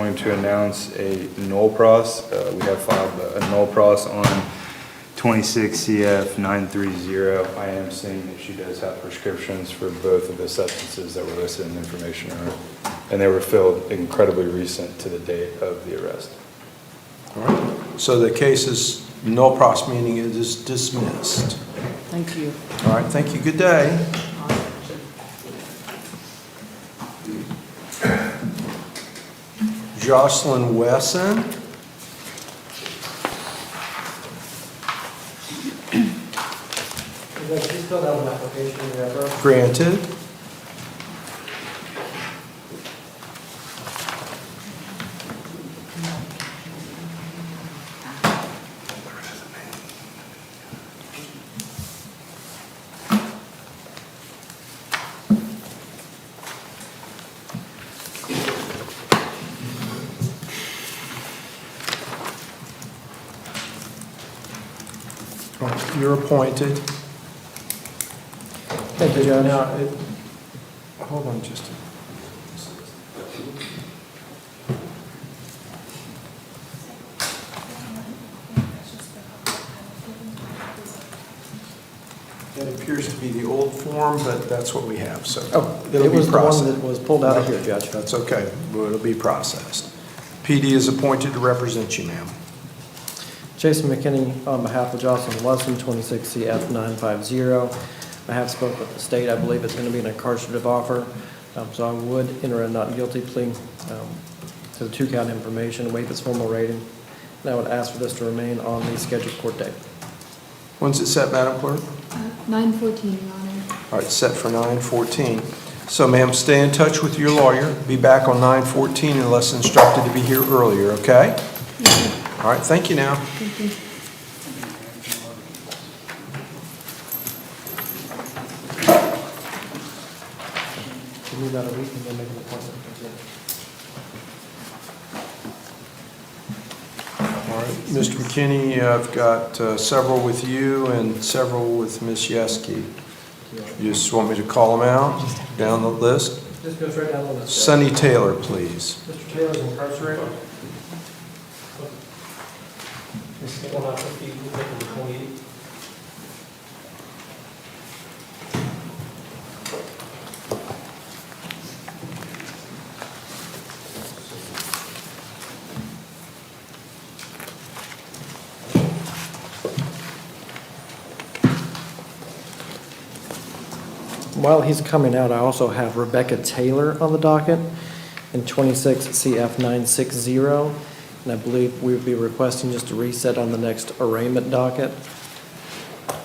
going to announce a null pros. We have filed a null pros on 26 CF 930. I am seeing that she does have prescriptions for both of the substances that were listed in the information room, and they were filled incredibly recent to the date of the arrest. All right. So the case is null pros, meaning it is dismissed. Thank you. All right. Thank you. Good day. Jocelyn Wesson. She filled out an application, remember? Granted. You're appointed. Thank you, Judge. Now, hold on just a It appears to be the old form, but that's what we have, so It was the one that was pulled out of here, Judge. That's okay, but it'll be processed. PD is appointed to represent you, ma'am. Jason McKinney on behalf of Jocelyn Wesson, 26 CF 950. I have spoke with the state. I believe it's going to be an incarcerative offer, so I would enter a not guilty plea to the 2-count information, waive its formal rating, and I would ask for this to remain on the scheduled court date. When's it set, Madam Clerk? 9/14, Your Honor. All right, set for 9/14. So, ma'am, stay in touch with your lawyer. Be back on 9/14 unless instructed to be here earlier, okay? Thank you. All right, thank you now. Thank you. Give me about a week and then make an appointment. All right, Mr. McKinney, I've got several with you and several with Ms. Yeski. You just want me to call them out down the list? Just goes right down the list. Sonny Taylor, please. Mr. Taylor's incarcerated. Mr. 28. While he's coming out, I also have Rebecca Taylor on the docket in 26 CF 960. And I believe we would be requesting just a reset on the next arraignment docket.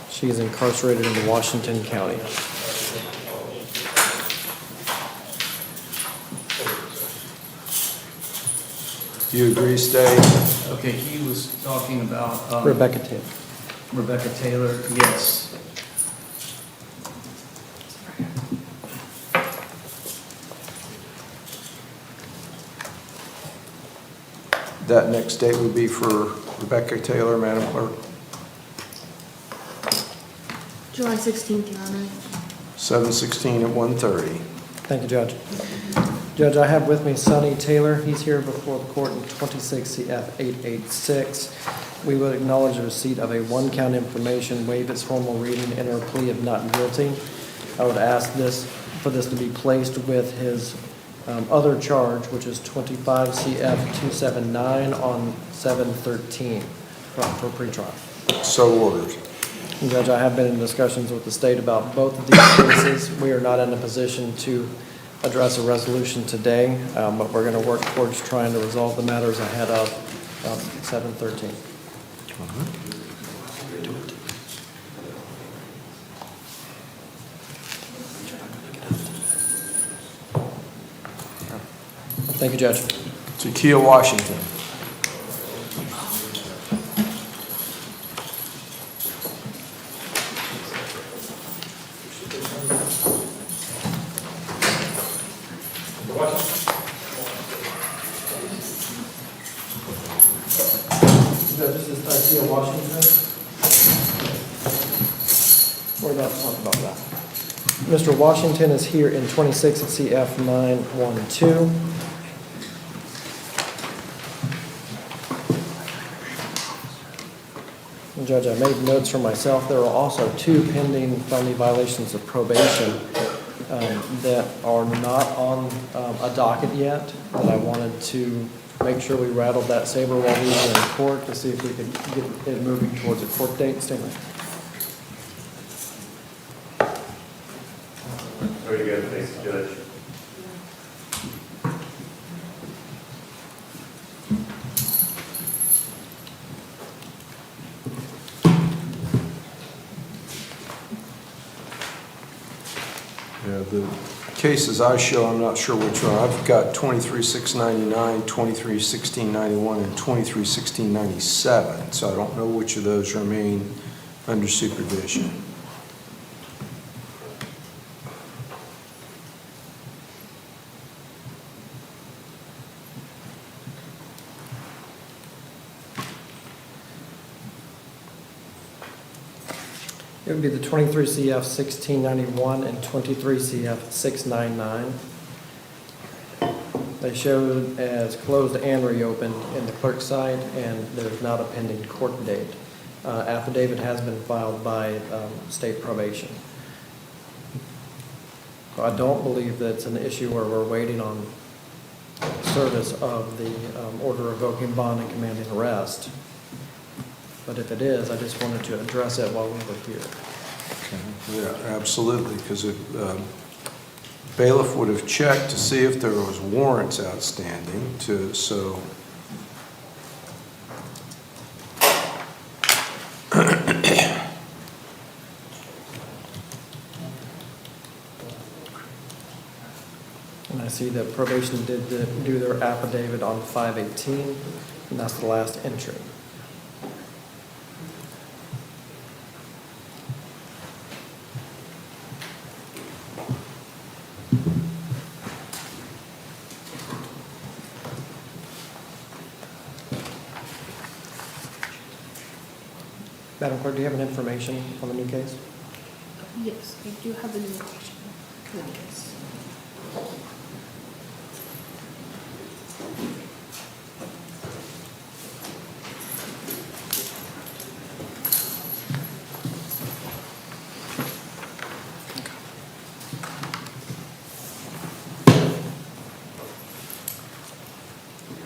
She is incarcerated in Washington County. You agree, stay? Okay, he was talking about Rebecca Taylor. Rebecca Taylor, yes. That next date would be for Rebecca Taylor, Madam Clerk. July 16th, Your Honor. 7/16 at 1:30. Thank you, Judge. Judge, I have with me Sonny Taylor. He's here before the court in 26 CF 886. We would acknowledge the receipt of a 1-count information, waive its formal reading, enter a plea of not guilty. I would ask for this to be placed with his other charge, which is 25 CF 279 on 7/13 for pretrial. So ordered. And Judge, I have been in discussions with the state about both of these cases. We are not in a position to address a resolution today, but we're going to work towards trying to resolve the matters ahead of 7/13. Thank you, Judge. Takia Washington. This is Takia Washington. We're not talking about that. Mr. Washington is here in 26 CF 912. Judge, I made notes for myself. There are also 2 pending felony violations of probation that are not on a docket yet, but I wanted to make sure we rattled that saber while we were in court to see if we could get it moving towards a court date. Stanley? Very good, thanks, Judge. Yeah, the cases I show, I'm not sure which one. I've got 23-699, 23-1691, and 23-1697, so I don't know which of those remain under supervision. It would be the 23 CF 1691 and 23 CF 699. They showed as closed and reopened in the clerk's side, and there's not a pending court date. Affidavit has been filed by state probation. I don't believe that it's an issue where we're waiting on service of the order revoking bond and commanding arrest. But if it is, I just wanted to address it while we were here. Okay. Yeah, absolutely, because bailiff would have checked to see if there was warrants outstanding so. And I see that probation did do their affidavit on 5/18, and that's the last entry. Madam Clerk, do you have any information on the new case? Yes, I do have the new question. Yes.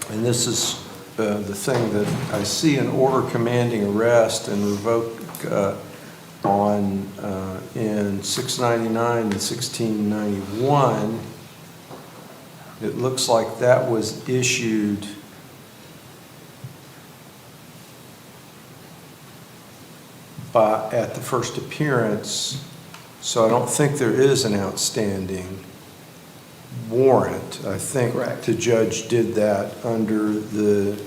And this is the thing that I see an order commanding arrest and revoke in 699 and 1691. It looks like that was issued at the first appearance, so I don't think there is an outstanding warrant. I think Correct. the judge did that under the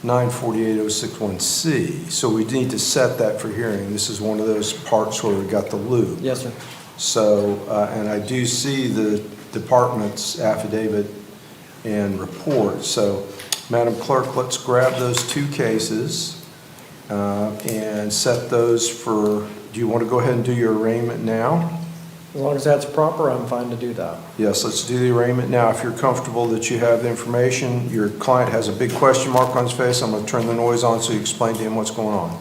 948-061C. So we need to set that for hearing. This is one of those parts where we got the loop. Yes, sir. So, and I do see the department's affidavit and report. So, Madam Clerk, let's grab those 2 cases and set those for, do you want to go ahead and do your arraignment now? As long as that's proper, I'm fine to do that. Yes, let's do the arraignment now. If you're comfortable that you have the information, your client has a big question mark on his face, I'm going to turn the noise on so you explain to him what's going on.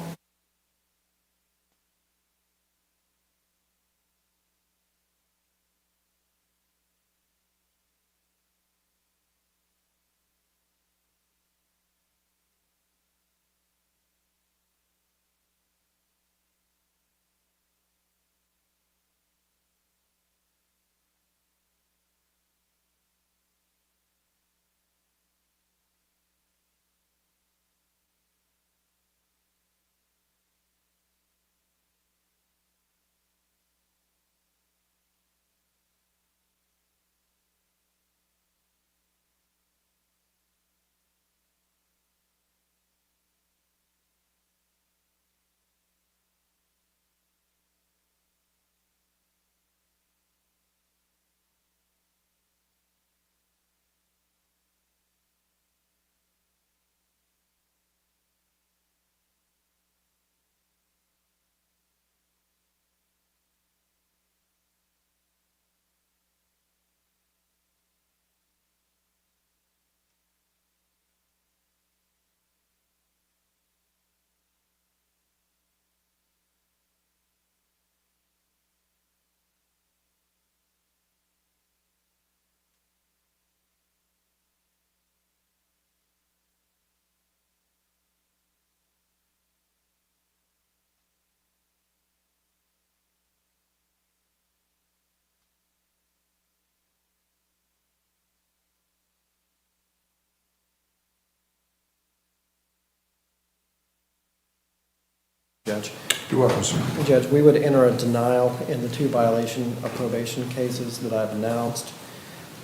Judge. You're welcome, sir. Judge, we would enter a denial in the 2 violation of probation cases that I've announced.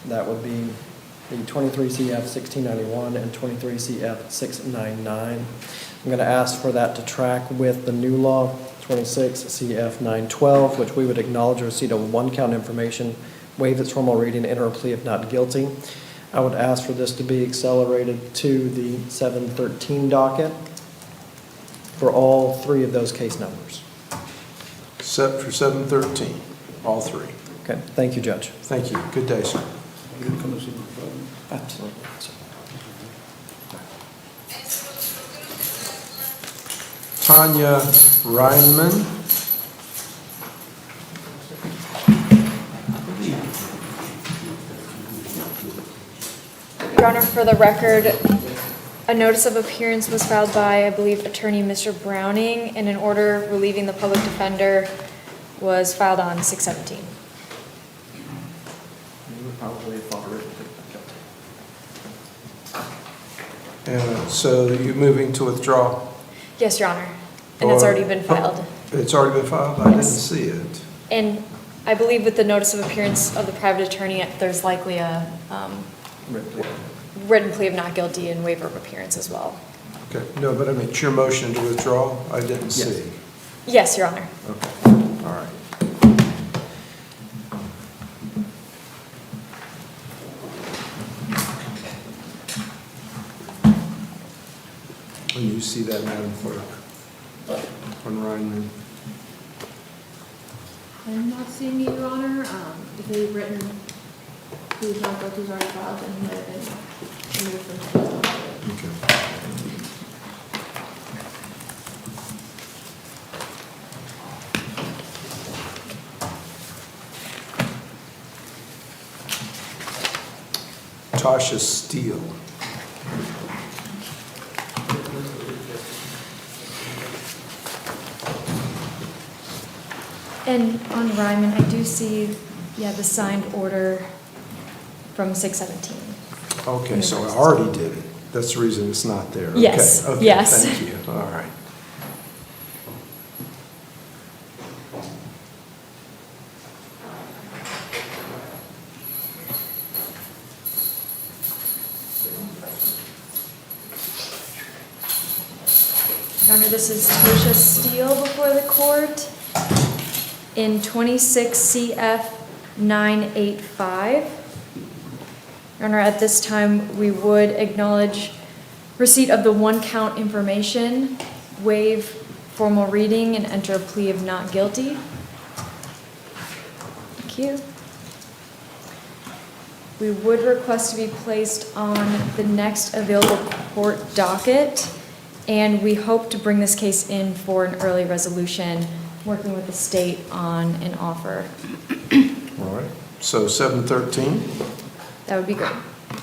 That would be the 23 CF 1691 and 23 CF 699. I'm going to ask for that to track with the new law, 26 CF 912, which we would acknowledge receipt of 1 count information, waive its formal reading, enter a plea of not guilty. I would ask for this to be accelerated to the 713 docket for all 3 of those case numbers. Set for 713, all 3. Okay, thank you, Judge. Thank you. Good day, sir. Absolutely. Tanya Reinman. Your Honor, for the record, a notice of appearance was filed by, I believe, Attorney Mr. Browning, and an order relieving the public defender was filed on 6/17. You would probably have fought a written plea. And so you're moving to withdraw? Yes, Your Honor, and it's already been filed. It's already been filed? I didn't Yes. see it. And I believe with the notice of appearance of the private attorney, there's likely a Written plea. written plea of not guilty and waiver of appearance as well. Okay, no, but I mean, it's your motion to withdraw? I didn't Yes. see. Yes, Your Honor. Okay, all right. When you see that, Madam Clerk, on Reinman. I'm not seeing it, Your Honor. If they've written who's not guilty is already filed, then he might have been removed from the list. Okay. Tasha Steele. And on Ryman, I do see, the signed order from 6/17. Okay, so I already did it. That's the reason it's not there. Okay, Yes, okay, yes. Thank you, all right. Your Honor, this is Tosha Steele before the court in 26 CF 985. Your Honor, at this time, we would acknowledge receipt of the 1 count information, waive formal reading, and enter a plea of not guilty. Thank you. We would request to be placed on the next available court docket, and we hope to bring this case in for an early resolution, working with the state on an offer. All right, so 7:13, That would be great.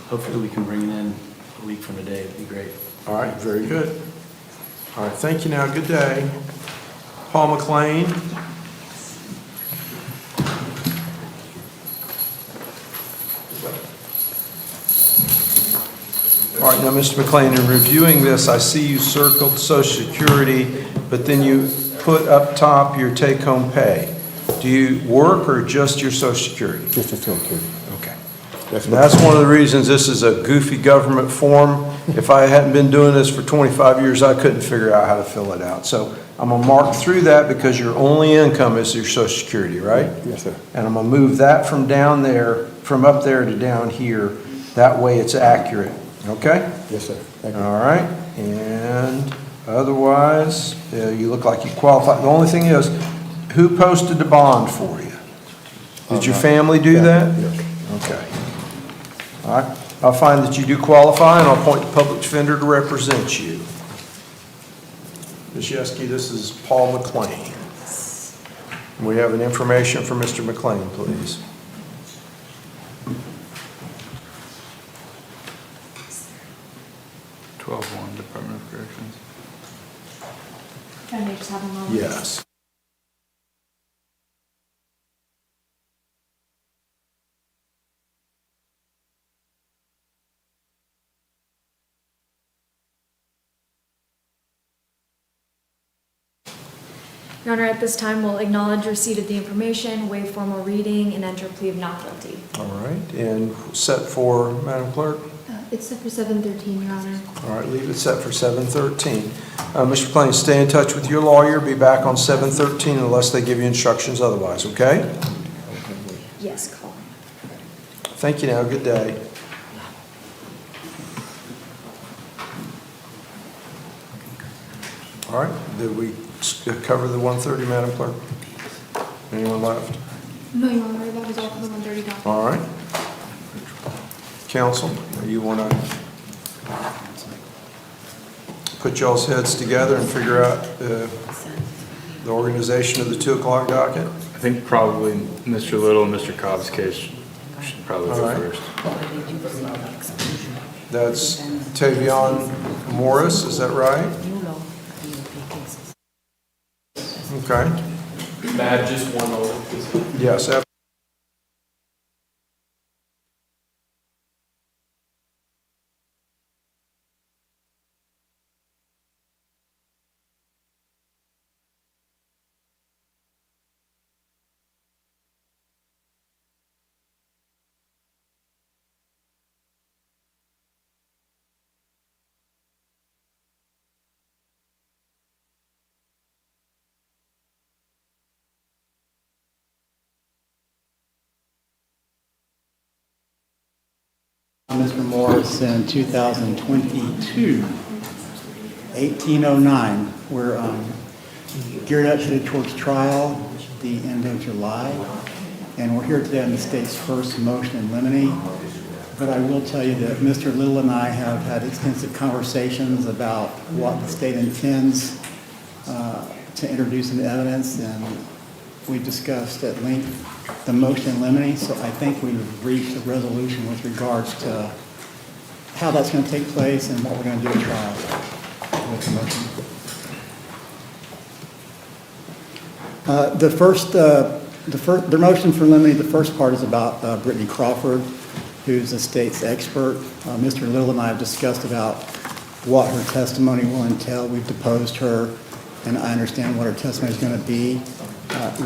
Hopefully we can bring it in a week from today. It'd be great. all right, very good. All right, thank you now, good day. Paul McLean. All right, now, Mr. McLean, in reviewing this, I see you circled Social Security, but then you put up top your take-home pay. Do you work or just your Social Security? Just a filter. Okay. And that's one of the reasons this is a goofy government form. If I hadn't been doing this for 25 years, I couldn't figure out how to fill it out. So I'm gonna mark through that because your only income is your Social Security, right? Yes, sir. And I'm gonna move that from down there, from up there to down here. That way it's accurate, okay? Yes, sir. Thank you. All right, and otherwise, you look like you qualify. The only thing is, who posted the bond for you? Did your family do that? Yes. Okay. All right, I'll find that you do qualify, and I'll appoint the public defender to represent you. Ms. Yeske, this is Paul McLean. We have an information from Mr. McLean, please. Department of Corrections. Can I just have a moment? Yes. Your Honor, at this time, we'll acknowledge receipt of the information, waive formal reading, and enter a plea of not guilty. All right, and set for, Madam Clerk? It's set for 7:13, Your Honor. All right, leave it set for 7:13. Mr. McLean, stay in touch with your lawyer. Be back on 7:13 unless they give you instructions otherwise, okay? Yes, call. Thank you now. Good day. All right, did we cover the 1:30, Madam Clerk? Anyone left? No, Your Honor, that was all for the 1:30 document. All right. Counsel, you want to put y'all's heads together and figure out the organization of the 2 o'clock docket? I think probably Mr. Little and Mr. Cobb's case should probably All go right. first. That's Tavion Morris, is that right? Okay. May I have just one moment, please? Yes, Mr. Morris in 2022, 1809. We're geared up headed towards trial the end of July, and we're here today on the state's first motion in limine. But I will tell you that Mr. Little and I have had extensive conversations about what the state intends to introduce into evidence, and we discussed at length the motion in limine, so I think we've reached a resolution with regards to how that's going to take place and what we're going to do at trial with the motion. The motion for limine, the first part is about Brittany Crawford, who's the state's expert. Mr. Little and I have discussed about what her testimony will entail. We've deposed her, and I understand what her testimony is going to be.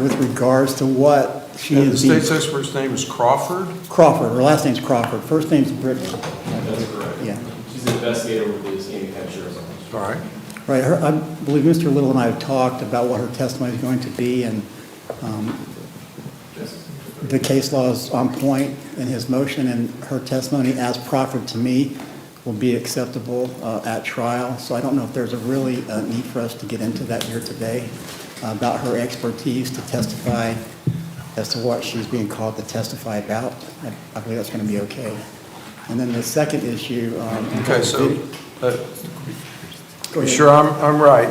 With regards to what she and the is state's expert's name is Crawford? Crawford, her last name's Crawford, first name's Brittany. That's correct. Yeah. She's an investigator with the State County Sheriff's Office. All right. Right, I believe Mr. Little and I have talked about what her testimony is going to be, and the case law is on point in his motion, and her testimony as proffered to me will be acceptable at trial. So I don't know if there's a really need for us to get into that here today about her expertise to testify as to what she's being called to testify about. I believe that's going to be okay. And then the second issue. Okay, so, Go ahead. sure I'm right.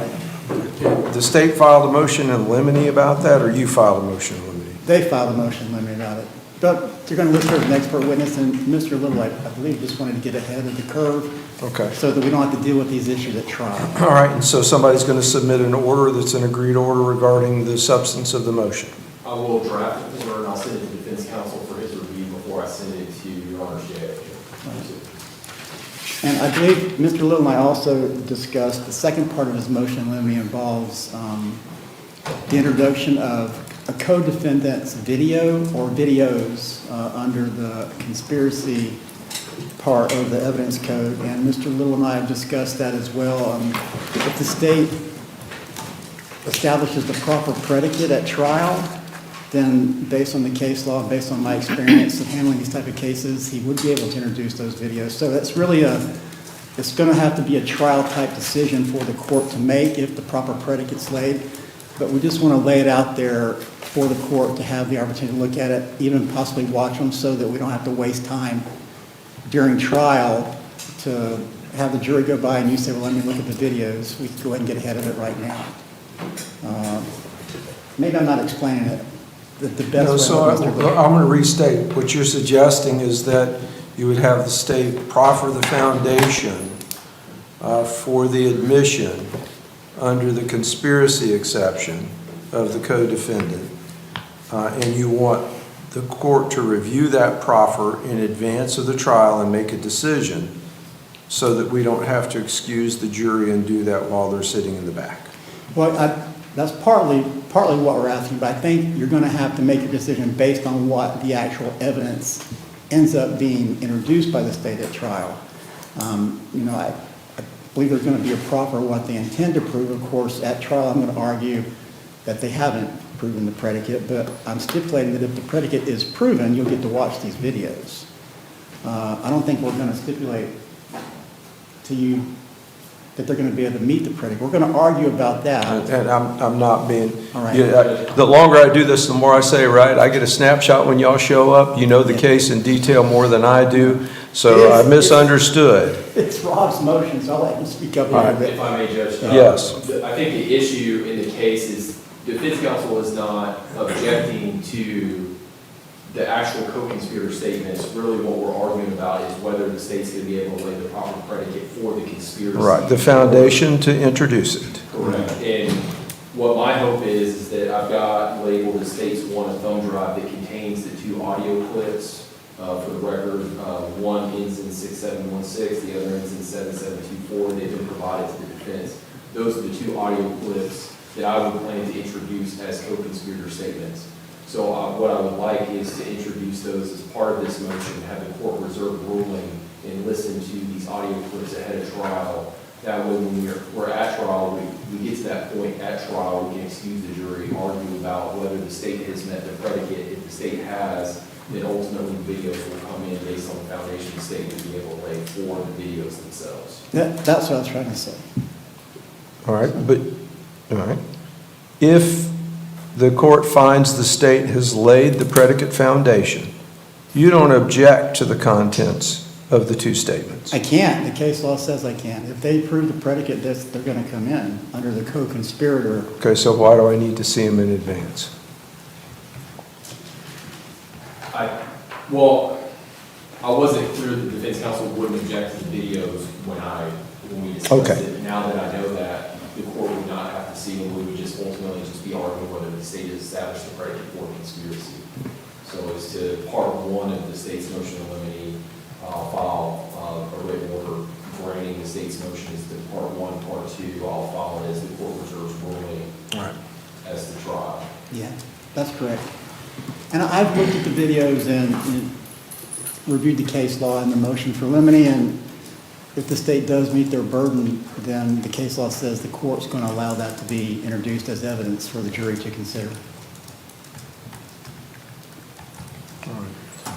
The state filed a motion in limine about that, or you filed a motion in limine? They filed a motion in limine about it. But they're going to list her as an expert witness, and Mr. Little, I believe, just wanted to get ahead of the curve Okay. so that we don't have to deal with these issues at trial. All right, and so somebody's going to submit an order that's an agreed order regarding the substance of the motion. I will draft it, and I'll send it to defense counsel for his review before I send it to Your Honor's judge. And I believe Mr. Little and I also discussed the second part of his motion in limine involves the introduction of a co-defendant's video or videos under the conspiracy part of the evidence code. And Mr. Little and I have discussed that as well. If the state establishes the proper predicate at trial, then based on the case law, based on my experience of handling these type of cases, he would be able to introduce those videos. So that's really it's going to have to be a trial type decision for the court to make if the proper predicate's laid. But we just want to lay it out there for the court to have the opportunity to look at it, even possibly watch them, so that we don't have to waste time during trial to have the jury go by and you say, well, let me look at the videos. We can go ahead and get ahead of it right now. Maybe I'm not explaining it the best No, way. so I'm going to restate. What you're suggesting is that you would have the state proffer the foundation for the admission under the conspiracy exception of the co-defendant, and you want the court to review that proffer in advance of the trial and make a decision so that we don't have to excuse the jury and do that while they're sitting in the back. Well, That's partly what we're asking, but I think you're going to have to make a decision based on what the actual evidence ends up being introduced by the state at trial. You know, I believe there's going to be a proffer what they intend to prove. Of course, at trial, I'm going to argue that they haven't proven the predicate, but I'm stipulating that if the predicate is proven, you'll get to watch these videos. I don't think we're going to stipulate to you that they're going to be able to meet the predicate. We're going to argue about that. And I'm not being, All right. the longer I do this, the more I say, right, I get a snapshot when y'all show up. You know the case in detail more than I do, so I misunderstood. It's Rob's motion, so I'll let him speak up a little bit. If I may, Judge. Yes. I think the issue in the case is defense counsel is not objecting to the actual co-conspirator statements. Really what we're arguing about is whether the state's going to be able to lay the proper predicate for the conspiracy. Right, the foundation to introduce it. Correct. And what my hope is that I've got labeled the state's one a thumb drive that contains the 2 audio clips. For the record, one ends in 6716, the other ends in 7724. They've been provided to the defense. Those are the 2 audio clips that I would plan to introduce as co-conspirator statements. So what I would like is to introduce those as part of this motion, have the court reserve ruling, and listen to these audio clips ahead of trial. That way, when we're at trial, we get to that point at trial, we can excuse the jury, argue about whether the state has met the predicate. If the state has, then ultimately videos will come in based on the foundation the state will be able to lay for the videos themselves. That's what I was trying to say. All right. If the court finds the state has laid the predicate foundation, you don't object to the contents of the 2 statements. I can't. The case law says I can't. If they prove the predicate, they're going to come in under the co-conspirator. Okay, so why do I need to see them in advance? I wasn't clear that the defense counsel wouldn't object to the videos when we discussed Okay. it. Now that I know that, the court would not have to see them. We would just ultimately just be arguing whether the state has established the predicate for conspiracy. So as to part 1 of the state's motion to eliminate, I'll file a written order granting the state's motion as to part 1, part 2. I'll file it as the court reserves ruling as the trial. Yeah, that's correct. And I've looked at the videos and reviewed the case law and the motion for limine, and if the state does meet their burden, then the case law says the court's going to allow that to be introduced as evidence for the jury to consider.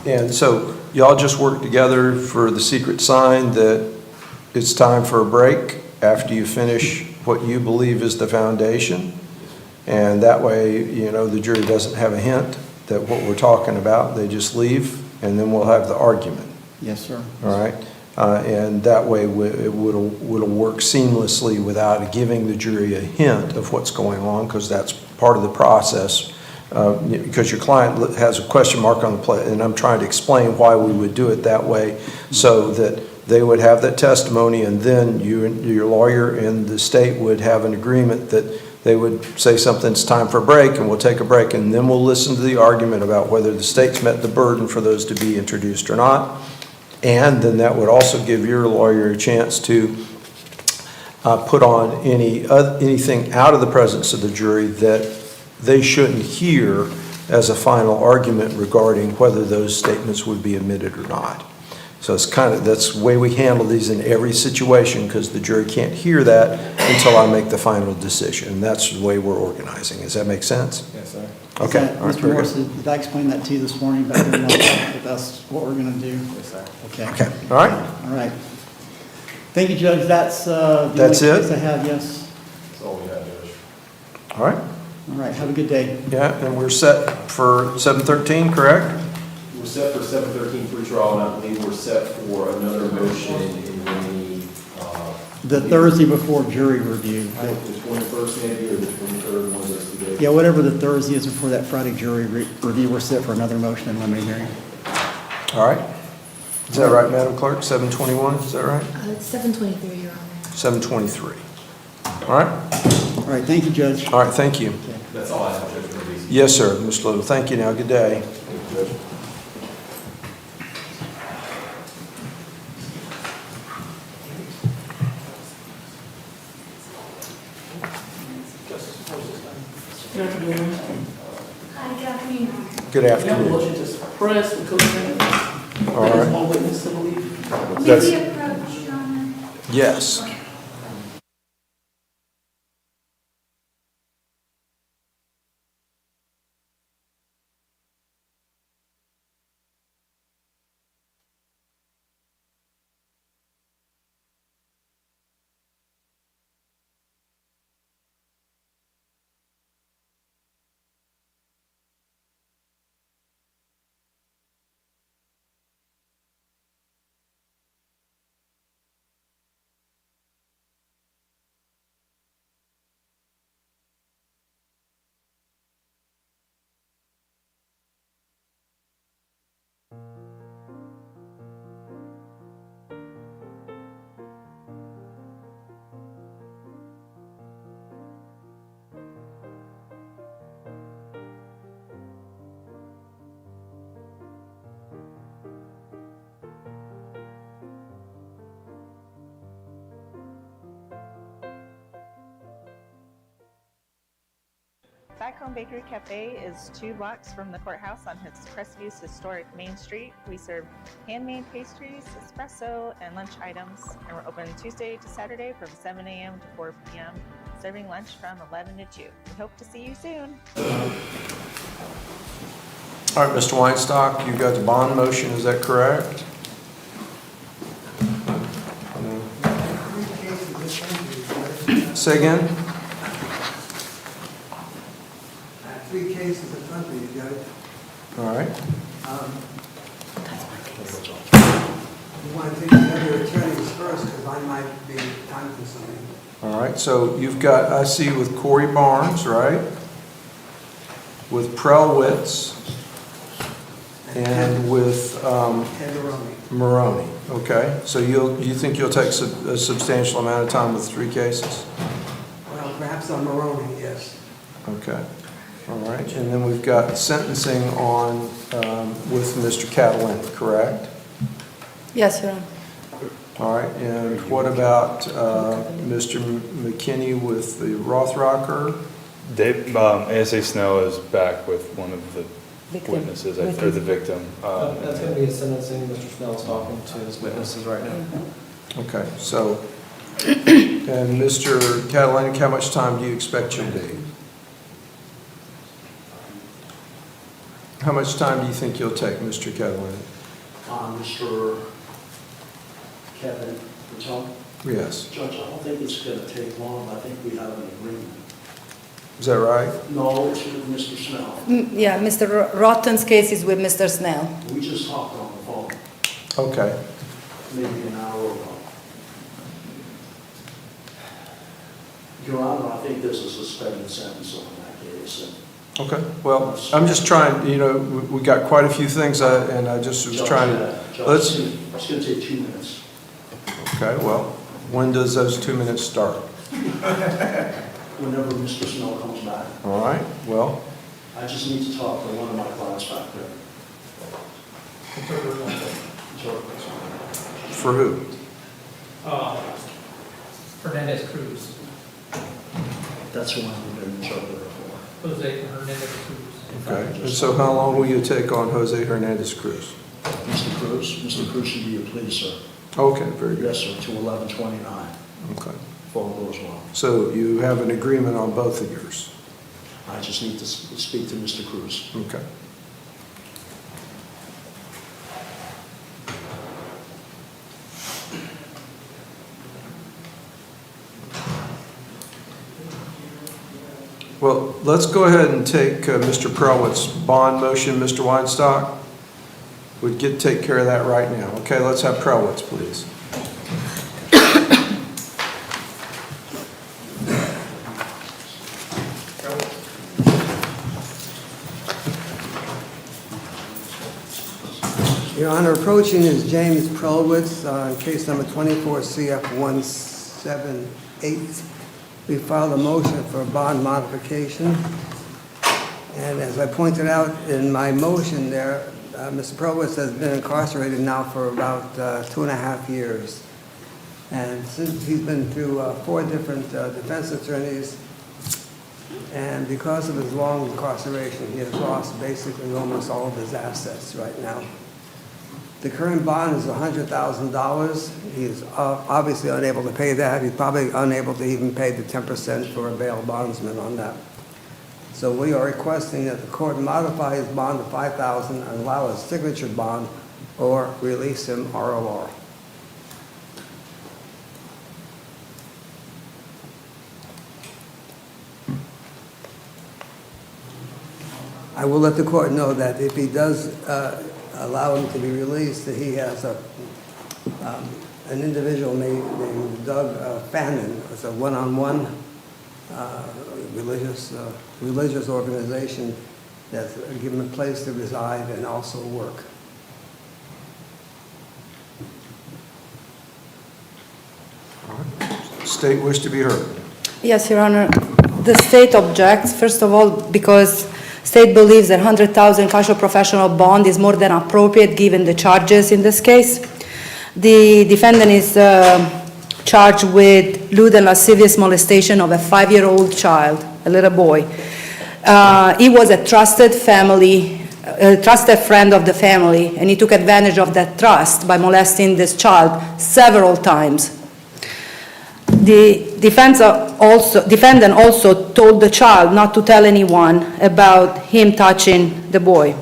And so y'all just work together for the secret sign that it's time for a break after you finish what you believe is the foundation. And that way, you know, the jury doesn't have a hint that what we're talking about, they just leave, and then we'll have the argument. Yes, sir. All right? And that way, it will work seamlessly without giving the jury a hint of what's going on, because that's part of the process. Because your client has a question mark on the plate, and I'm trying to explain why we would do it that way, so that they would have that testimony, and then you and your lawyer and the state would have an agreement that they would say something's time for a break, and we'll take a break, and then we'll listen to the argument about whether the state's met the burden for those to be introduced or not. And then that would also give your lawyer a chance to put on anything out of the presence of the jury that they shouldn't hear as a final argument regarding whether those statements would be admitted or not. So it's that's the way we handle these in every situation, because the jury can't hear that until I make the final decision. And that's the way we're organizing. Does that make sense? Yes, sir. Okay. All right, Mr. very Morris, good. did I explain that to you this morning? But I didn't know if that's what we're going to do. Yes, sir. Okay. Okay. All right. All right. Thank you, Judge. That's the only That's it? case I have, yes. That's all we have, Judge. All right. All right, have a good day. Yeah, and we're set for 7:13, correct? We're set for 7:13 pretrial, and I believe we're set for another motion in The Thursday before jury review. I think the 21st maybe, or the 23rd, one of those 2 days. Yeah, whatever the Thursday is before that Friday jury review, we're set for another motion in limine hearing. All right. Is that right, Madam Clerk? 7:21, is that right? It's 7:23, Your Honor. 7:23. All right. All right, thank you, Judge. All right, thank you. That's all I have, Judge. For these. Yes, sir, Mr. Little. Thank you now. Good day. Thank you, Judge. Justice, afternoon. Hi, good afternoon. Good We have a afternoon. motion to suppress the co-defendant. All There's right. one witness, I believe. That's- Maybe approach, Your Honor. Yes. Back Home Bakery Cafe is 2 blocks from the courthouse on Crestview historic Main Street. We serve handmade pastries, espresso, and lunch items, and we're open Tuesday to Saturday from 7 a.m. to 4 p.m., serving lunch from 11 to 2. We hope to see you soon. All right, Mr. Weinstock, you got the bond motion, is that correct? Say again? Three cases in front of you, Judge. All right. You want to take the other attorneys first, because I might be time consuming. All right, so you've got, I see with Corey Barnes, right? With Prelwitz and with Ted Maroney. Maroney. Okay, so you think you'll take a substantial amount of time with 3 cases? Well, perhaps on Maroney, yes. Okay, all right. And then we've got sentencing on, with Mr. Catalan, correct? Yes, Your Honor. All right, and what about Mr. McKinney with the Rothrocker? Dave, ASA Snow is back with one of the Victim. witnesses, or the victim. That's going to be a sentencing. Mr. Snell's talking to his witnesses right now. Okay, so, and Mr. Catalanic, how much time do you expect you'll be? How much time do you think you'll take, Mr. Catalanic? Mr. Kevin, Patel? Yes, Judge, I don't think it's going to take long. I think we have an agreement. is that right? No, it's with Mr. Snell. Yeah, Mr. Rotten's case is with Mr. Snell. We just talked on the phone Okay, maybe an hour ago. Your Honor, I think there's a suspended sentence on that case. And okay. Well, I'm just trying, we got quite a few things, and I just was Judge, trying Judge, to, let's, it's going to take 2 minutes. okay, well, when does those 2 minutes start? Whenever Mr. Snell comes back. All right, well, I just need to talk to one of my clients back there. for who? Hernandez Cruz, That's the one we've been interpreter for. Jose Hernandez Cruz. Okay, and so how long will you take on Jose Hernandez Cruz? Mr. Cruz should be your plea, sir. Okay, very good. Yes, sir, to 11/29, Okay. if all goes well. So you have an agreement on both of yours? I just need to speak to Mr. Cruz. Okay. Well, let's go ahead and take Mr. Prelwitz's bond motion, Mr. Weinstock. We'd take care of that right now. Okay, let's have Prelwitz, please. Your Honor, approaching is James Prelwitz, case number 24 CF 178. We filed a motion for a bond modification. And as I pointed out in my motion there, Mr. Prelwitz has been incarcerated now for about 2.5 years. And since he's been through 4 different defense attorneys, And because of his long incarceration, he has lost basically almost all of his assets right now. The current bond is $100,000. He is obviously unable to pay that. He's probably unable to even pay the 10% for a bail bondsman on that. So we are requesting that the court modify his bond to $5,000 and allow a signature bond or release him ROR. I will let the court know that if he does allow him to be released, that he has an individual named Doug Fannin. It's a one-on-one religious organization that's given a place to reside and also work. State wish to be heard. Yes, Your Honor. The state objects, first of all, because state believes that 100,000 casual professional bond is more than appropriate given the charges in this case. The defendant is charged with lewd and lascivious molestation of a 5-year-old child, a little boy. He was a trusted friend of the family, and he took advantage of that trust by molesting this child several times. The defendant also told the child not to tell anyone about him touching the boy.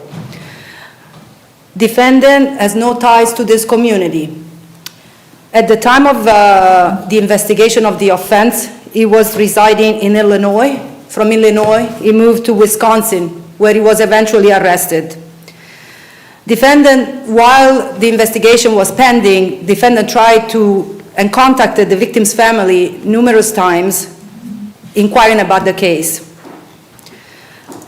Defendant has no ties to this community. At the time of the investigation of the offense, he was residing in Illinois. From Illinois, he moved to Wisconsin, where he was eventually arrested. Defendant, while the investigation was pending, defendant tried to and contacted the victim's family numerous times, inquiring about the case.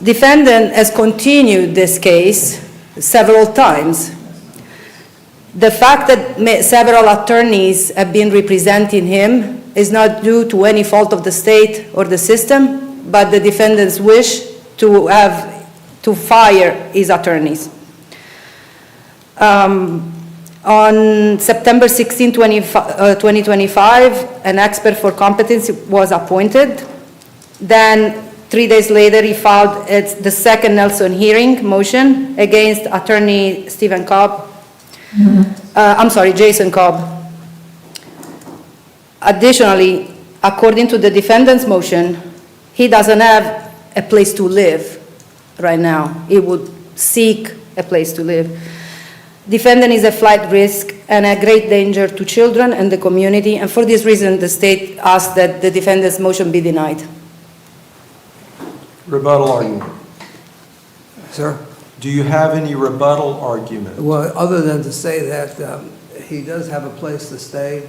Defendant has continued this case several times. The fact that several attorneys have been representing him is not due to any fault of the state or the system, but the defendant's wish to fire his attorneys. On September 16, 2025, an expert for competency was appointed. Then 3 days later, he filed the second Nelson hearing motion against attorney Jason Cobb. Additionally, according to the defendant's motion, he doesn't have a place to live right now. He would seek a place to live. Defendant is a flight risk and a great danger to children and the community, and for this reason, the state asks that the defendant's motion be denied. Rebuttal argument. Sir? Do you have any rebuttal argument? Well, other than to say that he does have a place to stay,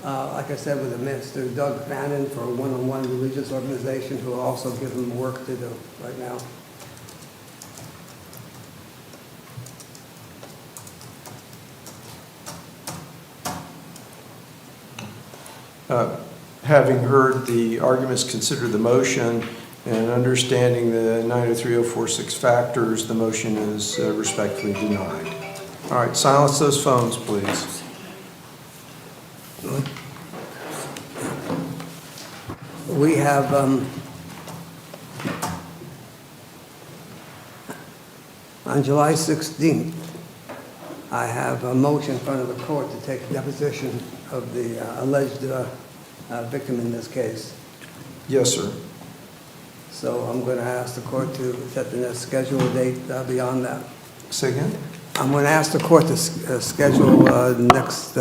like I said, with Mr. Doug Fannin for a one-on-one religious organization who will also give him work to do right now. Having heard the arguments, consider the motion, and understanding the 903046 factors, the motion is respectfully denied. All right, silence those phones, please. We have on July 16th, I have a motion in front of the court to take deposition of the alleged victim in this case. Yes, sir. So I'm going to ask the court to set the next scheduled date beyond that. Say again? I'm going to ask the court to schedule the next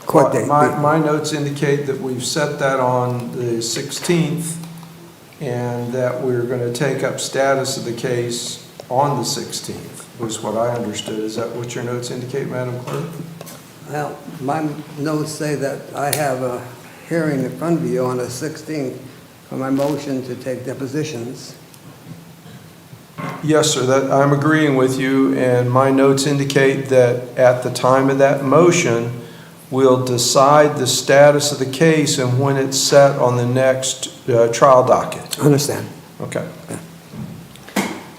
court date. My notes indicate that we've set that on the 16th and that we're going to take up status of the case on the 16th, was what I understood. Is that what your notes indicate, Madam Clerk? Well, my notes say that I have a hearing in front of you on the 16th for my motion to take depositions. Yes, sir, that, I'm agreeing with you, and my notes indicate that at the time of that motion, we'll decide the status of the case and when it's set on the next trial docket. I understand. Okay.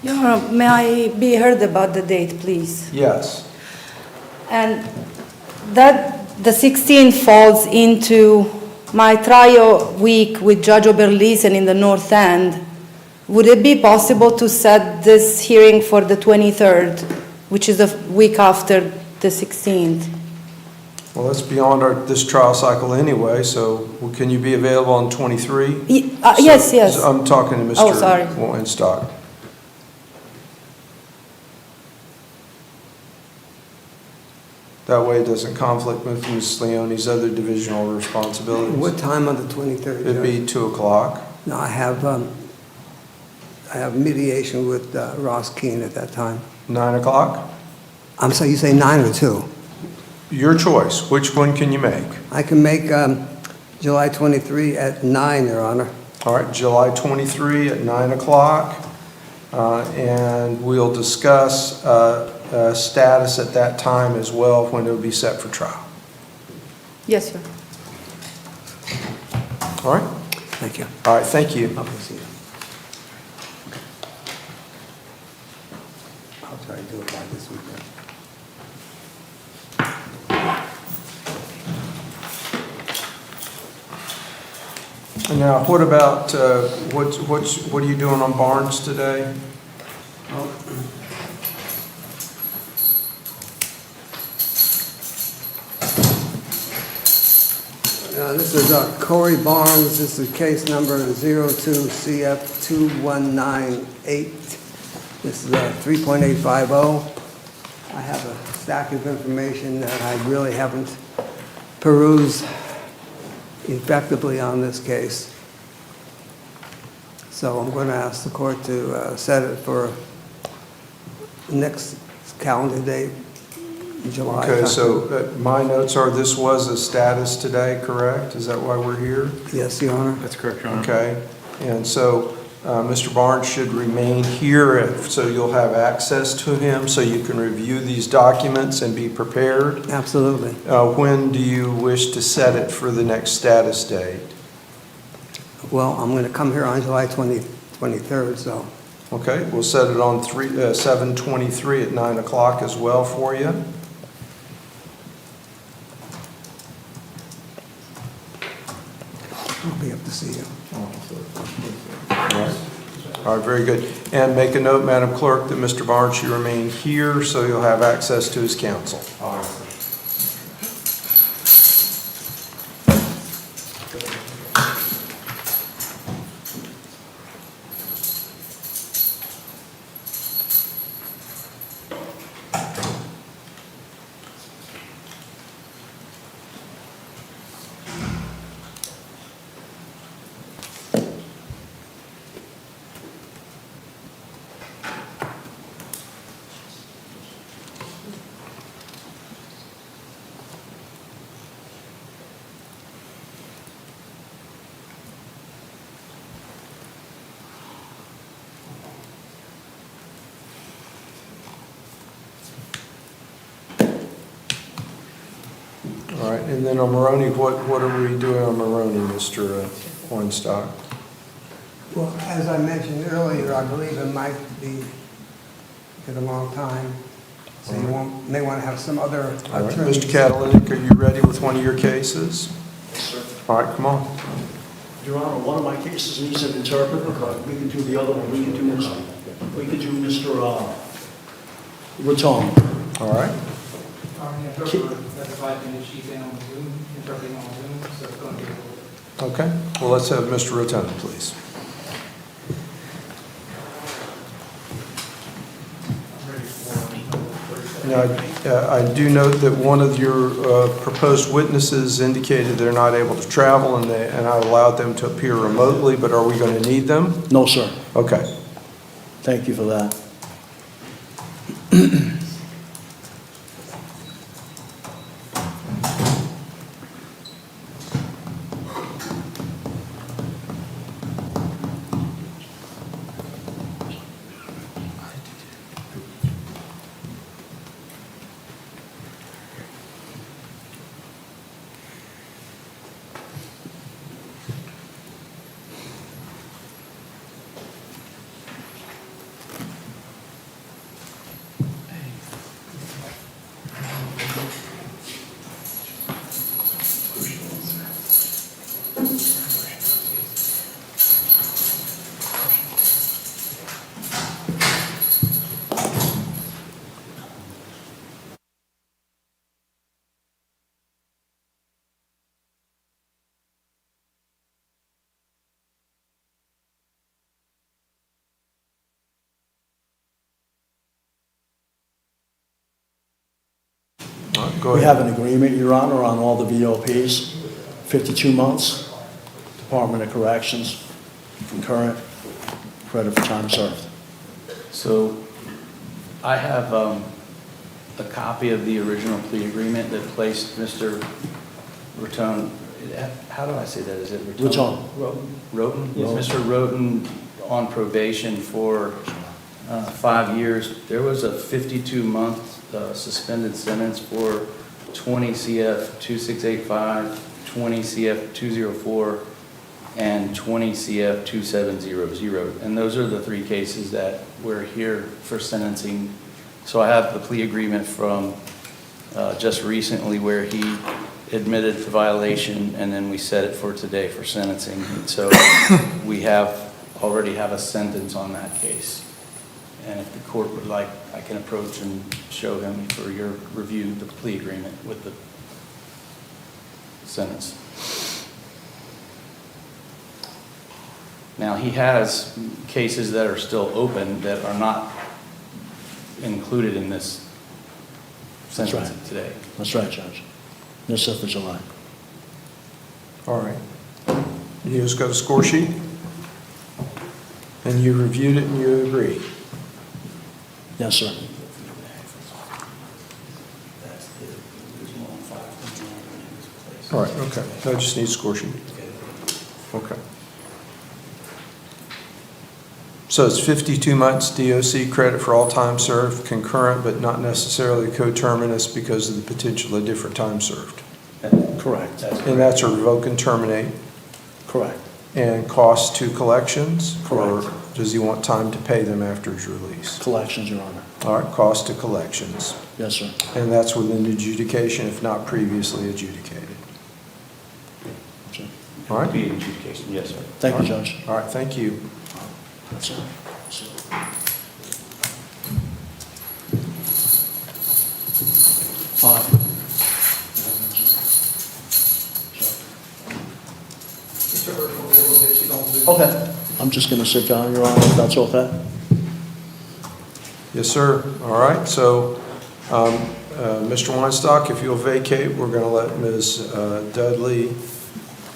Your Honor, may I be heard about the date, please? Yes. And that the 16th falls into my trial week with Judge Oberlisen in the North End, would it be possible to set this hearing for the 23rd, which is the week after the 16th? Well, that's beyond this trial cycle anyway, so can you be available on 23? Yes, yes. I'm talking to Mr. Oh, sorry. Weinstock. That way it doesn't conflict with Ms. Leone's other divisional responsibilities. What time on the 23rd? It'd be 2 o'clock. No, I have mediation with Ross Keene at that time. 9 o'clock? I'm sorry, you say 9 or 2? Your choice. Which one can you make? I can make July 23 at 9, Your Honor. All right, July 23 at 9 o'clock. And we'll discuss status at that time as well, when it will be set for trial. Yes, sir. All right? Thank you. All right, thank you. I'll proceed. I'll try to do it by this weekend. Now, what about, what are you doing on Barnes today? This is Corey Barnes. This is case number 02CF2198. This is 3.850. I have a stack of information that I really haven't perused effectively on this case. So I'm going to ask the court to set it for next calendar date, July. Okay, so my notes are this was a status today, correct? Is that why we're here? Yes, Your Honor. That's correct, Your Honor. Okay, and so Mr. Barnes should remain here, so you'll have access to him, so you can review these documents and be prepared. Absolutely. When do you wish to set it for the next status date? Well, I'm going to come here on July 23rd, so. Okay, we'll set it on 7/23 at 9 o'clock as well for you. I'll be up to see you. All right, very good. And make a note, Madam Clerk, that Mr. Barnes should remain here, so you'll have access to his counsel. All right. All right, and then on Maroney, what are we doing on Maroney, Mr. Weinstock? Well, as I mentioned earlier, I believe it might be a long time, so you may want to have some other All right, attorneys. Mr. Catalinic, are you ready with one of your cases? Yes, sir. All right, come on. Your Honor, one of my cases needs an interpreter, but we can do the other one. We can do Mr. Raton. All right. That's 5 minutes, she's in on Zoom, interpreting on Zoom, so it's going to be a little. Okay, well, let's have Mr. Raton, please. Now, I do note that one of your proposed witnesses indicated they're not able to travel, and I allowed them to appear remotely, but are we going to need them? No, sir. Okay. Thank you for that. Go We ahead. have an agreement, Your Honor, on all the VOPs, 52 months, Department of Corrections, concurrent, credit for time served. So I have a copy of the original plea agreement that placed Mr. Rotone, how do I say that? Is it Rotone? Roten? Yes, Mr. Roten on probation for 5 years. There was a 52-month suspended sentence for 20 CF 2685, 20 CF 204, and 20 CF 2700. And those are the 3 cases that we're here for sentencing. So I have the plea agreement from just recently where he admitted to violation, and then we set it for today for sentencing. And so we already have a sentence on that case. And if the court would like, I can approach and show him for your review the plea agreement with the sentence. Now, he has cases that are still open that are not included in this That's sentence right. today. That's right, Judge. No stuff for July. All right. You just got a score sheet? And you reviewed it and you agree? Yes, sir. All right, okay. I just need a score sheet. Okay. So it's 52 months DOC credit for all time served, concurrent but not necessarily coterminous because of the potential of different time served. Correct. And that's a revoke and terminate. Correct. And cost to collections? Correct. Or does he want time to pay them after his release? Collections, Your Honor. All right, cost to collections. Yes, sir. And that's within adjudication if not previously adjudicated. Sir. All right? Be an adjudication, yes, sir. Thank you, Judge. All right, thank you. Yes, sir. Yes, sir. Five. Okay. I'm just going to sit down, Your Honor, if that's okay. Yes, sir. All right, so, Mr. Weinstock, if you'll vacate, we're going to let Ms. Dudley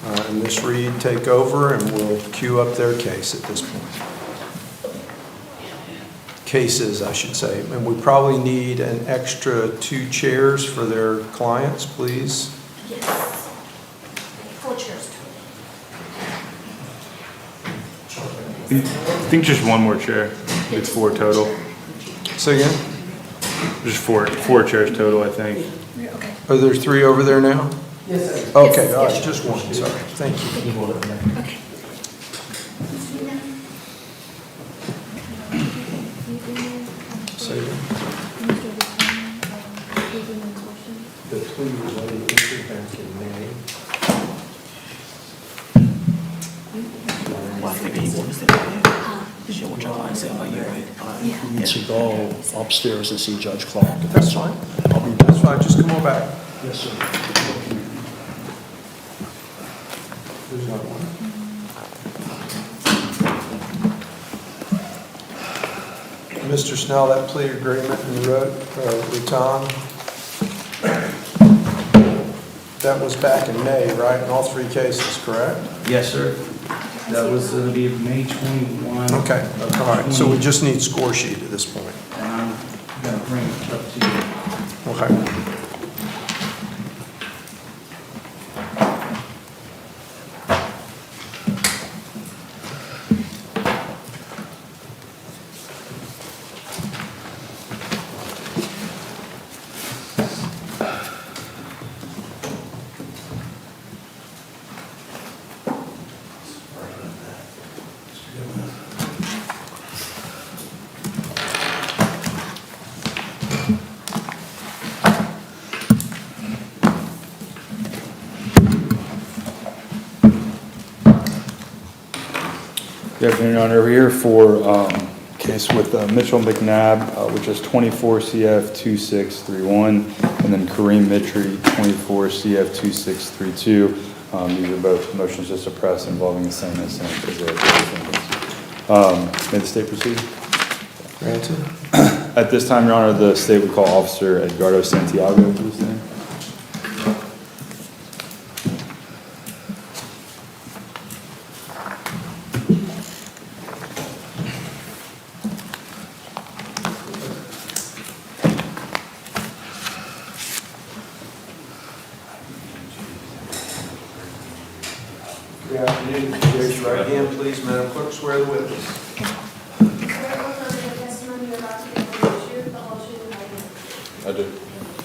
and Ms. Reed take over, and we'll queue up their case at this point. Cases, I should say. And we probably need an extra 2 chairs for their clients, please. Yes. 4 chairs. I think just one more chair. It's 4 total. Say again? Just four chairs total, I think. Okay. Are there 3 over there now? Yes, sir. Okay, Yes, all right, yes. just one, sorry. Thank you. Okay. Say again. The plea was only issued back in May. You need to go upstairs and see Judge Clark. That's fine. I'll be That's fine, just come on back. Yes, sir. There's not one. Mr. Snell, that plea agreement you wrote with Tom, that was back in May, right, in all 3 cases, correct? Yes, sir. That was going to be May 21. Okay, of all right, so we 20, just need score sheet at this point. And I'm going to bring it up to you. Okay. Good afternoon, Your Honor. We're here for case with Mitchell McNabb, which is 24 CF 2631, and then Kareem Mitri, 24 CF 2632. These are both motions to suppress involving the same incident as the May the state proceed? Granted. At this time, Your Honor, the state would call Officer Edgardo Santiago, please. right hand, please. Madam Clerk, swear the witness. I do.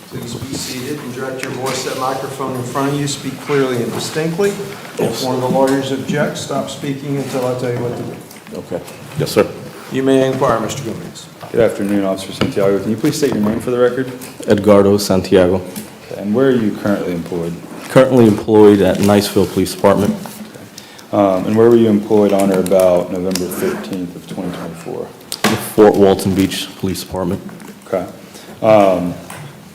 Please be seated and direct your voice at microphone in front of you. Speak clearly and distinctly. If one of the lawyers objects, stop speaking until I tell you what to do. Okay. Yes, sir. You may inquire, Mr. Gomez. Good afternoon, Officer Santiago. Can you please state your name for the record? Edgardo Santiago. And where are you currently employed? Currently employed at Niceville Police Department. And where were you employed on or about November 15th of 2024? The Fort Walton Beach Police Department. Okay.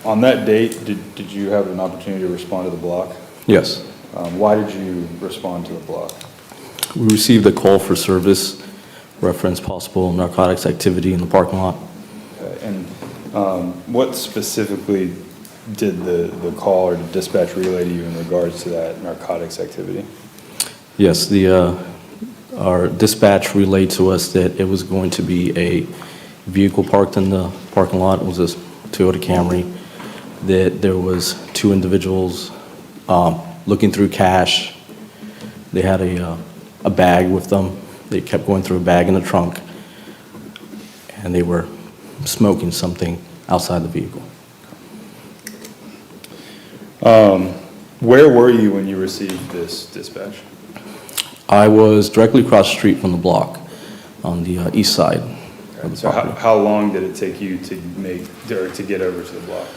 On that date, did you have an opportunity to respond to the block? Yes. Why did you respond to the block? We received a call for service, reference possible narcotics activity in the parking lot. Okay. And what specifically did the call or the dispatch relay to you in regards to that narcotics activity? Yes, our dispatch relayed to us that it was going to be a vehicle parked in the parking lot. It was a Toyota Camry. That there was two individuals looking through cash. They had a bag with them. They kept going through a bag in the trunk, and they were smoking something outside the vehicle. Where were you when you received this dispatch? I was directly across the street from the block on the east side of the So property. how long did it take you to get over to the block?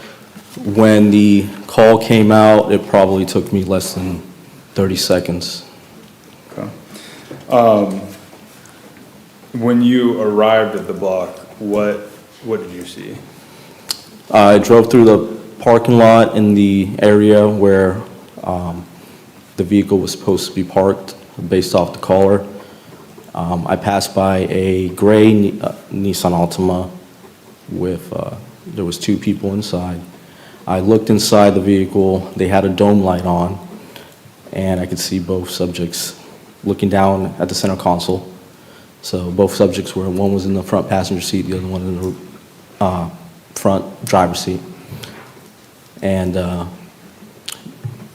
When the call came out, it probably took me less than 30 seconds. Okay. When you arrived at the block, what did you see? I drove through the parking lot in the area where the vehicle was supposed to be parked based off the caller. I passed by a gray Nissan Altima with, there was two people inside. I looked inside the vehicle. They had a dome light on, and I could see both subjects looking down at the center console. So both subjects were, one was in the front passenger seat, the other one in the front driver's seat. And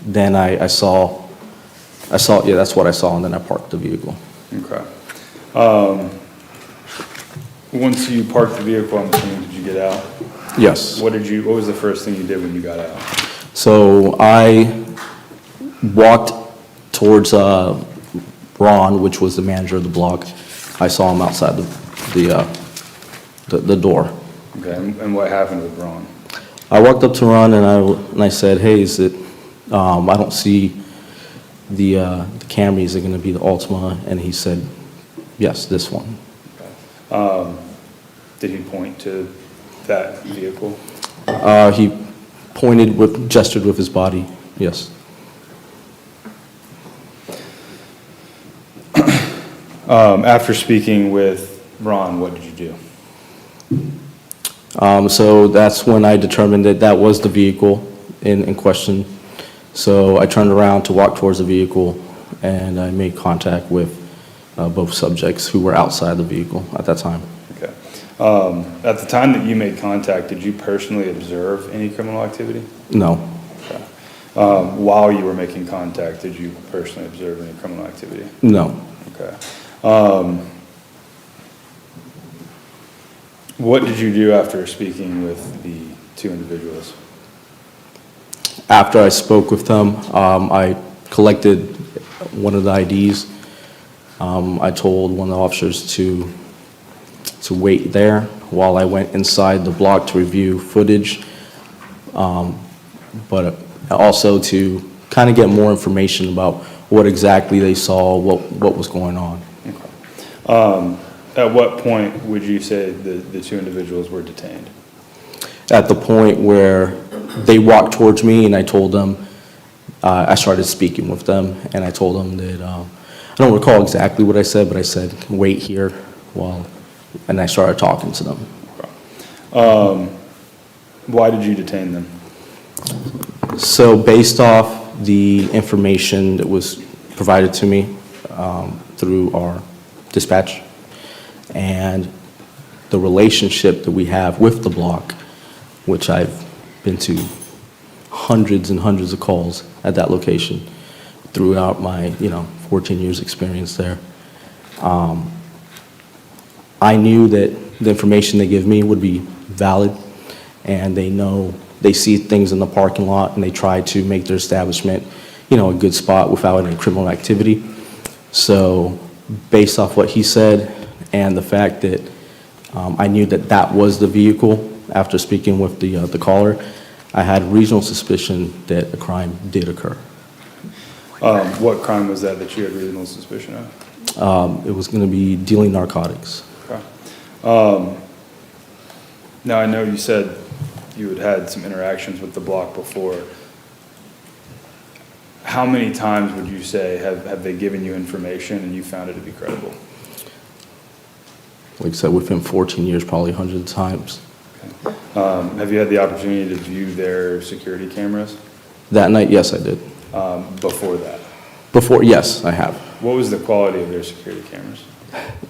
then I saw, yeah, that's what I saw, and then I parked the vehicle. Okay. Once you parked the vehicle, I'm assuming, did you get out? Yes. What was the first thing you did when you got out? So I walked towards Ron, which was the manager of the block. I saw him outside the door. Okay, and what happened with Ron? I walked up to Ron and I said, hey, is it, I don't see the Camry, is it going to be the Altima? And he said, yes, this one. Did he point to that vehicle? He gestured with his body, yes. After speaking with Ron, what did you do? So that's when I determined that that was the vehicle in question. So I turned around to walk towards the vehicle, and I made contact with both subjects who were outside the vehicle at that time. Okay. At the time that you made contact, did you personally observe any criminal activity? No. Okay. While you were making contact, did you personally observe any criminal activity? No. Okay. What did you do after speaking with the two individuals? After I spoke with them, I collected one of the IDs. I told one of the officers to wait there while I went inside the block to review footage, but also to kind of get more information about what exactly they saw, what was going on. Okay. At what point would you say the two individuals were detained? At the point where they walked towards me and I told them, I started speaking with them, and I told them that, I don't recall exactly what I said, but I said, wait here and I started talking to them. Okay. Why did you detain them? So based off the information that was provided to me through our dispatch and the relationship that we have with the block, which I've been to hundreds and hundreds of calls at that location throughout my, 14 years experience there. I knew that the information they give me would be valid, and they see things in the parking lot, and they try to make their establishment, a good spot without any criminal activity. So based off what he said and the fact that I knew that that was the vehicle after speaking with the caller, I had reasonable suspicion that a crime did occur. What crime was that you had reasonable suspicion of? It was going to be dealing narcotics. Okay. Now, I know you said you had some interactions with the block before. How many times would you say have they given you information and you found it to be credible? Like I said, within 14 years, probably hundreds of times. Okay. Have you had the opportunity to view their security cameras? That night, yes, I did. Before that? Before, yes, I have. What was the quality of their security cameras?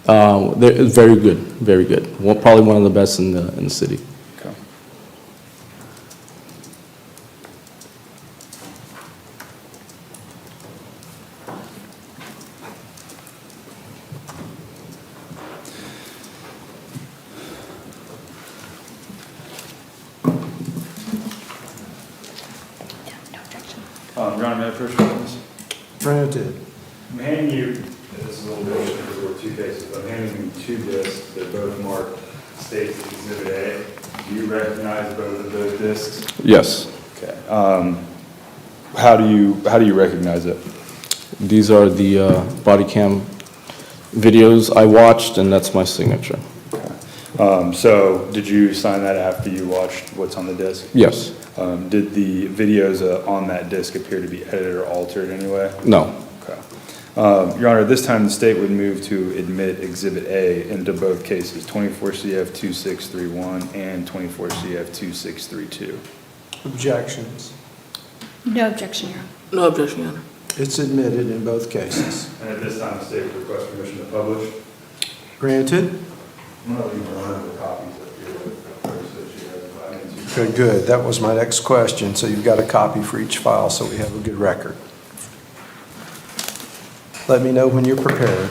They're very good, very good. Probably one of the best in the city. Okay. Your Honor, may I approach this? Granted. I'm handing you, this is a little bit because there were two cases, but I'm handing you two discs. They're both marked States Exhibit A. Do you recognize both of those discs? Yes. Okay. How do you recognize it? These are the body cam videos I watched, and that's my signature. Okay. So did you sign that after you watched what's on the disc? Yes. Did the videos on that disc appear to be edited or altered in any way? No. Okay. Your Honor, this time the state would move to admit Exhibit A into both cases, 24 CF 2631 and 24 CF 2632. Objections? No objection, Your Honor. No objection, Your Honor. It's admitted in both cases. And at this time, the state would request permission to publish. Granted? I'm going to leave one of the copies up here with the first that she has. But I mean, Good, good. That was my next question. So you've got a copy for each file, so we have a good record. Let me know when you're prepared.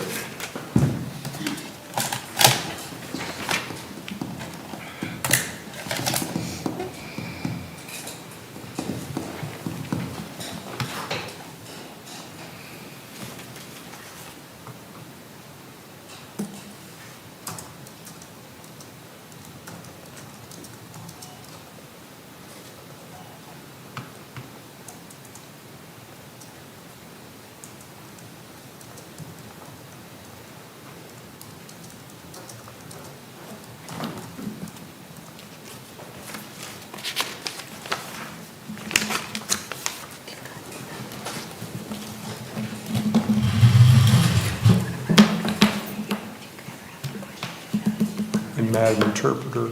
And Madam Interpreter,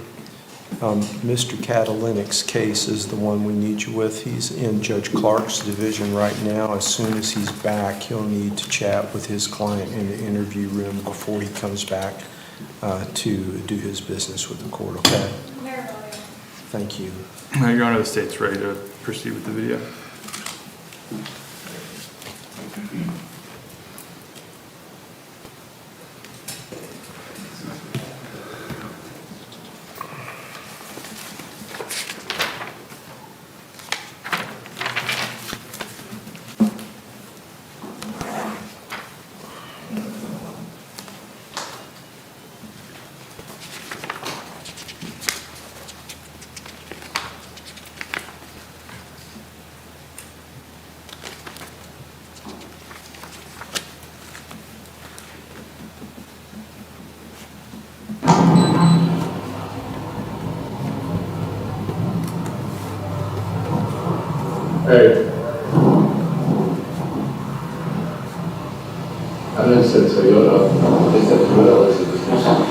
Mr. Catalinick's case is the one we need you with. He's in Judge Clark's division right now. As soon as he's back, he'll need to chat with his client in the interview room before he comes back to do his business with the court, okay? Thank you. Your Honor, the state's ready to proceed with the video. Hey. Ano yung sense sa'yo na isang tumala sa dismissal?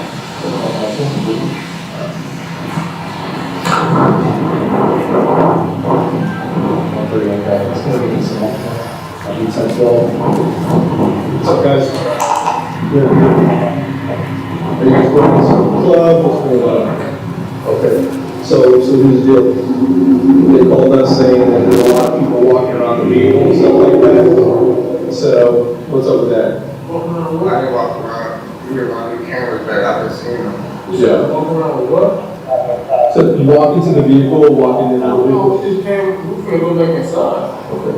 What's up, guys? Good. Are you guys working at some club? What's going on? Okay. So here's the deal. They called us saying that there's a lot of people walking around the vehicle and stuff like that. so what's up with that? Walking around what? I didn't walk around. You were on the cameras back. I've been seeing them. Yeah. Walking around with what? So you walk into the vehicle, walking into the vehicle? This camera, we finna go back inside. Okay.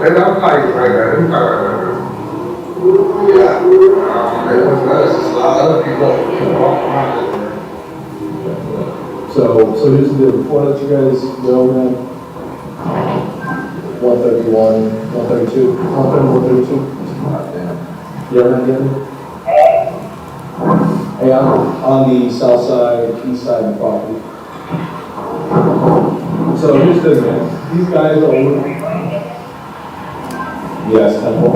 And I'm probably right there. I'm probably right there. Yeah. There was a lot of other people that walk around there. So here's the deal. Before I let you guys go, man, 131, 132, 132. You ever had it? Hey, I'm on the south side, east side of the property. So here's the thing, man. These guys are older. Yes, Temple.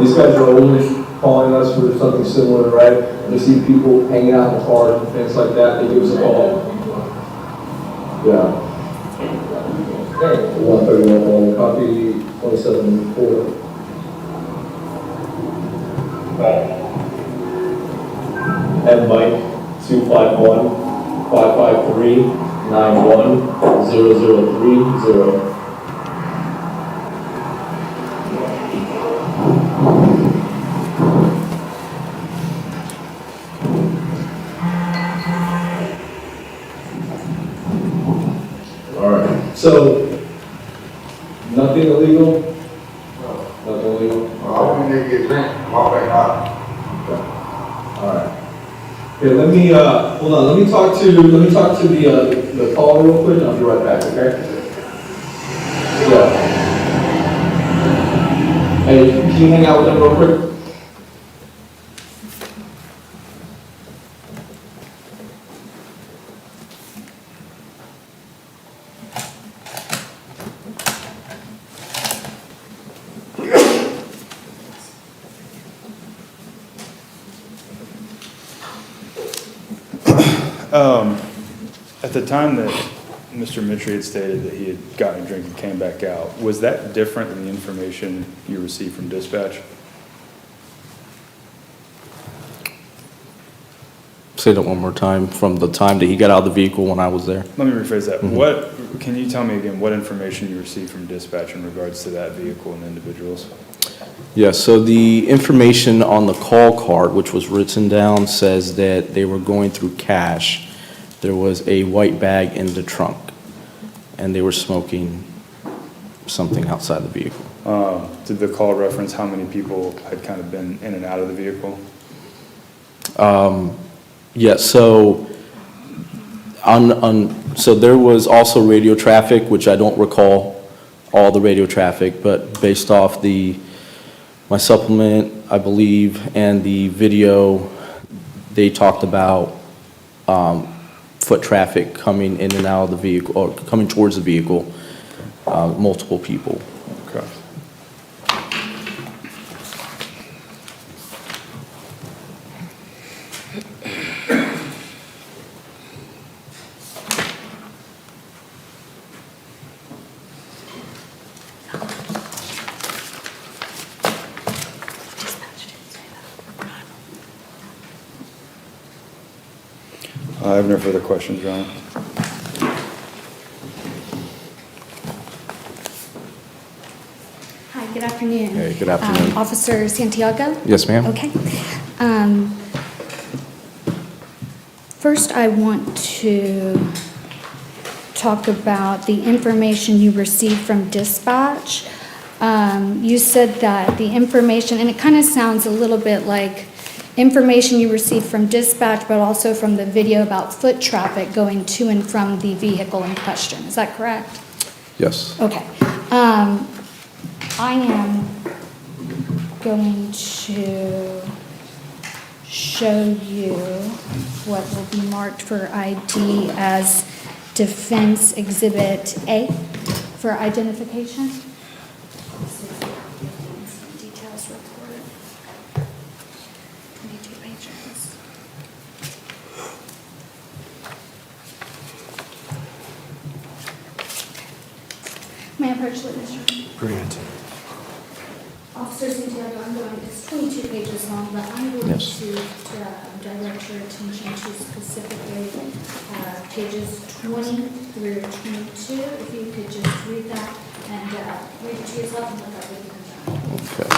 These guys are always calling us for something similar, right? They see people hanging out in the cars and things like that, they give us a call. Yeah. 131, copy 27-4. And Mike, 251-553-91-0030. All right, so nothing illegal? Nothing illegal? I want to get drink. Walk back out. All right. Okay, let me hold on. Let me talk to the caller real quick, and I'll be right back. Okay? Yeah. Hey, can you hang out with them real quick? At the time that Mr. Mitri had stated that he had gotten a drink and came back out, was that different than the information you received from dispatch? Say that one more time, from the time that he got out of the vehicle when I was there. Let me rephrase that. Mhm. Can you tell me again what information you received from dispatch in regards to that vehicle and individuals? Yeah, so the information on the call card, which was written down, says that they were going through cash. There was a white bag in the trunk, and they were smoking something outside the vehicle. Did the call reference how many people had kind of been in and out of the vehicle? Yeah, so so there was also radio traffic, which I don't recall all the radio traffic, but based off my supplement, I believe, and the video, they talked about foot traffic coming in and out of the vehicle, or coming towards the vehicle, multiple people. Okay. I have no further questions, Your Honor. Hi, good afternoon. Hey, good afternoon. Officer Santiago? Yes, ma'am. Okay. First, I want to talk about the information you received from dispatch. You said that the information, and it kind of sounds a little bit like information you received from dispatch, but also from the video about foot traffic going to and from the vehicle in question. Is that correct? Yes. Okay. I am going to show you what will be marked for ID as Defense Exhibit A for identification. Details report. 22 pages. May I approach the witness? Grant. Officer Santiago, I'm going, it's 22 pages long, but I'm going Yes. to direct your attention to specifically pages 20 through 22. If you could just read that and read it to yourself and look up with your concern. Okay.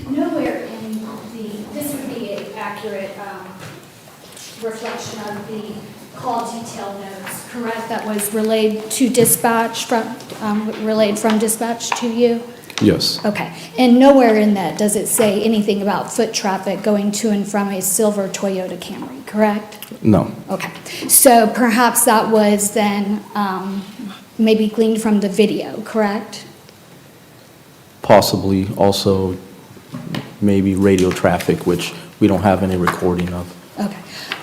Nowhere in this would be an accurate reflection of the call detail notes, correct? That was relayed to dispatch, relayed from dispatch to you? Yes. Okay. And nowhere in that does it say anything about foot traffic going to and from a silver Toyota Camry, correct? No. Okay. So perhaps that was then maybe gleaned from the video, correct? Possibly also maybe radio traffic, which we don't have any recording of. Okay.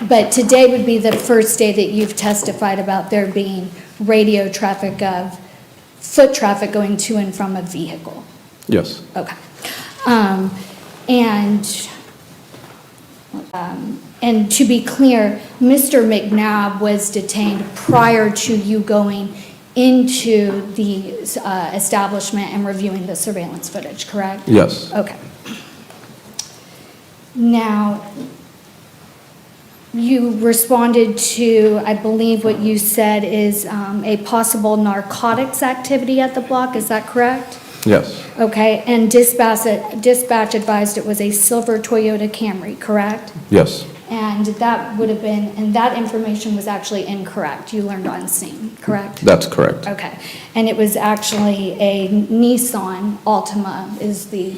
But today would be the first day that you've testified about there being radio traffic of foot traffic going to and from a vehicle? Yes. Okay. And to be clear, Mr. McNabb was detained prior to you going into the establishment and reviewing the surveillance footage, correct? Yes. Okay. Now, you responded to, I believe what you said is a possible narcotics activity at the block, is that correct? Yes. Okay, and dispatch advised it was a silver Toyota Camry, correct? Yes. And that would have been, and that information was actually incorrect, you learned on scene, correct? That's correct. Okay, and it was actually a Nissan Altima is the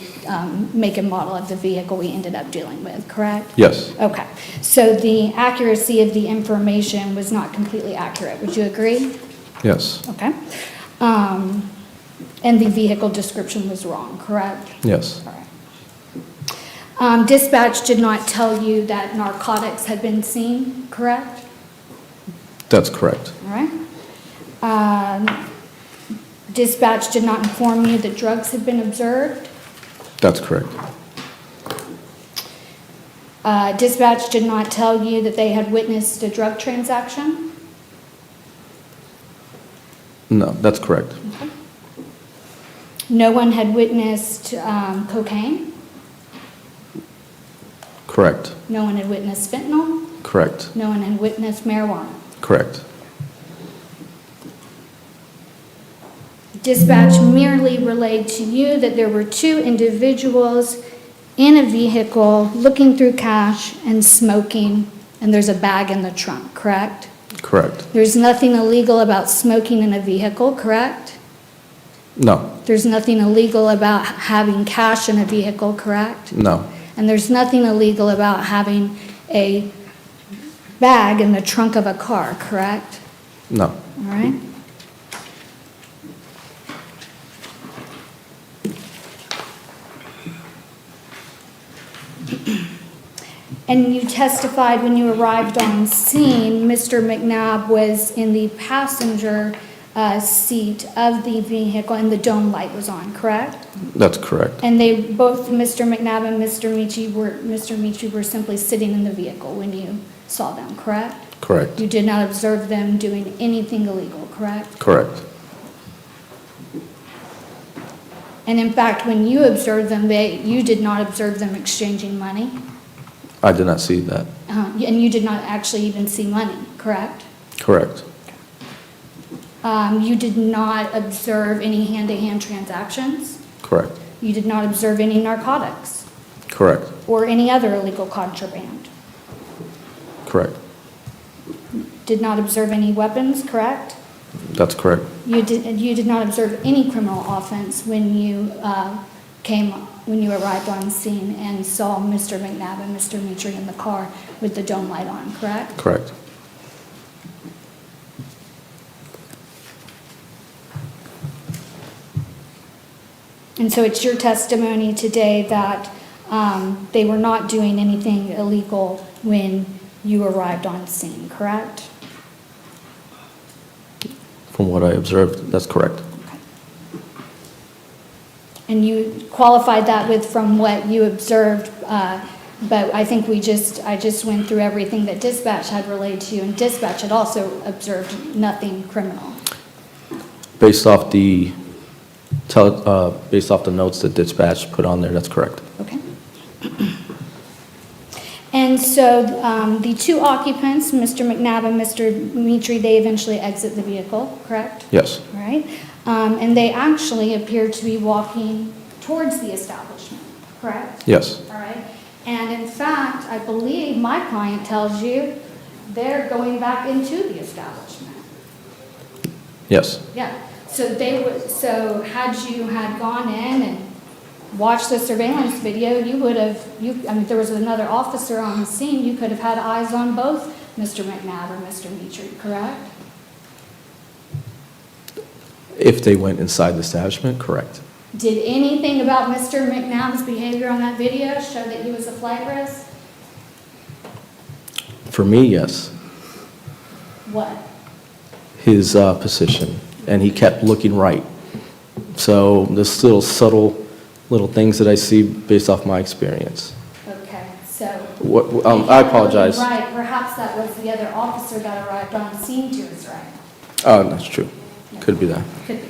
make and model of the vehicle we ended up dealing with, correct? Yes. Okay, so the accuracy of the information was not completely accurate, would you agree? Yes. Okay. And the vehicle description was wrong, correct? Yes. All right. Dispatch did not tell you that narcotics had been seen, correct? That's correct. All right. Dispatch did not inform you that drugs had been observed? That's correct. Dispatch did not tell you that they had witnessed a drug transaction? No, that's correct. Okay. No one had witnessed cocaine? Correct. No one had witnessed fentanyl? Correct. No one had witnessed marijuana? Correct. Dispatch merely relayed to you that there were two individuals in a vehicle looking through cash and smoking, and there's a bag in the trunk, correct? Correct. There's nothing illegal about smoking in a vehicle, correct? No. There's nothing illegal about having cash in a vehicle, correct? No. And there's nothing illegal about having a bag in the trunk of a car, correct? No. All right? And you testified when you arrived on scene, Mr. McNabb was in the passenger seat of the vehicle and the dome light was on, correct? That's correct. And they both, Mr. McNabb and Mr. Michi were simply sitting in the vehicle when you saw them, correct? Correct. You did not observe them doing anything illegal, correct? Correct. And in fact, when you observed them, you did not observe them exchanging money? I did not see that. And you did not actually even see money, correct? Correct. You did not observe any hand-to-hand transactions? Correct. You did not observe any narcotics? Correct. Or any other illegal contraband? Correct. Did not observe any weapons, correct? That's correct. You did not observe any criminal offense when you arrived on scene and saw Mr. McNabb and Mr. Mitri in the car with the dome light on, correct? Correct. And so it's your testimony today that they were not doing anything illegal when you arrived on scene, correct? From what I observed, that's correct. And you qualified that with from what you observed, but I think I just went through everything that dispatch had relayed to you, and dispatch had also observed nothing criminal. Based off the notes that dispatch put on there, that's correct. Okay. And so the two occupants, Mr. McNabb and Mr. Mitri, they eventually exit the vehicle, correct? Yes. All right. And they actually appear to be walking towards the establishment, correct? Yes. All right. And in fact, I believe my client tells you they're going back into the establishment. Yes. Yeah. So had you gone in and watched the surveillance video, you would have, if there was another officer on the scene, you could have had eyes on both Mr. McNabb or Mr. Mitri, correct? If they went inside the establishment, correct. Did anything about Mr. McNabb's behavior on that video show that he was a flight risk? For me, yes. What? His position, and he kept looking right. So there's little subtle little things that I see based off my experience. Okay, so. I apologize. Right, perhaps that was the other officer that arrived on scene to his right. Oh, that's true. Could be that. Could be.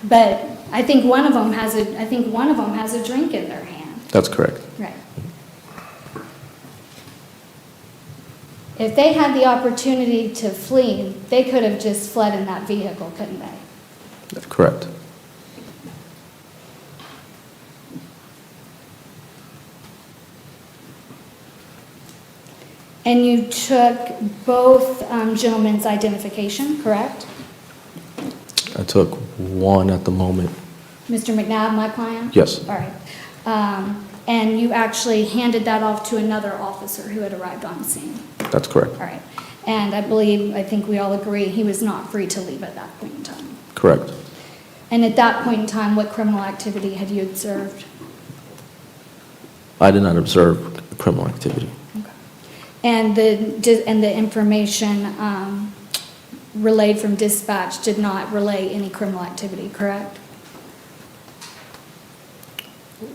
But I think one of them has a drink in their hand. That's correct. Right. If they had the opportunity to flee, they could have just fled in that vehicle, couldn't they? That's correct. And you took both gentlemen's identification, correct? I took one at the moment. Mr. McNabb, my client? Yes. All right. And you actually handed that off to another officer who had arrived on scene? That's correct. All right. And I think we all agree, he was not free to leave at that point in time. Correct. And at that point in time, what criminal activity had you observed? I did not observe criminal activity. And the information relayed from dispatch did not relay any criminal activity, correct?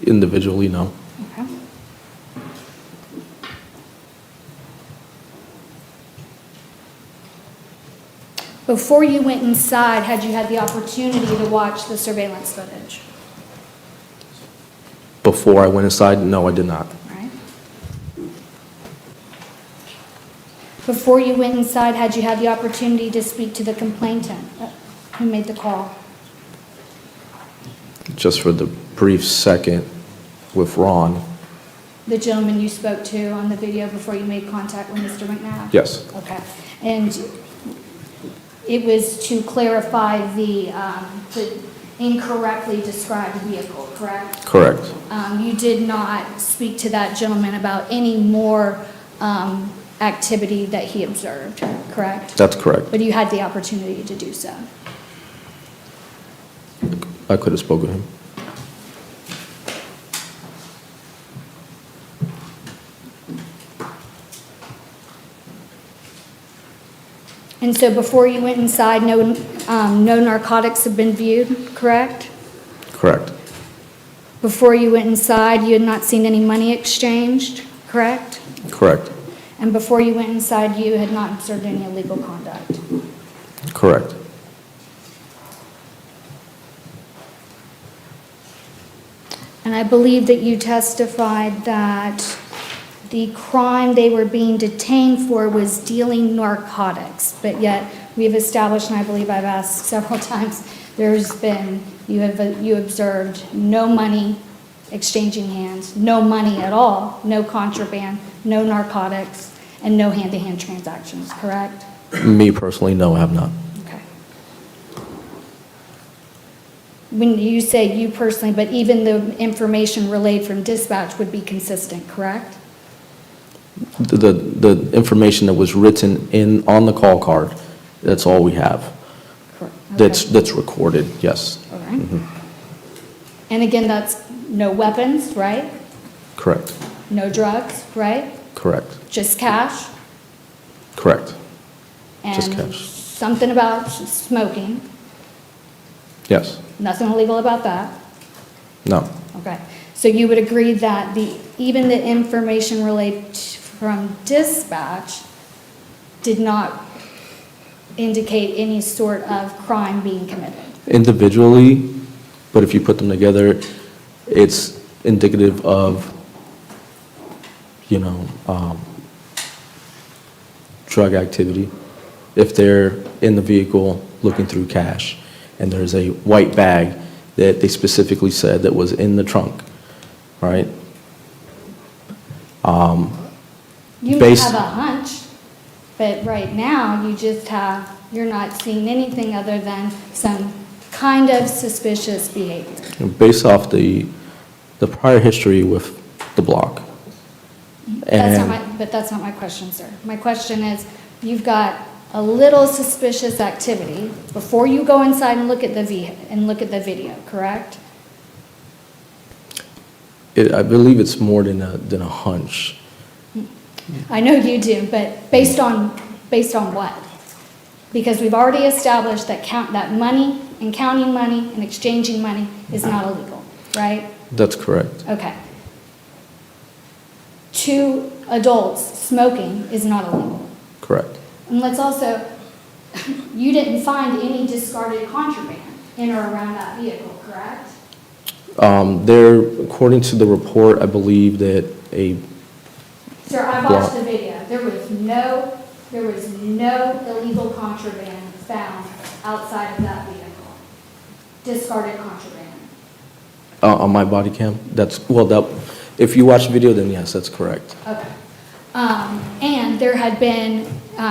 Individually, no. Okay. Before you went inside, had you had the opportunity to watch the surveillance footage? Before I went inside, no, I did not. Right. Before you went inside, had you had the opportunity to speak to the complainant who made the call? Just for the brief second with Ron. The gentleman you spoke to on the video before you made contact with Mr. McNabb? Yes. Okay. And it was to clarify the incorrectly described vehicle, correct? Correct. You did not speak to that gentleman about any more activity that he observed, correct? That's correct. But you had the opportunity to do so. I could have spoken to him. And so before you went inside, no narcotics had been viewed, correct? Correct. Before you went inside, you had not seen any money exchanged, correct? Correct. And before you went inside, you had not observed any illegal conduct. Correct. And I believe that you testified that the crime they were being detained for was dealing narcotics, but yet we've established, and I believe I've asked several times, you observed no money exchanging hands, no money at all, no contraband, no narcotics, and no hand-to-hand transactions, correct? Me personally, no, I have not. Okay. When you say you personally, but even the information relayed from dispatch would be consistent, correct? The information that was written on the call card, that's all we have. Correct. That's recorded, yes. All right. And again, that's no weapons, right? Correct. No drugs, right? Correct. Just cash? Correct. Just And cash. something about smoking, Yes. nothing illegal about that? No. Okay, so you would agree that even the information relayed from dispatch did not indicate any sort of crime being committed? Individually, but if you put them together, it's indicative of, you know, drug activity. If they're in the vehicle looking through cash, and there's a white bag that they specifically said that was in the trunk, right? You may Based- have a hunch, but right now, you're not seeing anything other than some kind of suspicious behavior. Based off the prior history with the block. But that's not my question, sir. My question is, you've got a little suspicious activity before you go inside and look at the video, correct? I believe it's more than a hunch. I know you do, but based on what? Because we've already established that money and counting money and exchanging money is not illegal, right? That's correct. Okay. 2 adults smoking is not illegal. Correct. And let's also, you didn't find any discarded contraband in or around that vehicle, correct? According to the report, I believe that Sir, I watched the video. There was no illegal contraband found outside of that vehicle. Discarded contraband. on my body cam, if you watch the video, then yes, that's correct. Okay. And there had been,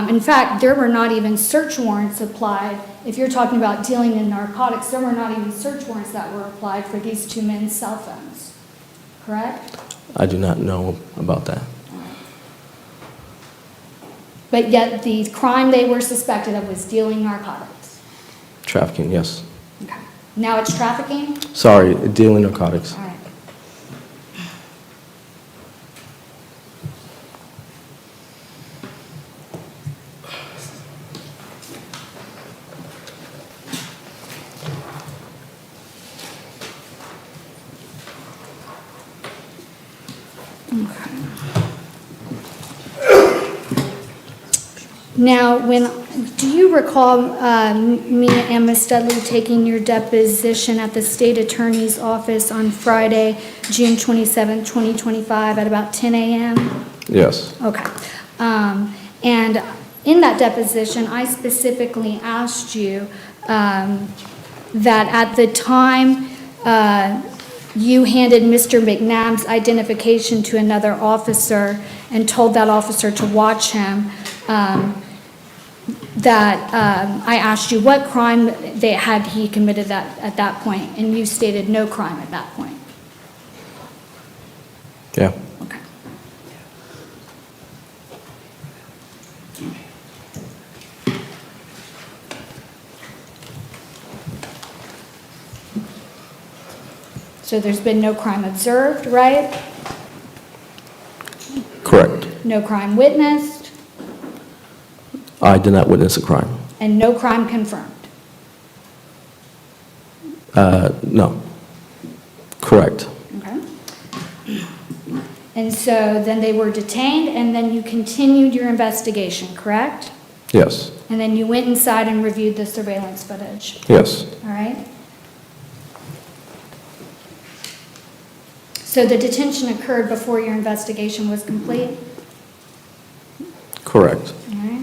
in fact, there were not even search warrants applied. If you're talking about dealing in narcotics, there were not even search warrants that were applied for these 2 men's cell phones, correct? I do not know about that. But yet the crime they were suspected of was dealing narcotics. Trafficking, yes. Okay. Now it's trafficking? Sorry, dealing narcotics. All right. Now, do you recall me and Ms. Dudley taking your deposition at the state attorney's office on Friday, June 27, 2025, at about 10 a.m.? Yes. Okay. And in that deposition, I specifically asked you that at the time you handed Mr. McNabb's identification to another officer and told that officer to watch him, that I asked you what crime had he committed at that point, and you stated no crime at that point. Yeah. Okay. So there's been no crime observed, right? Correct. No crime witnessed, I did not witness a crime. and no crime confirmed. No. Correct. Okay. And so then they were detained, and then you continued your investigation, correct? Yes. And then you went inside and reviewed the surveillance footage, Yes. all right? So the detention occurred before your investigation was complete, Correct. all right?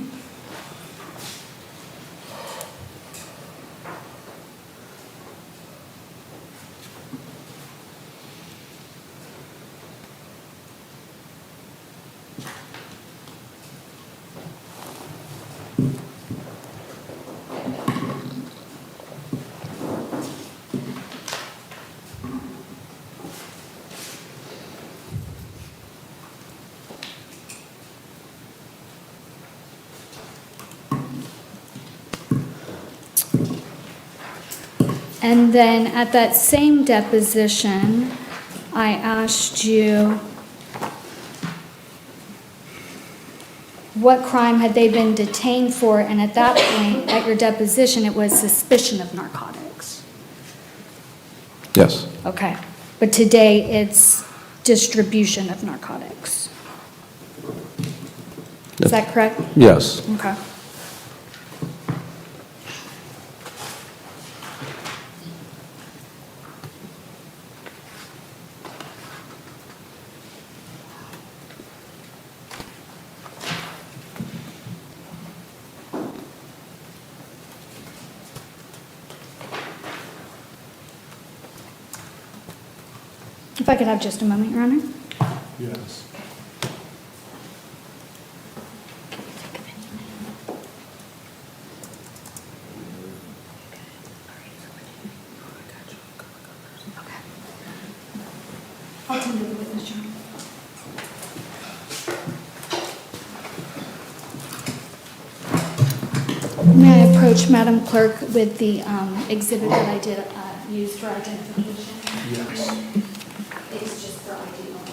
And then at that same deposition, I asked you what crime had they been detained for, and at that point, at your deposition, it was suspicion of narcotics. Yes. Okay, but today it's distribution of narcotics. Is that correct? Yes. Okay. If I could have just a moment, Your Honor. Yes. I'll tend to the witness, Your Honor. May I approach Madam Clerk with the exhibit that I did use for identification? Yes. It's just for ID only.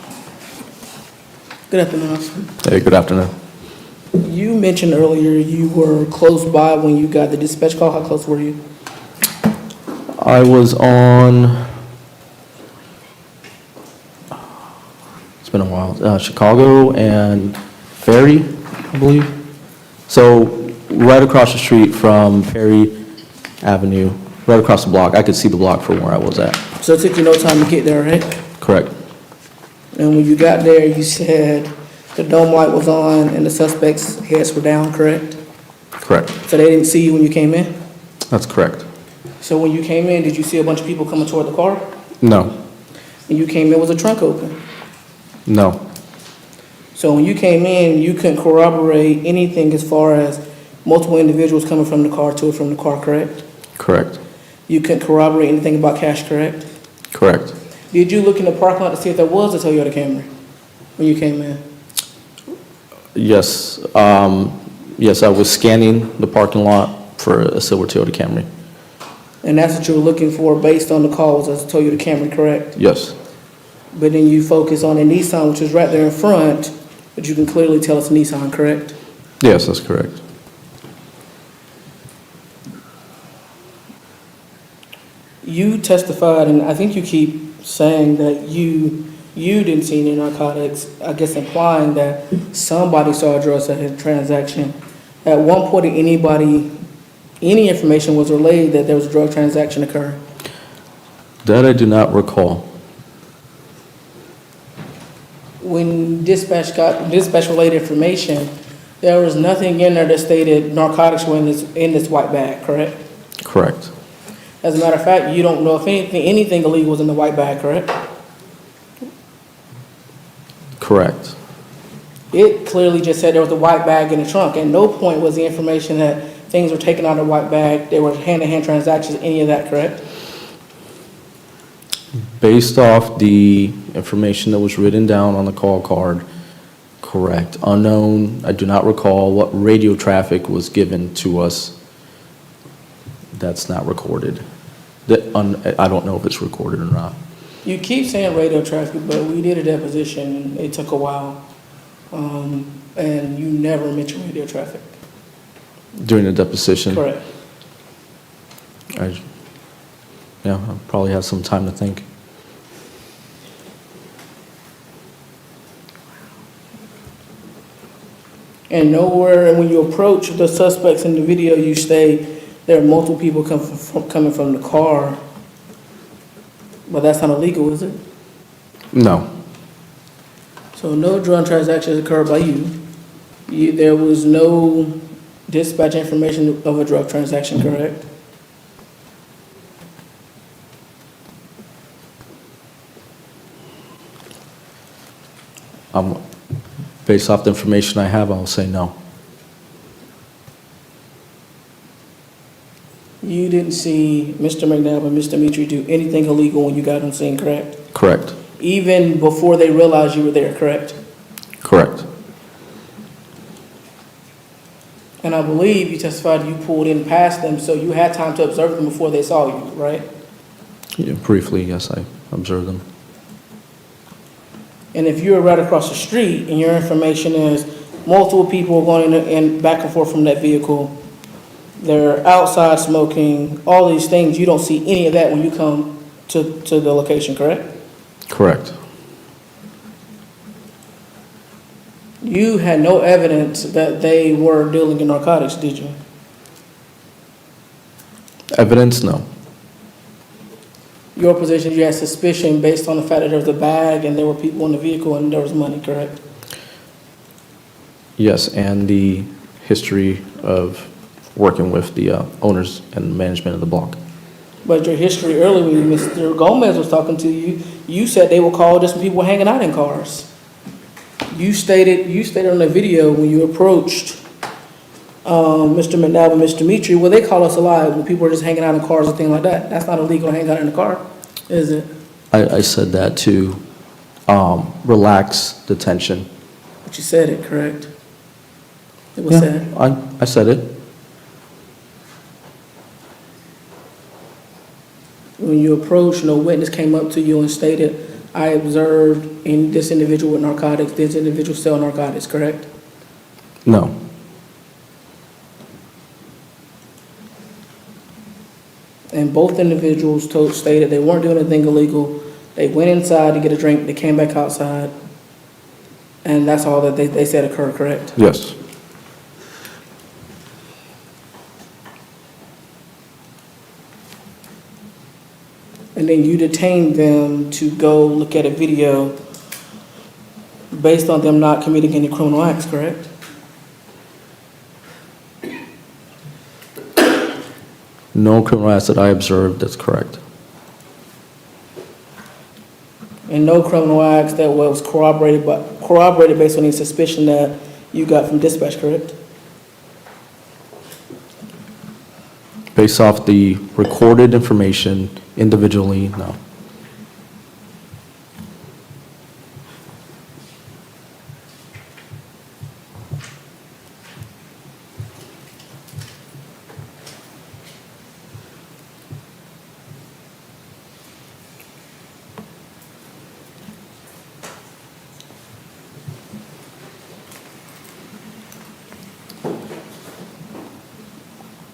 Good afternoon, officer. Hey, good afternoon. You mentioned earlier you were close by when you got the dispatch call. How close were you? I was on, it's been a while, Chicago and Ferry, I believe. So right across the street from Ferry Avenue, right across the block. I could see the block from where I was at. So it took you no time to get there, right? Correct. And when you got there, you said the dome light was on and the suspects' heads were down, correct? Correct. So they didn't see you when you came in? That's correct. So when you came in, did you see a bunch of people coming toward the car? No. And you came in, was the trunk open? No. So when you came in, you couldn't corroborate anything as far as multiple individuals coming from the car to or from the car, correct? Correct. You couldn't corroborate anything about cash, correct? Correct. Did you look in the parking lot to see if there was a Toyota Camry when you came in? Yes. Yes, I was scanning the parking lot for a silver Toyota Camry. And that's what you were looking for based on the calls as a Toyota Camry, correct? Yes. But then you focus on a Nissan, which is right there in front, but you can clearly tell it's Nissan, correct? Yes, that's correct. You testified, and I think you keep saying that you didn't see any narcotics, I guess implying that somebody saw a drug transaction. At one point, any information was relayed that there was a drug transaction occurring? That I do not recall. When dispatch relayed information, there was nothing in there that stated narcotics were in this white bag, correct? Correct. As a matter of fact, you don't know if anything illegal was in the white bag, correct? Correct. It clearly just said there was a white bag in the trunk. At no point was the information that things were taken out of the white bag, there were hand-to-hand transactions, any of that, correct? Based off the information that was written down on the call card, correct. Unknown, I do not recall what radio traffic was given to us. That's not recorded. I don't know if it's recorded or not. You keep saying radio traffic, but we did a deposition, and it took a while. And you never mentioned radio traffic. During the deposition? Correct. I probably have some time to think. And nowhere, when you approach the suspects in the video, you state there are multiple people coming from the car. But that's not illegal, is it? No. So no drug transactions occurred by you. There was no dispatch information of a drug transaction, correct? Based off the information I have, I'll say no. You didn't see Mr. McNabb and Mr. Mitri do anything illegal when you got on scene, correct? Correct. Even before they realized you were there, correct? Correct. And I believe you testified you pulled in past them, so you had time to observe them before they saw you, right? Yeah, briefly, yes, I observed them. And if you're right across the street and your information is multiple people going in back and forth from that vehicle, they're outside smoking, all these things, you don't see any of that when you come to the location, correct? Correct. You had no evidence that they were dealing in narcotics, did you? Evidence, no. Your position, you had suspicion based on the fact that there was a bag and there were people in the vehicle and there was money, correct? Yes, and the history of working with the owners and management of the block. But your history earlier, when Mr. Gomez was talking to you, you said they were called just people hanging out in cars. You stated on the video when you approached Mr. McNabb and Mr. Dimitri, well, they call us alive when people are just hanging out in cars and things like that. That's not illegal to hang out in a car, is it? I said that to relax the tension. But you said it, correct? It was said. I said it. When you approached, no witness came up to you and stated, I observed in this individual with narcotics, this individual sell narcotics, correct? No. And both individuals stated they weren't doing anything illegal. They went inside to get a drink, they came back outside, and that's all that they said occurred, correct? Yes. And then you detained them to go look at a video based on them not committing any criminal acts, correct? No criminal acts that I observed, that's correct. And no criminal acts that was corroborated based on any suspicion that you got from dispatch, correct? Based off the recorded information individually, no.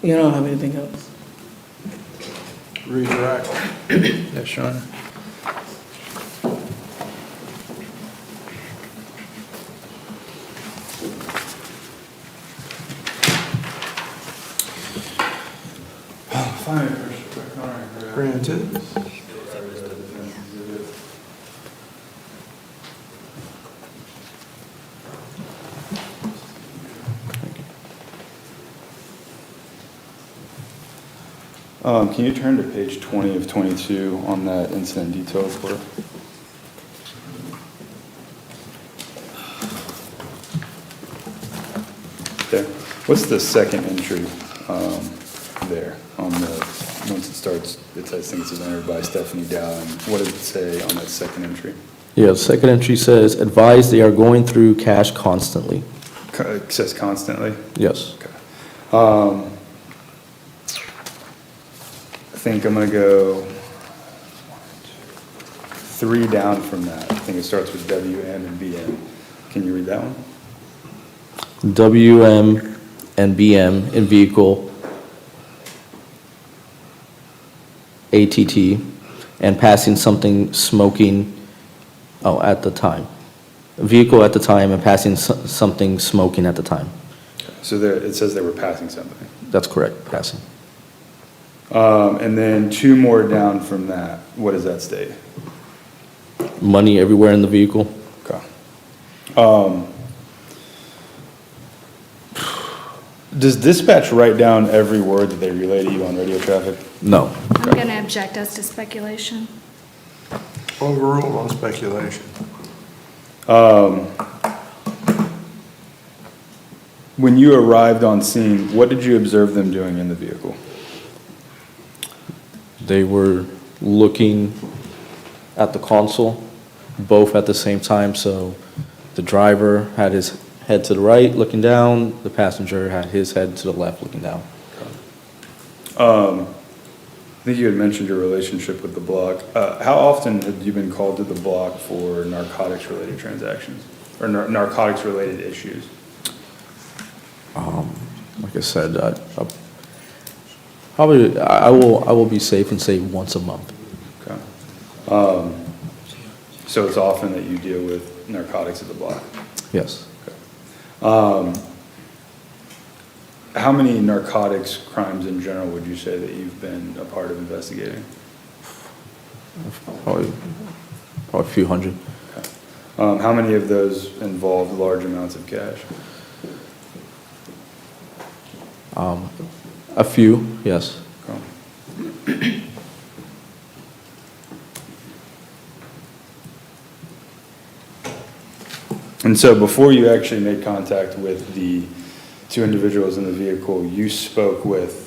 You don't have anything else? Redirect. Yes, Your Honor. Granted. Can you turn to page 20 of 22 on that incident detail report? Okay. What's the second entry there on the, once it starts, it says things is entered by Stephanie Dow, and what does it say on that second entry? Yeah, the second entry says, advise they are going through cash constantly. It says constantly? Yes. Okay. I think I'm gonna go 3 down from that. I think it starts with WM and BM. Can you read that one? WM and BM in vehicle ATT and passing something smoking, at the time. Vehicle at the time and passing something smoking at the time. So there, it says they were passing something. That's correct, passing. And then 2 more down from that, what does that state? Money everywhere in the vehicle. Okay. Does dispatch write down every word that they relay to you on radio traffic? No. I'm going to object as to speculation. Overruled on speculation. When you arrived on scene, what did you observe them doing in the vehicle? They were looking at the console, both at the same time, so the driver had his head to the right, looking down, the passenger had his head to the left, looking down. think you had mentioned your relationship with the block. How often have you been called to the block for narcotics-related transactions or narcotics-related issues? Like I said, probably I will be safe and say once a month. Okay. So it's often that you deal with narcotics at the block? Yes. How many narcotics crimes in general would you say that you've been a part of investigating? Probably a few hundred. Okay. How many of those involved large amounts of cash? A few, yes. Okay. And so before you actually made contact with the two individuals in the vehicle, you spoke with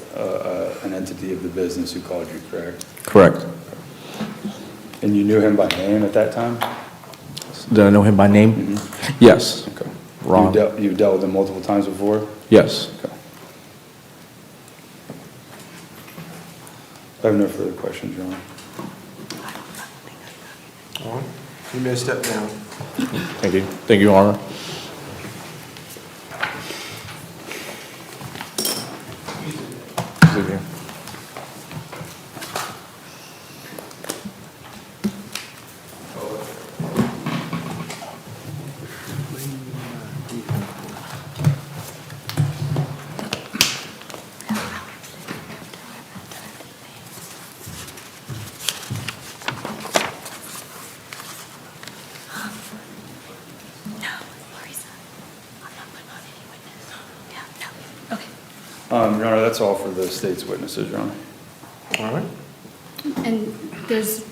an entity of the business who called you, correct? Correct. And you knew him by name at that time? Did I know him by name? Mm-hmm. Yes. Okay. Ron. You've dealt with him multiple times before? Yes. Okay. I have no further questions, Your Honor. All right. You may step down. Thank you. Thank you, Your Honor. Sit here. Your Honor, that's all for the state's witnesses, Your Honor. All right. And there's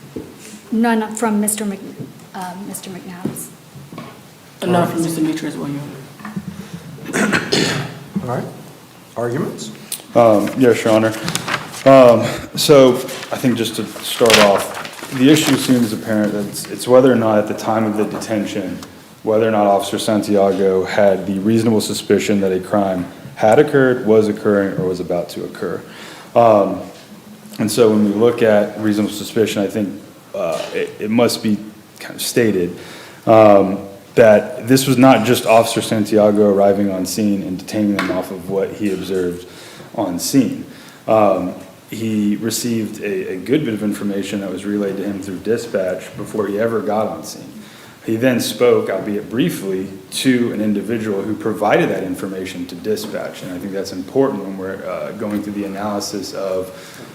none from Mr. McNabb's. Not from Mr. Demetrius, well, Your Honor. All right. Arguments? Yes, Your Honor. So I think just to start off, the issue seems apparent that it's whether or not at the time of the detention, whether or not Officer Santiago had the reasonable suspicion that a crime had occurred, was occurring, or was about to occur. And so when we look at reasonable suspicion, I think it must be kind of stated that this was not just Officer Santiago arriving on scene and detaining them off of what he observed on scene. He received a good bit of information that was relayed to him through dispatch before he ever got on scene. He then spoke, albeit briefly, to an individual who provided that information to dispatch. And I think that's important when we're going through the analysis of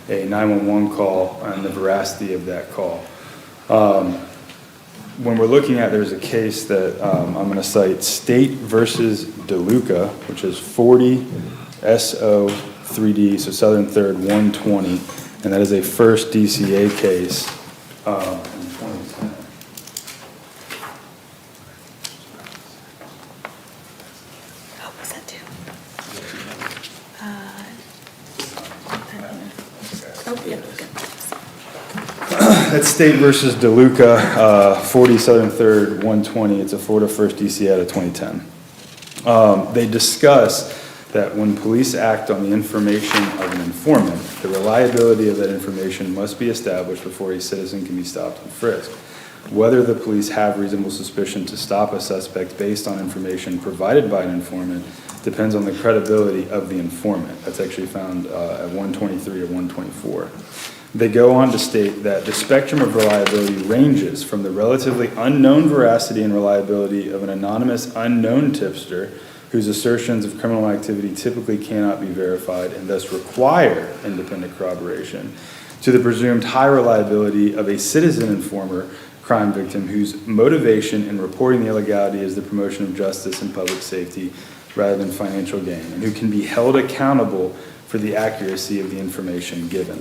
a 911 call and the veracity of that call. When we're looking at, there's a case that I'm going to cite, State versus DeLuca, which is 40 SO 3D, so Southern 3rd 120, and that is a first DCA case in 2010. That's State versus DeLuca, 40 Southern 3rd 120. It's a Florida first DCA out of 2010. They discuss that when police act on the information of an informant, the reliability of that information must be established before a citizen can be stopped and frisked. Whether the police have reasonable suspicion to stop a suspect based on information provided by an informant depends on the credibility of the informant. That's actually found at 123 to 124. They go on to state that the spectrum of reliability ranges from the relatively unknown veracity and reliability of an anonymous unknown tipster whose assertions of criminal activity typically cannot be verified and thus require independent corroboration, to the presumed high reliability of a citizen informer crime victim whose motivation in reporting the illegality is the promotion of justice and public safety rather than financial gain, and who can be held accountable for the accuracy of the information given.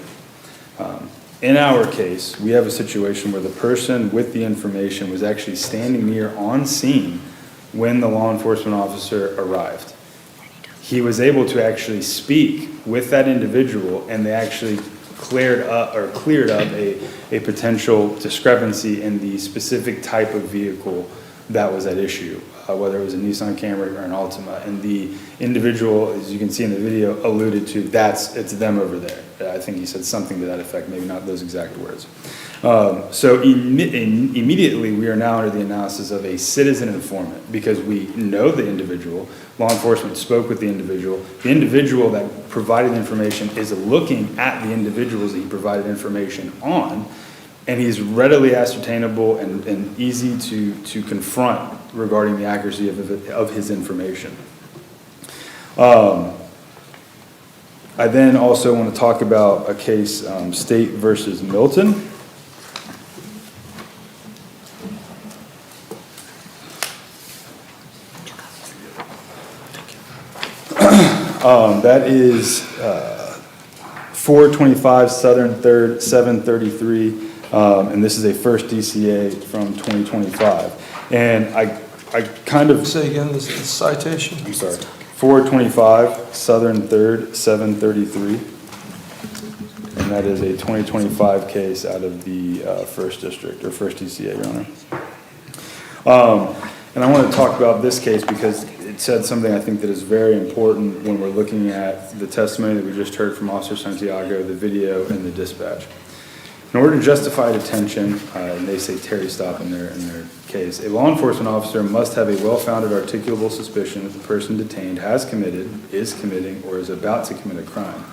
In our case, we have a situation where the person with the information was actually standing near on scene when the law enforcement officer arrived. He was able to actually speak with that individual, and they actually cleared up a potential discrepancy in the specific type of vehicle that was at issue, whether it was a Nissan Camry or an Altima. And the individual, as you can see in the video, alluded to it's them over there. I think he said something to that effect, maybe not those exact words. So immediately, we are now under the analysis of a citizen informant, because we know the individual. Law enforcement spoke with the individual. The individual that provided the information is looking at the individuals that he provided information on, and he's readily ascertainable and easy to confront regarding the accuracy of his information. I then also want to talk about a case, State versus Milton. That is 425 Southern 3rd, 733, and this is a first DCA from 2025. And I kind of... Say again, this citation? I'm sorry. 425 Southern 3rd, 733. And that is a 2025 case out of the 1st District, or 1st DCA, Your Honor. And I want to talk about this case because it said something I think that is very important when we're looking at the testimony that we just heard from Officer Santiago, the video, and the dispatch. In order to justify detention, and they say Terry stop in their case, a law enforcement officer must have a well-founded articulable suspicion that the person detained has committed, is committing, or is about to commit a crime.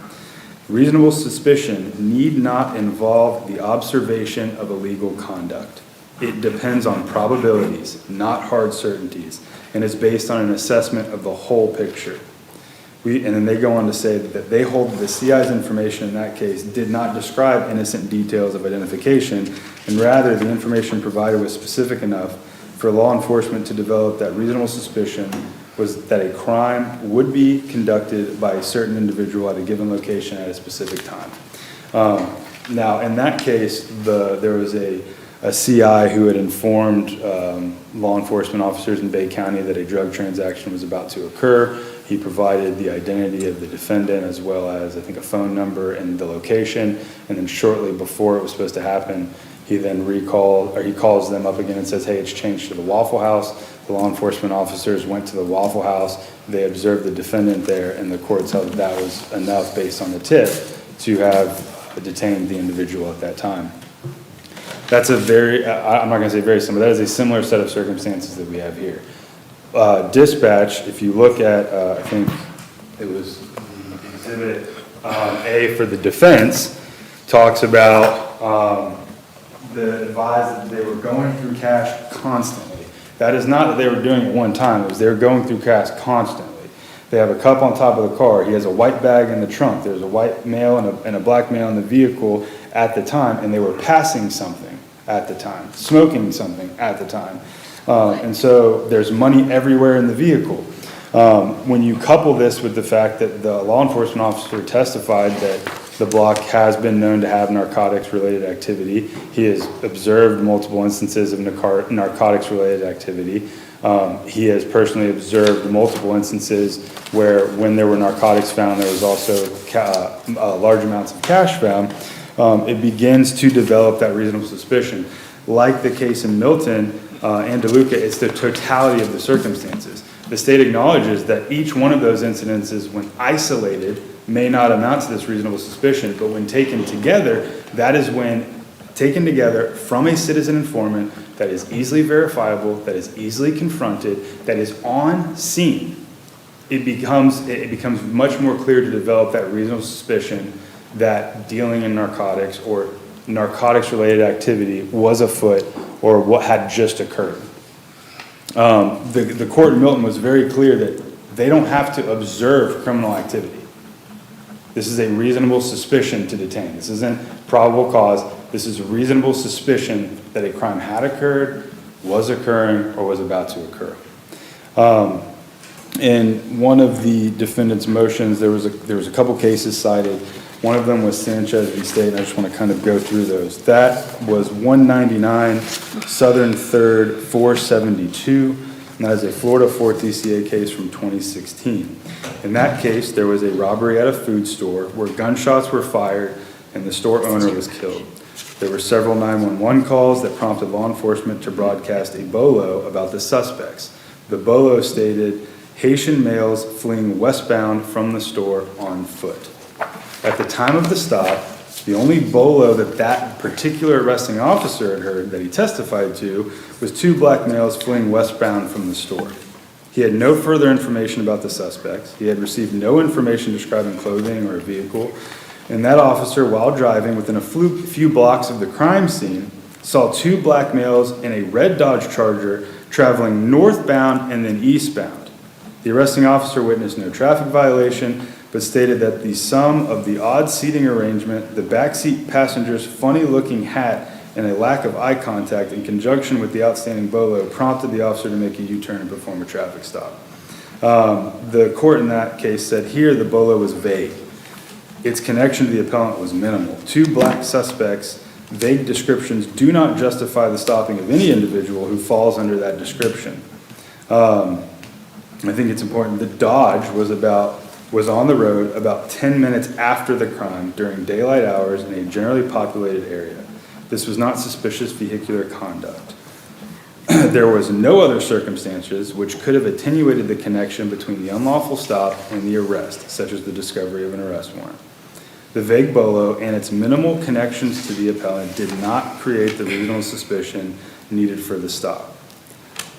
Reasonable suspicion need not involve the observation of illegal conduct. It depends on probabilities, not hard certainties, and is based on an assessment of the whole picture. And then they go on to say that they hold the CI's information in that case did not describe innocent details of identification, and rather the information provided was specific enough for law enforcement to develop that reasonable suspicion was that a crime would be conducted by a certain individual at a given location at a specific time. Now, in that case, there was a CI who had informed law enforcement officers in Bay County that a drug transaction was about to occur. He provided the identity of the defendant as well as, I think, a phone number and the location. And then shortly before it was supposed to happen, he then he calls them up again and says, hey, it's changed to the Waffle House. The law enforcement officers went to the Waffle House. They observed the defendant there, and the court held that was enough based on the tip to have detained the individual at that time. That's a very, I'm not going to say very similar, that is a similar set of circumstances that we have here. Dispatch, if you look at, I think it was exhibit A for the defense, talks about the advised that they were going through cash constantly. That is not that they were doing it one time, it was they were going through cash constantly. They have a cup on top of the car. He has a white bag in the trunk. There's a white male and a black male in the vehicle at the time, and they were passing something at the time, smoking something at the time. And so there's money everywhere in the vehicle. When you couple this with the fact that the law enforcement officer testified that the block has been known to have narcotics-related activity, he has observed multiple instances of narcotics-related activity. He has personally observed multiple instances where when there were narcotics found, there was also large amounts of cash found. It begins to develop that reasonable suspicion. Like the case in Milton and DeLuca, it's the totality of the circumstances. The state acknowledges that each one of those incidences, when isolated, may not amount to this reasonable suspicion, but when taken together, that is when, taken together from a citizen informant that is easily verifiable, that is easily confronted, that is on scene, it becomes much more clear to develop that reasonable suspicion that dealing in narcotics or narcotics-related activity was afoot or what had just occurred. The court in Milton was very clear that they don't have to observe criminal activity. This is a reasonable suspicion to detain. This isn't probable cause. This is a reasonable suspicion that a crime had occurred, was occurring, or was about to occur. In one of the defendant's motions, there was a couple cases cited. One of them was Sanchez v. State, and I just want to kind of go through those. That was 199 Southern 3rd 472, and that is a Florida 4th DCA case from 2016. In that case, there was a robbery at a food store where gunshots were fired and the store owner was killed. There were several 911 calls that prompted law enforcement to broadcast a bolo about the suspects. The bolo stated, Haitian males fleeing westbound from the store on foot. At the time of the stop, the only bolo that that particular arresting officer had heard that he testified to was 2 black males fleeing westbound from the store. He had no further information about the suspects. He had received no information describing clothing or a vehicle. And that officer, while driving within a few blocks of the crime scene, saw 2 black males in a red Dodge Charger traveling northbound and then eastbound. The arresting officer witnessed no traffic violation, but stated that the sum of the odd seating arrangement, the backseat passenger's funny-looking hat, and a lack of eye contact in conjunction with the outstanding bolo prompted the officer to make a U-turn and perform a traffic stop. The court in that case said here the bolo was vague. Its connection to the appellant was minimal. 2 black suspects, vague descriptions do not justify the stopping of any individual who falls under that description. I think it's important. The Dodge was on the road about 10 minutes after the crime during daylight hours in a generally populated area. This was not suspicious vehicular conduct. There was no other circumstances which could have attenuated the connection between the unlawful stop and the arrest, such as the discovery of an arrest warrant. The vague bolo and its minimal connections to the appellant did not create the reasonable suspicion needed for the stop.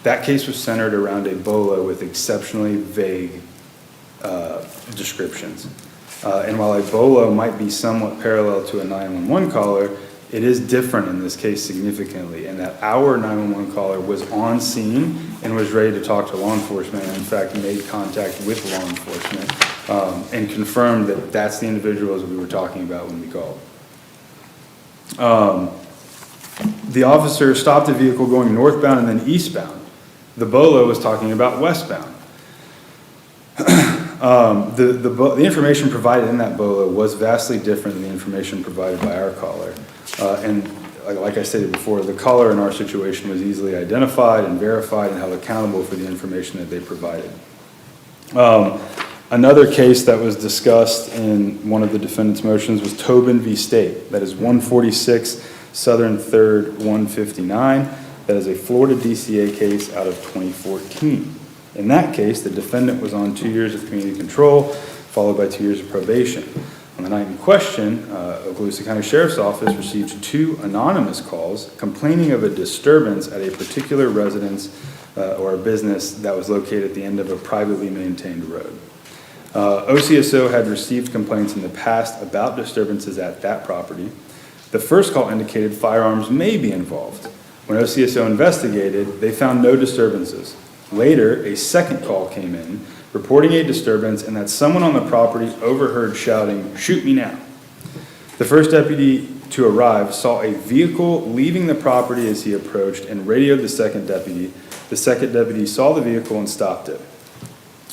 That case was centered around a bolo with exceptionally vague descriptions. And while a bolo might be somewhat parallel to a 911 caller, it is different in this case significantly, in that our 911 caller was on scene and was ready to talk to law enforcement, and in fact made contact with law enforcement and confirmed that that's the individuals we were talking about when we called. The officer stopped the vehicle going northbound and then eastbound. The bolo was talking about westbound. The information provided in that bolo was vastly different than the information provided by our caller. And like I stated before, the caller in our situation was easily identified and verified and held accountable for the information that they provided. Another case that was discussed in one of the defendant's motions was Tobin v. State. That is 146 Southern 3rd 159. That is a Florida DCA case out of 2014. In that case, the defendant was on 2 years of community control, followed by 2 years of probation. On the night in question, Okaloosa County Sheriff's Office received 2 anonymous calls complaining of a disturbance at a particular residence or a business that was located at the end of a privately maintained road. OCSO had received complaints in the past about disturbances at that property. The first call indicated firearms may be involved. When OCSO investigated, they found no disturbances. Later, a second call came in reporting a disturbance and that someone on the property overheard shouting, "Shoot me now." The first deputy to arrive saw a vehicle leaving the property as he approached and radioed the second deputy. The second deputy saw the vehicle and stopped it.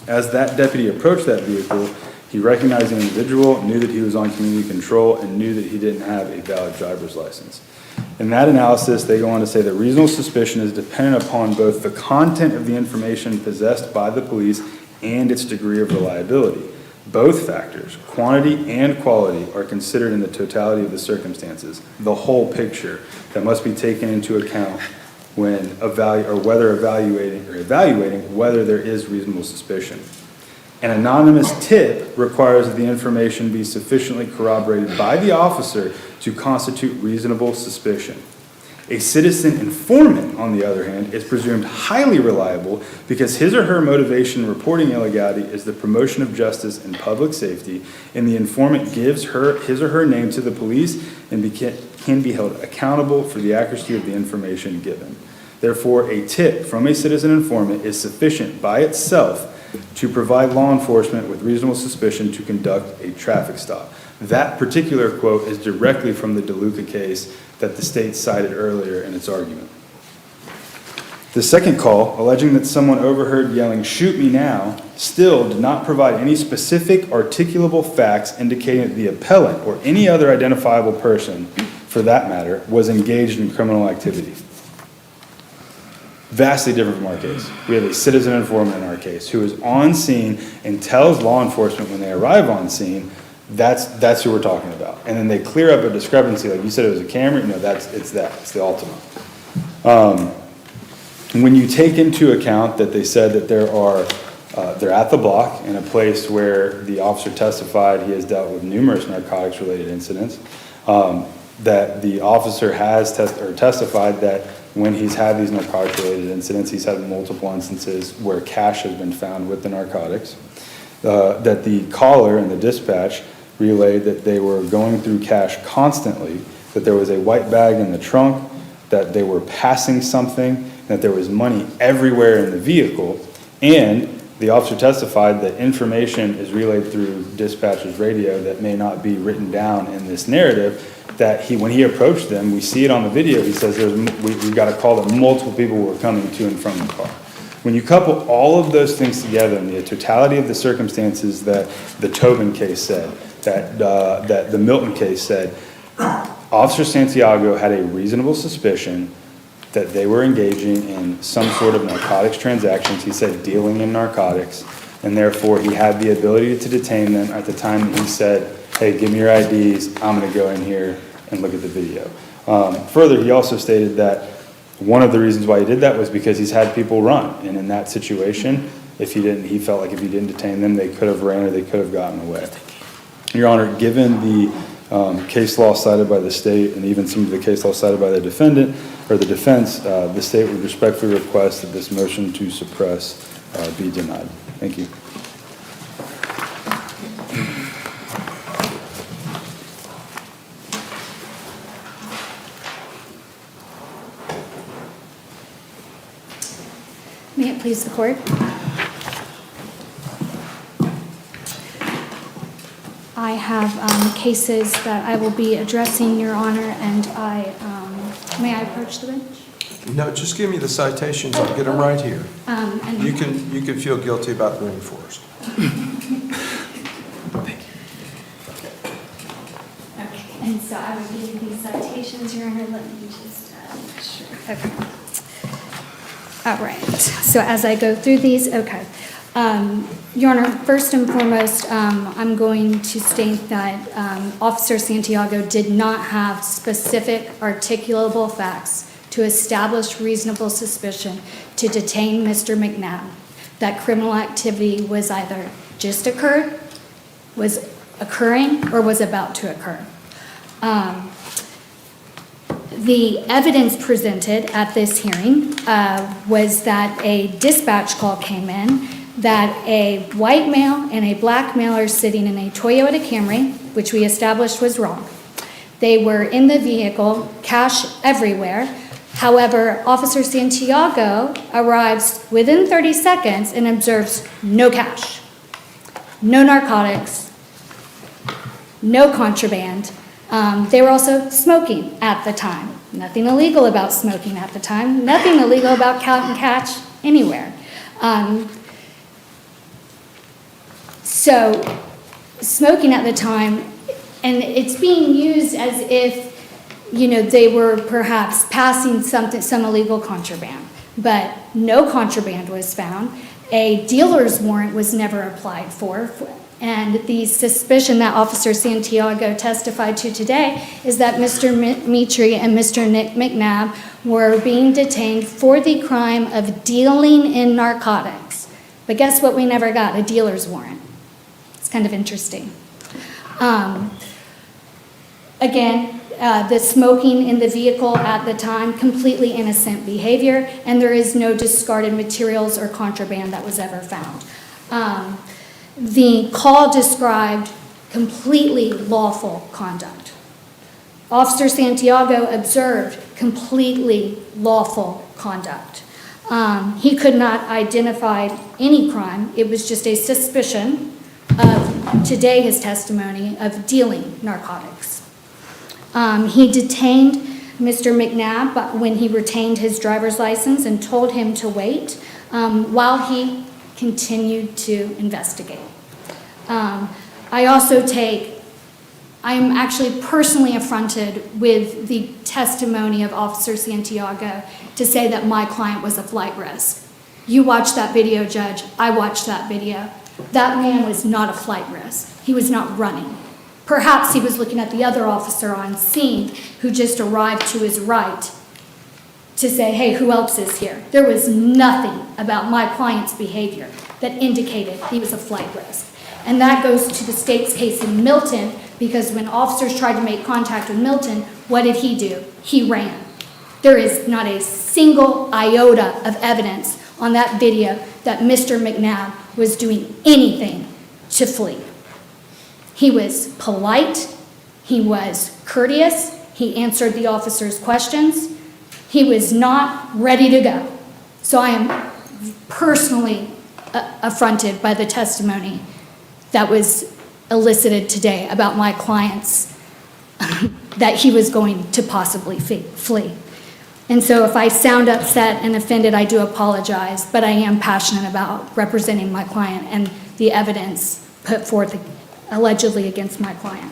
As that deputy approached that vehicle, he recognized the individual, knew that he was on community control, and knew that he didn't have a valid driver's license. In that analysis, they go on to say that reasonable suspicion is dependent upon both the content of the information possessed by the police and its degree of reliability. Both factors, quantity and quality, are considered in the totality of the circumstances, the whole picture that must be taken into account when evaluating whether there is reasonable suspicion. An anonymous tip requires that the information be sufficiently corroborated by the officer to constitute reasonable suspicion. A citizen informant, on the other hand, is presumed highly reliable because his or her motivation in reporting illegality is the promotion of justice and public safety, and the informant gives his or her name to the police and can be held accountable for the accuracy of the information given. Therefore, a tip from a citizen informant is sufficient by itself to provide law enforcement with reasonable suspicion to conduct a traffic stop. That particular quote is directly from the DeLuca case that the state cited earlier in its argument. The second call, alleging that someone overheard yelling, "Shoot me now," still did not provide any specific articulable facts indicating that the appellant or any other identifiable person, for that matter, was engaged in criminal activity. Vastly different from our case. We have a citizen informant in our case who is on scene and tells law enforcement when they arrive on scene, that's who we're talking about. And then they clear up a discrepancy, like you said it was a camera, no, it's the ultimate. When you take into account that they said that there are They're at the block in a place where the officer testified he has dealt with numerous narcotics-related incidents. That the officer has testified that when he's had these narcotics-related incidents, he's had multiple instances where cash has been found with the narcotics. That the caller and the dispatch relayed that they were going through cash constantly, that there was a white bag in the trunk, that they were passing something, that there was money everywhere in the vehicle, and the officer testified that information is relayed through dispatcher's radio that may not be written down in this narrative, that when he approached them, we see it on the video, he says we got a call that multiple people were coming to and from the car. When you couple all of those things together and the totality of the circumstances that the Tobin case said, that the Milton case said, Officer Santiago had a reasonable suspicion that they were engaging in some sort of narcotics transactions. He said dealing in narcotics, and therefore he had the ability to detain them at the time that he said, hey, give me your IDs, I'm gonna go in here and look at the video. Further, he also stated that one of the reasons why he did that was because he's had people run, and in that situation, he felt like if he didn't detain them, they could have ran or they could have gotten away. Your Honor, given the case law cited by the state and even some of the case law cited by the defendant or the defense, the state would respectfully request that this motion to suppress be denied. Thank you. May it please the court? I have cases that I will be addressing, Your Honor, and may I approach the bench? No, just give me the citations, I'll get them right here. And You can feel guilty about doing force. Okay, and so I will give you these citations, Your Honor. Let me just make sure. Okay. All right, so as I go through these, okay. Your Honor, first and foremost, I'm going to state that Officer Santiago did not have specific articulable facts to establish reasonable suspicion to detain Mr. McNabb. That criminal activity was either just occurred, was occurring, or was about to occur. The evidence presented at this hearing was that a dispatch call came in that a white male and a black male are sitting in a Toyota Camry, which we established was wrong. They were in the vehicle, cash everywhere. However, Officer Santiago arrives within 30 seconds and observes no cash, no narcotics, no contraband. They were also smoking at the time. Nothing illegal about smoking at the time. Nothing illegal about count and catch anywhere. So smoking at the time, and it's being used as if, you know, they were perhaps passing some illegal contraband, but no contraband was found. A dealer's warrant was never applied for. And the suspicion that Officer Santiago testified to today is that Mr. Mitri and Mr. Nick McNabb were being detained for the crime of dealing in narcotics. But guess what we never got? A dealer's warrant. It's kind of interesting. Again, the smoking in the vehicle at the time, completely innocent behavior, and there is no discarded materials or contraband that was ever found. The call described completely lawful conduct. Officer Santiago observed completely lawful conduct. He could not identify any crime. It was just a suspicion of, today his testimony, of dealing narcotics. He detained Mr. McNabb when he retained his driver's license and told him to wait while he continued to investigate. I'm actually personally affronted with the testimony of Officer Santiago to say that my client was a flight risk. You watched that video, Judge. I watched that video. That man was not a flight risk. He was not running. Perhaps he was looking at the other officer on scene who just arrived to his right to say, hey, who else is here? There was nothing about my client's behavior that indicated he was a flight risk. And that goes to the state's case in Milton, because when officers tried to make contact with Milton, what did he do? He ran. There is not a single iota of evidence on that video that Mr. McNabb was doing anything to flee. He was polite, he was courteous, he answered the officer's questions, he was not ready to go. So I am personally affronted by the testimony that was elicited today about my clients, that he was going to possibly flee. And so if I sound upset and offended, I do apologize, but I am passionate about representing my client and the evidence put forth allegedly against my client.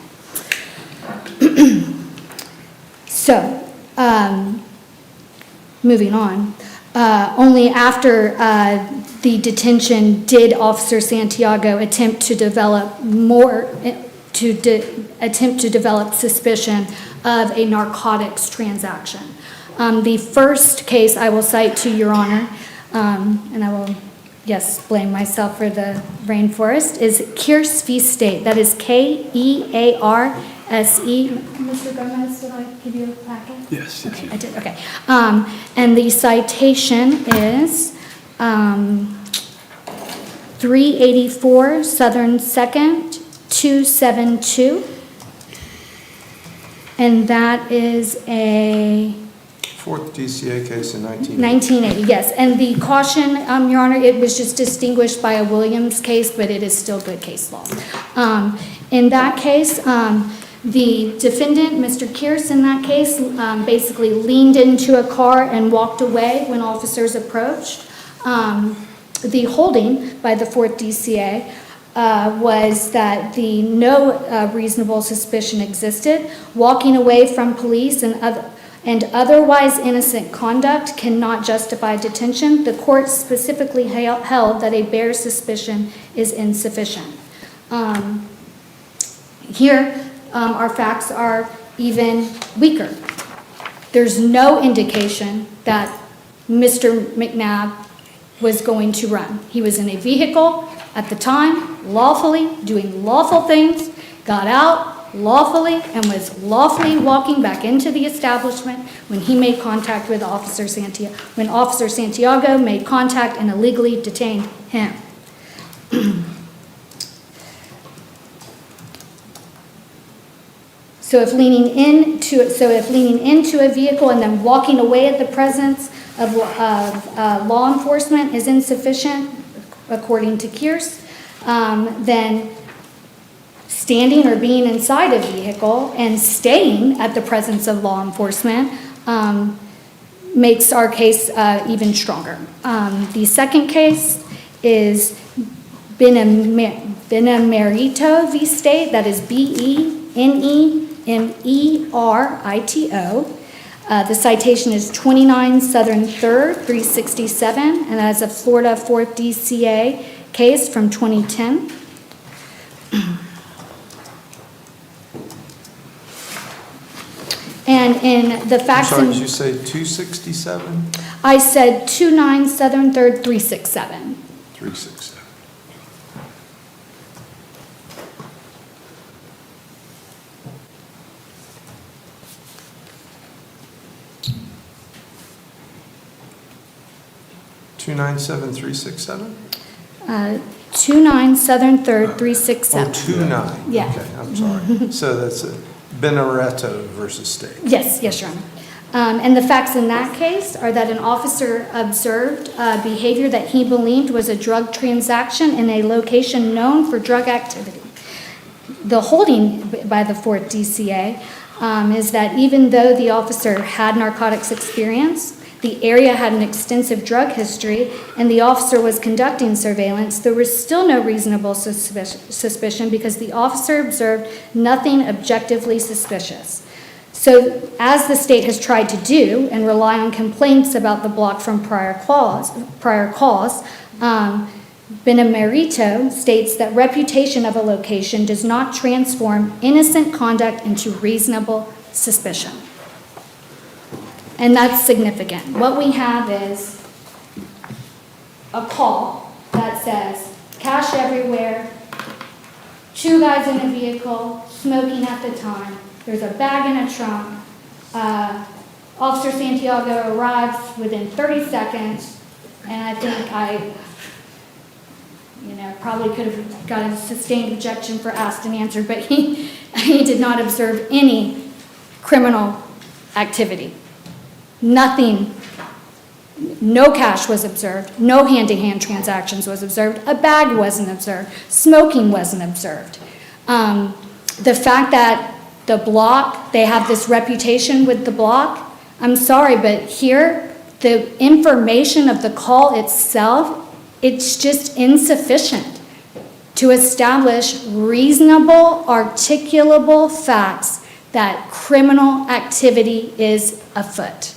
So, moving on. Only after the detention did Officer Santiago attempt to develop suspicion of a narcotics transaction. The first case I will cite to Your Honor, and I will, yes, blame myself for the rainforest, is Kearse v. State. That is Kearse. Mr. Gomez, did I give you a packet? Yes, yes. Okay, I did, okay. And the citation is 384 Southern 2nd, 272. And that is a... Fourth DCA case in 1980. 1980, yes. And the caution, Your Honor, it was just distinguished by a Williams case, but it is still good case law. In that case, the defendant, Mr. Kearse, in that case, basically leaned into a car and walked away when officers approached. The holding by the 4th DCA was that no reasonable suspicion existed. Walking away from police and otherwise innocent conduct cannot justify detention. The court specifically held that a bare suspicion is insufficient. Here, our facts are even weaker. There's no indication that Mr. McNabb was going to run. He was in a vehicle at the time, lawfully, doing lawful things, got out lawfully, and was lawfully walking back into the establishment when he made contact with Officer Santiago, when Officer Santiago made contact and illegally detained him. So if leaning into a vehicle and then walking away at the presence of law enforcement is insufficient, according to Kearse, then standing or being inside a vehicle and staying at the presence of law enforcement makes our case even stronger. The second case is Benemerito v. State, that is Benemerito. The citation is 29 Southern 3rd, 367, and that's a Florida 4th DCA case from 2010. And in the facts... I'm sorry, did you say 267? I said 29 Southern 3rd, 367. 367. Two 297-367? 29 Southern 3rd, 367. Oh, 29. Yeah. Okay, I'm sorry. So that's Beneretto versus State. Yes, yes, Your Honor. And the facts in that case are that an officer observed behavior that he believed was a drug transaction in a location known for drug activity. The holding by the 4th DCA is that even though the officer had narcotics experience, the area had an extensive drug history, and the officer was conducting surveillance, there was still no reasonable suspicion because the officer observed nothing objectively suspicious. So, as the state has tried to do and rely on complaints about the block from prior calls, Benemerito states that reputation of a location does not transform innocent conduct into reasonable suspicion. And that's significant. What we have is a call that says, cash everywhere, 2 guys in a vehicle, smoking at the time, there's a bag in a trunk, Officer Santiago arrives within 30 seconds, and I think probably could have got a sustained objection for asked and answered, but he did not observe any criminal activity. Nothing, no cash was observed, no hand-to-hand transactions was observed, a bag wasn't observed, smoking wasn't observed. The fact that the block, they have this reputation with the block, I'm sorry, but here, the information of the call itself, it's just insufficient to establish reasonable, articulable facts that criminal activity is afoot.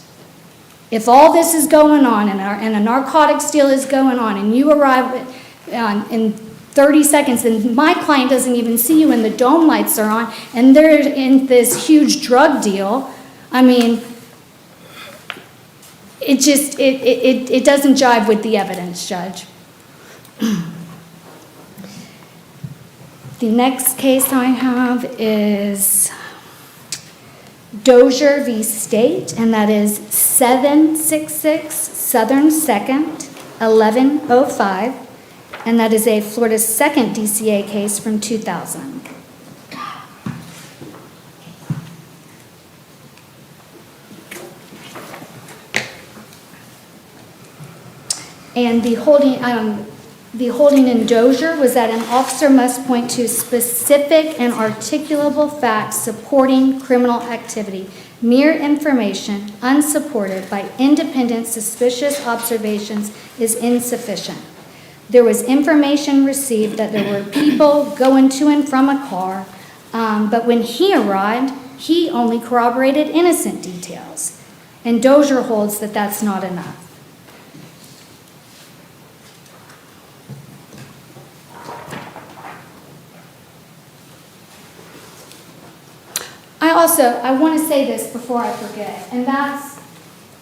If all this is going on and a narcotics deal is going on and you arrive in 30 seconds and my client doesn't even see you and the dome lights are on and they're in this huge drug deal, I mean, it doesn't jive with the evidence, Judge. The next case I have is Dozier v. State, and that is 766 Southern 2nd, 1105, and that is a Florida 2nd DCA case from 2000. And the holding in Dozier was that an officer must point to specific and articulable facts supporting criminal activity. Mere information, unsupported by independent suspicious observations, is insufficient. There was information received that there were people going to and from a car, but when he arrived, he only corroborated innocent details. And Dozier holds that that's not enough. I want to say this before I forget, and that's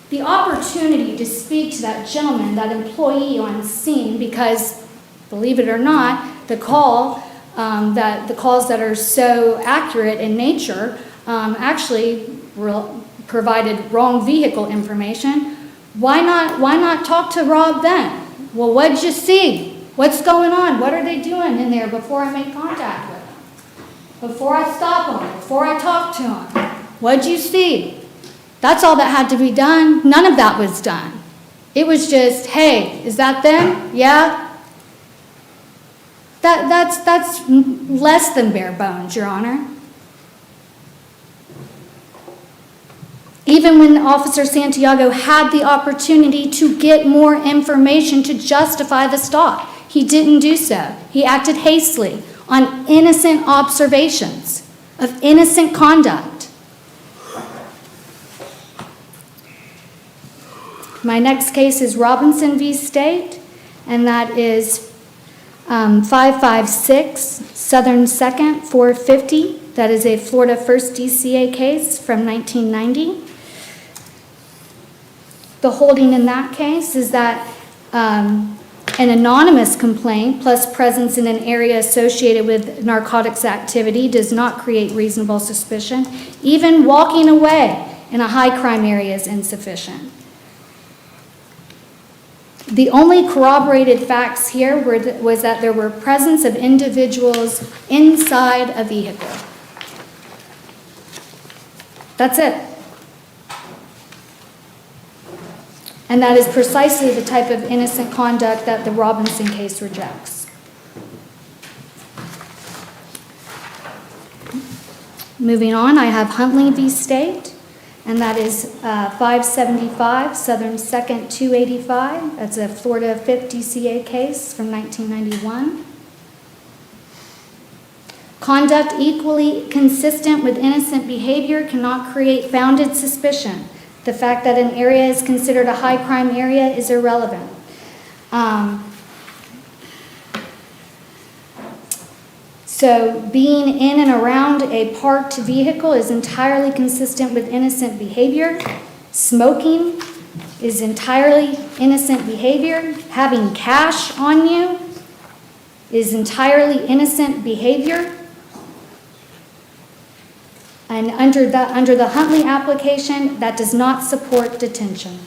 the opportunity to speak to that gentleman, that employee on scene, because, believe it or not, the calls that are so accurate in nature actually provided wrong vehicle information. Why not talk to Rob then? Well, what'd you see? What's going on? What are they doing in there before I make contact with them? Before I stop them, before I talk to them, what'd you see? That's all that had to be done. None of that was done. It was just, hey, is that them? Yeah? That's less than bare bones, Your Honor. Even when Officer Santiago had the opportunity to get more information to justify the stop, he didn't do so. He acted hastily on innocent observations of innocent conduct. My next case is Robinson v. State, and that is 556 Southern 2nd, 450. That is a Florida 1st DCA case from 1990. The holding in that case is that an anonymous complaint plus presence in an area associated with narcotics activity does not create reasonable suspicion. Even walking away in a high crime area is insufficient. The only corroborated facts here was that there were presence of individuals inside a vehicle. That's it. And that is precisely the type of innocent conduct that the Robinson case rejects. Moving on, I have Huntley v. State, and that is 575 Southern 2nd, 285. That's a Florida 5th DCA case from 1991. Conduct equally consistent with innocent behavior cannot create founded suspicion. The fact that an area is considered a high crime area is irrelevant. So being in and around a parked vehicle is entirely consistent with innocent behavior. Smoking is entirely innocent behavior. Having cash on you is entirely innocent behavior. And under the Huntley application, that does not support detention.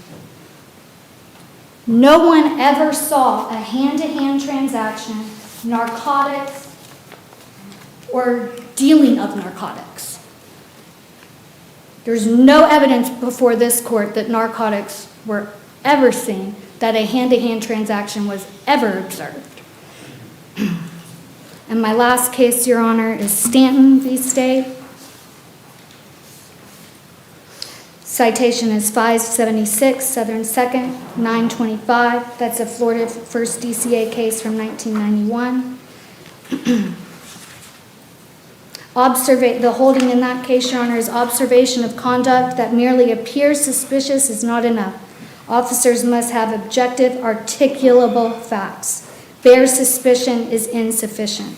No one ever saw a hand-to-hand transaction, narcotics, or dealing of narcotics. There's no evidence before this court that narcotics were ever seen, that a hand-to-hand transaction was ever observed. And my last case, Your Honor, is Stanton v. State. Citation is 576 Southern 2nd, 925. That's a Florida First DCA case from 1991. The holding in that case, Your Honor, is observation of conduct that merely appears suspicious is not enough. Officers must have objective, articulable facts. Bare suspicion is insufficient.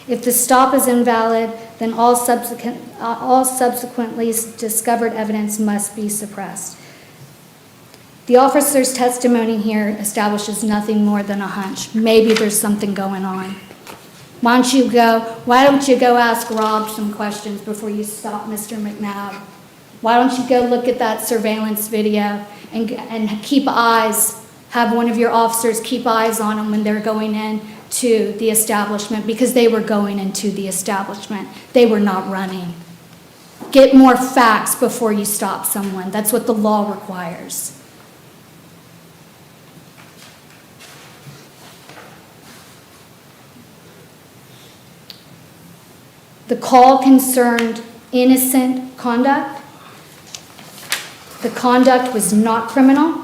If the stop is invalid, then all subsequently discovered evidence must be suppressed. The officer's testimony here establishes nothing more than a hunch. Maybe there's something going on. Why don't you go ask Rob some questions before you stop Mr. McNabb? Why don't you go look at that surveillance video and have one of your officers keep eyes on them when they're going in to the establishment, because they were going into the establishment. They were not running. Get more facts before you stop someone. That's what the law requires. The call concerned innocent conduct. The conduct was not criminal.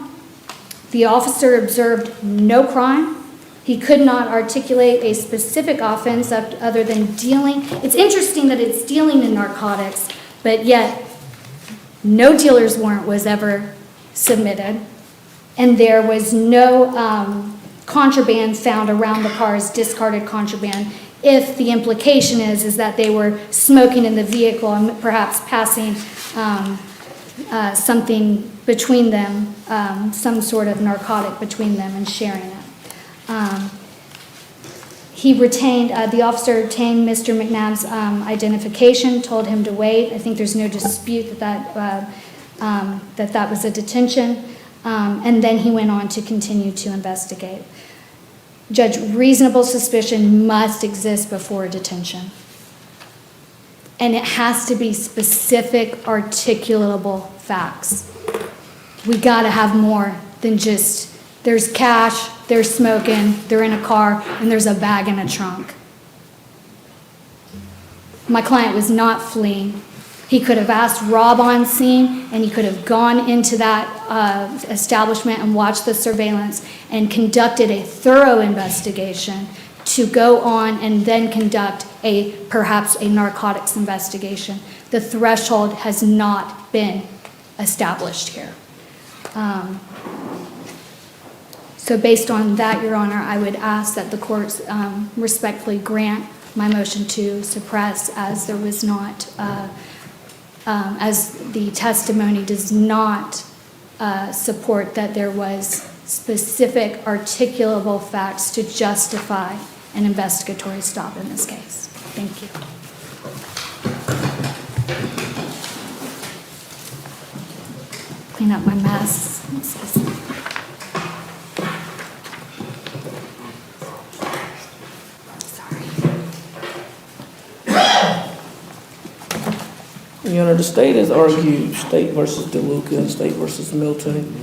The officer observed no crime. He could not articulate a specific offense other than dealing. It's interesting that it's dealing in narcotics, but yet no dealer's warrant was ever submitted, and there was no contraband found around the cars, discarded contraband, if the implication is that they were smoking in the vehicle and perhaps passing something between them, some sort of narcotic between them and sharing it. The officer obtained Mr. McNabb's identification, told him to wait. I think there's no dispute that was a detention. And then he went on to continue to investigate. Judge, reasonable suspicion must exist before a detention. And it has to be specific, articulable facts. We gotta have more than just, there's cash, they're smoking, they're in a car, and there's a bag in a trunk. My client was not fleeing. He could have asked Rob on scene, and he could have gone into that establishment and watched the surveillance and conducted a thorough investigation to go on and then conduct perhaps a narcotics investigation. The threshold has not been established here. So based on that, Your Honor, I would ask that the courts respectfully grant my motion to suppress, as there was not, as the testimony does not support that there was specific articulable facts to justify an investigatory stop in this case. Thank you. Clean up my mess. Your Honor, the state has argued State versus DeLuca and State versus Milton,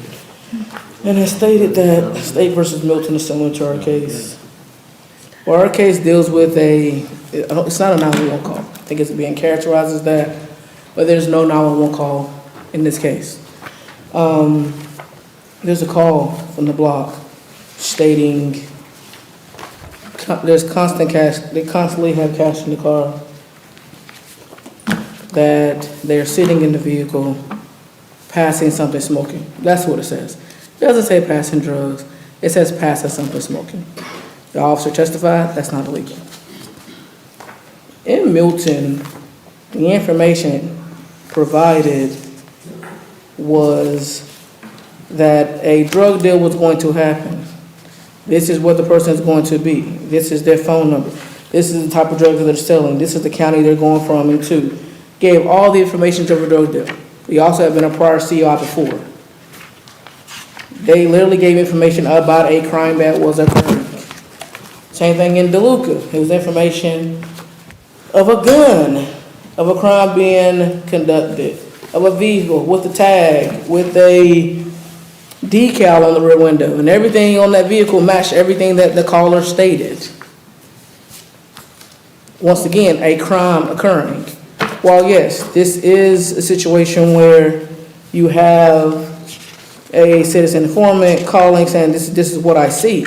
and has stated that State versus Milton is similar to our case. Well, our case deals with it's not a 911 call. I think it's being characterized as that, but there's no 911 call in this case. There's a call from the block stating there's constant cash, they constantly have cash in the car, that they're sitting in the vehicle, passing something smoking. That's what it says. It doesn't say passing drugs. It says passing something smoking. The officer testified, that's not illegal. In Milton, the information provided was that a drug deal was going to happen. This is what the person is going to be. This is their phone number. This is the type of drugs that they're selling. This is the county they're going from and to. Gave all the information to a drug deal. He also had been a prior CI before. They literally gave information about a crime that was occurring. Same thing in DeLuca. It was information of a gun, of a crime being conducted, of a vehicle with a tag, with a decal on the rear window, and everything on that vehicle matched everything that the caller stated. Once again, a crime occurring. While yes, this is a situation where you have a citizen informant calling saying this is what I see.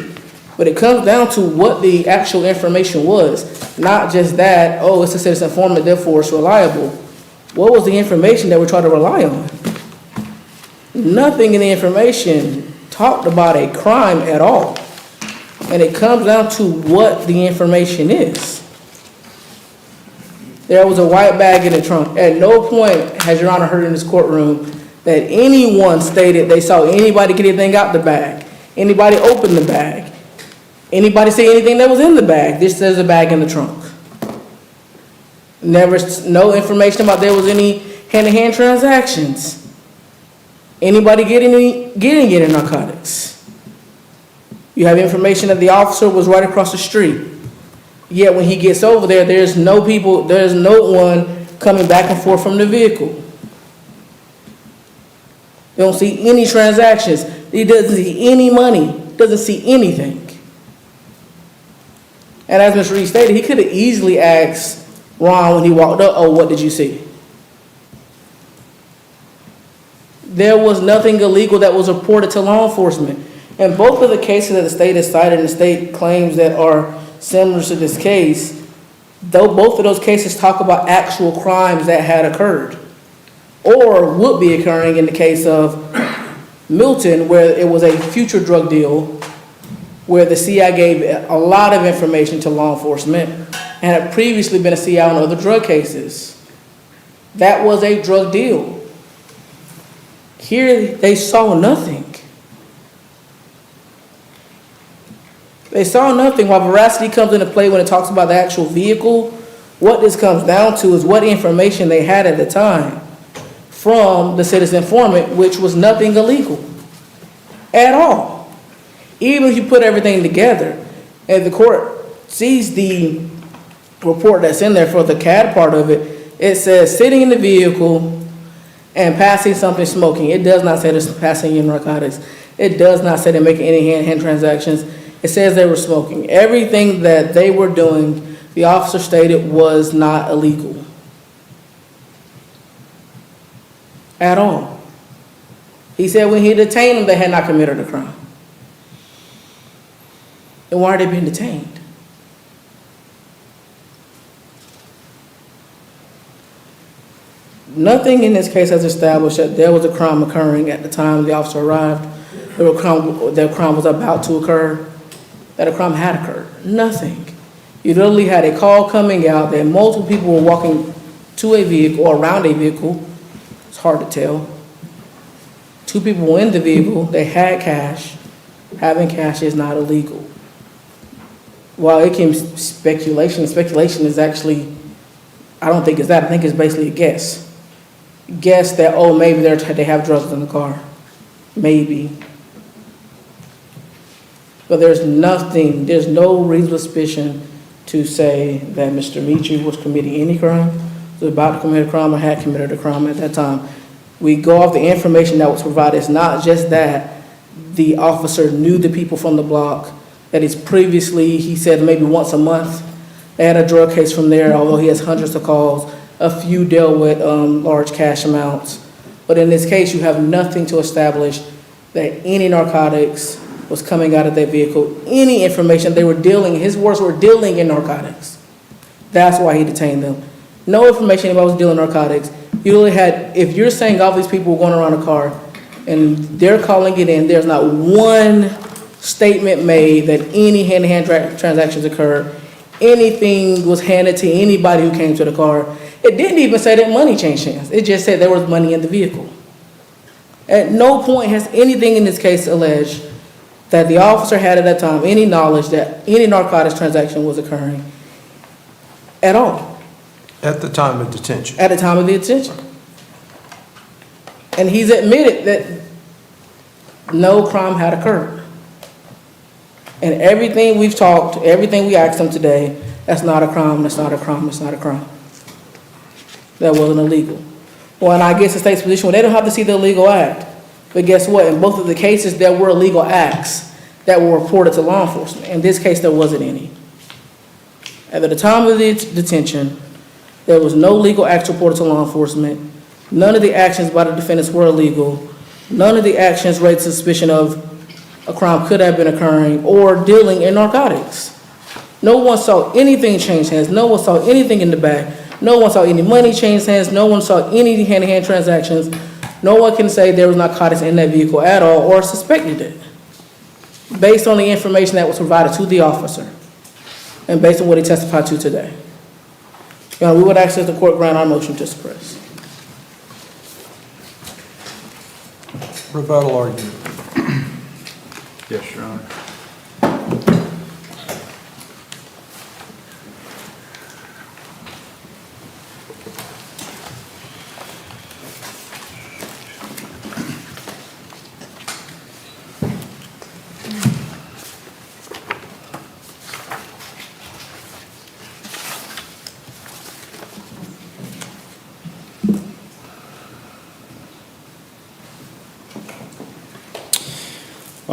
But it comes down to what the actual information was. Not just that, oh, it's a citizen informant, therefore it's reliable. What was the information that we're trying to rely on? Nothing in the information talked about a crime at all. And it comes down to what the information is. There was a white bag in the trunk. At no point has Your Honor heard in this courtroom that anyone stated they saw anybody get anything out the bag, anybody open the bag, anybody say anything that was in the bag. This says a bag in the trunk. Never, no information about there was any hand-to-hand transactions. Anybody getting any narcotics. You have information that the officer was right across the street. Yet when he gets over there, there's no one coming back and forth from the vehicle. They don't see any transactions. He doesn't see any money, doesn't see anything. And as Mr. Reed stated, he could have easily asked Ron when he walked up, oh, what did you see? There was nothing illegal that was reported to law enforcement. And both of the cases that the state has cited and the state claims that are similar to this case, though both of those cases talk about actual crimes that had occurred or would be occurring in the case of Milton, where it was a future drug deal where the CI gave a lot of information to law enforcement and had previously been a CI on other drug cases. That was a drug deal. Here they saw nothing. They saw nothing. While veracity comes into play when it talks about the actual vehicle, what this comes down to is what information they had at the time from the citizen informant, which was nothing illegal at all. Even if you put everything together, and the court sees the report that's in there for the CAD part of it, it says sitting in the vehicle and passing something smoking. It does not say they're passing in narcotics. It does not say they're making any hand transactions. It says they were smoking. Everything that they were doing, the officer stated, was not illegal at all. He said when he detained them, they had not committed a crime. And why are they being detained? Nothing in this case has established that there was a crime occurring at the time the officer arrived, that a crime was about to occur, that a crime had occurred. Nothing. You literally had a call coming out that multiple people were walking to a vehicle or around a vehicle. It's hard to tell. 2 people were in the vehicle. They had cash. Having cash is not illegal. While it can be speculation is actually, I don't think it's that. I think it's basically a guess. Guess that, oh, maybe they have drugs in the car. Maybe. But there's no reasonable suspicion to say that Mr. Mitchell was committing any crime, was about to commit a crime, or had committed a crime at that time. We go off the information that was provided. It's not just that the officer knew the people from the block, that he's previously, he said maybe once a month, they had a drug case from there, although he has hundreds of calls. A few dealt with large cash amounts. But in this case, you have nothing to establish that any narcotics was coming out of that vehicle. Any information they were dealing, his words were dealing in narcotics. That's why he detained them. No information about was dealing in narcotics. You really had, if you're saying all these people were going around a car and they're calling it in, there's not one statement made that any hand-to-hand transactions occurred, anything was handed to anybody who came to the car. It didn't even say that money changed hands. It just said there was money in the vehicle. At no point has anything in this case alleged that the officer had at that time any knowledge that any narcotics transaction was occurring at all. At the time of detention. At the time of the detention. And he's admitted that no crime had occurred. And everything we've talked, everything we asked him today, that's not a crime, that's not a crime, that's not a crime. That wasn't illegal. Well, and I guess the state's position, well, they don't have to see the illegal act. But guess what? In both of the cases, there were illegal acts that were reported to law enforcement. In this case, there wasn't any. At the time of the detention, there was no legal acts reported to law enforcement. None of the actions by the defendants were illegal. None of the actions raised suspicion of a crime could have been occurring or dealing in narcotics. No one saw anything change hands. No one saw anything in the bag. No one saw any money change hands. No one saw any hand-to-hand transactions. No one can say there was narcotics in that vehicle at all or suspected it, based on the information that was provided to the officer and based on what he testified to today. Your Honor, we would ask that the court grant our motion to suppress. Rebuttal argument. Yes, Your Honor.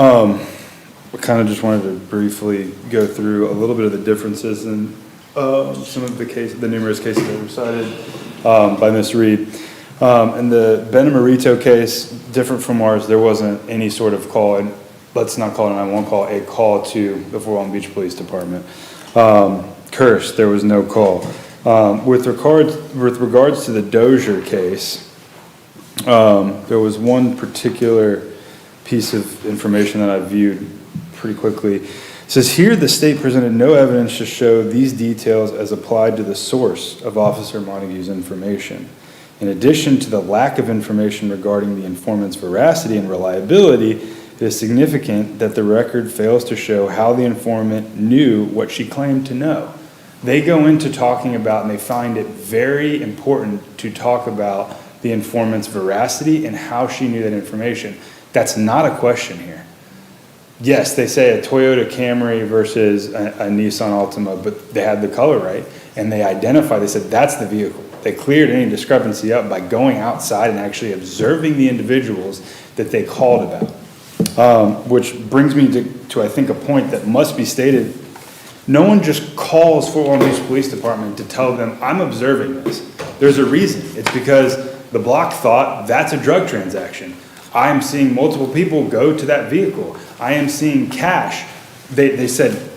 I kind of just wanted to briefly go through a little bit of the differences in some of the numerous cases that were cited by Ms. Reed. In the Benamarito case, different from ours, there wasn't any sort of call, and let's not call it an 911 call, a call to the Fort Walton Beach Police Department. Kirsch, there was no call. With regards to the Dozier case, there was one particular piece of information that I viewed pretty quickly. It says here the state presented no evidence to show these details as applied to the source of Officer Montague's information. In addition to the lack of information regarding the informant's veracity and reliability, it is significant that the record fails to show how the informant knew what she claimed to know. They go into talking about, and they find it very important to talk about the informant's veracity and how she knew that information. That's not a question here. Yes, they say a Toyota Camry versus a Nissan Altima, but they had the color right, and they identified, they said that's the vehicle. They cleared any discrepancy up by going outside and actually observing the individuals that they called about. Which brings me to I think, a point that must be stated. No one just calls Fort Walton Beach Police Department to tell them, I'm observing this. There's a reason. It's because the block thought that's a drug transaction. I am seeing multiple people go to that vehicle. I am seeing cash. They said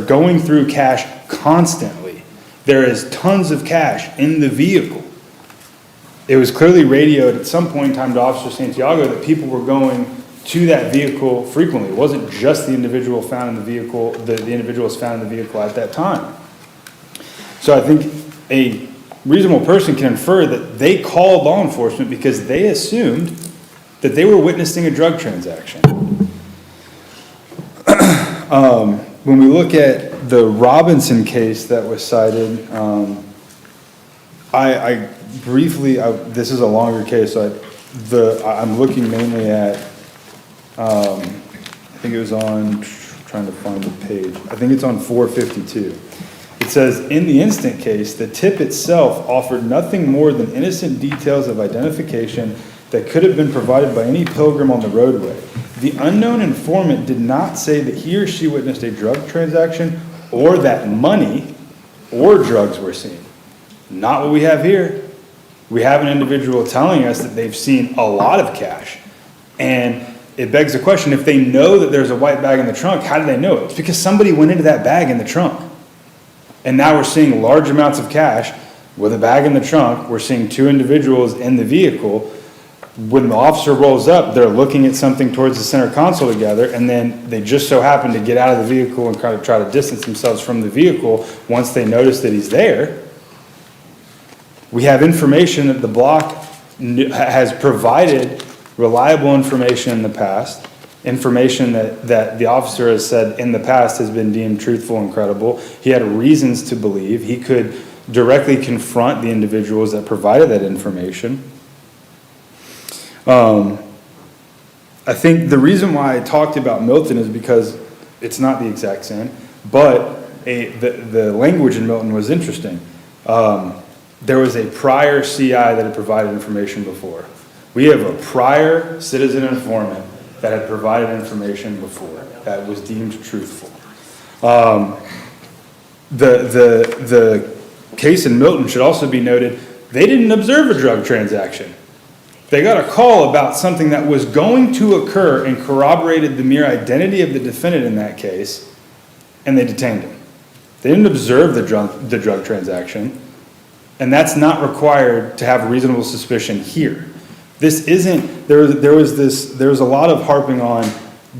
going through cash constantly. There is tons of cash in the vehicle. It was clearly radioed at some point in time to Officer Santiago that people were going to that vehicle frequently. It wasn't just the individual found in the vehicle, the individuals found in the vehicle at that time. So I think a reasonable person can infer that they called law enforcement because they assumed that they were witnessing a drug transaction. When we look at the Robinson case that was cited, I briefly, this is a longer case, so I'm looking mainly at, I think it was on, trying to find the page, I think it's on 452. It says, in the instant case, the tip itself offered nothing more than innocent details of identification that could have been provided by any pilgrim on the roadway. The unknown informant did not say that he or she witnessed a drug transaction or that money or drugs were seen. Not what we have here. We have an individual telling us that they've seen a lot of cash. And it begs the question, if they know that there's a white bag in the trunk, how do they know it? It's because somebody went into that bag in the trunk. And now we're seeing large amounts of cash with a bag in the trunk. We're seeing two individuals in the vehicle. When the officer rolls up, they're looking at something towards the center console together, and then they just so happen to get out of the vehicle and kind of try to distance themselves from the vehicle once they notice that he's there. We have information that the block has provided reliable information in the past, information that the officer has said in the past has been deemed truthful and credible. He had reasons to believe. He could directly confront the individuals that provided that information. I think the reason why I talked about Milton is because it's not the exact same, but the language in Milton was interesting. There was a prior CI that had provided information before. We have a prior citizen informant that had provided information before that was deemed truthful. The case in Milton should also be noted, they didn't observe a drug transaction. They got a call about something that was going to occur and corroborated the mere identity of the defendant in that case, and they detained him. They didn't observe the drug transaction, and that's not required to have reasonable suspicion here. This isn't, there was a lot of harping on,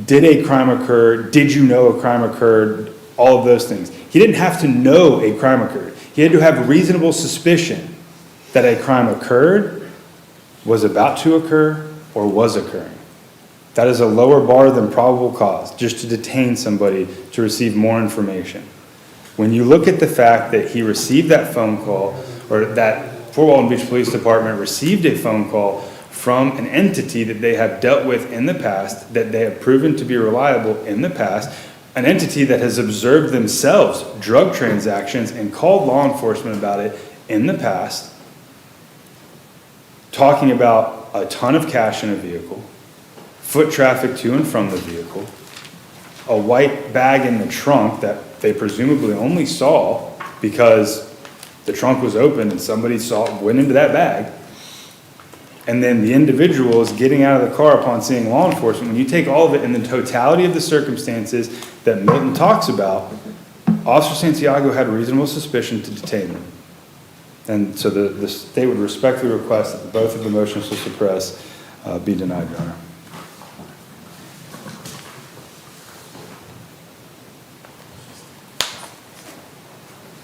did a crime occur? Did you know a crime occurred? All of those things. He didn't have to know a crime occurred. He had to have reasonable suspicion that a crime occurred, was about to occur, or was occurring. That is a lower bar than probable cause, just to detain somebody to receive more information. When you look at the fact that he received that phone call, or that Fort Walton Beach Police Department received a phone call from an entity that they have dealt with in the past, that they have proven to be reliable in the past, an entity that has observed themselves drug transactions and called law enforcement about it in the past, talking about a ton of cash in a vehicle, foot traffic to and from the vehicle, a white bag in the trunk that they presumably only saw because the trunk was open and somebody went into that bag, and then the individual is getting out of the car upon seeing law enforcement. When you take all of it in the totality of the circumstances that Milton talks about, Officer Santiago had reasonable suspicion to detain them. And so the state would respectfully request that both of the motions to suppress be denied, Your Honor.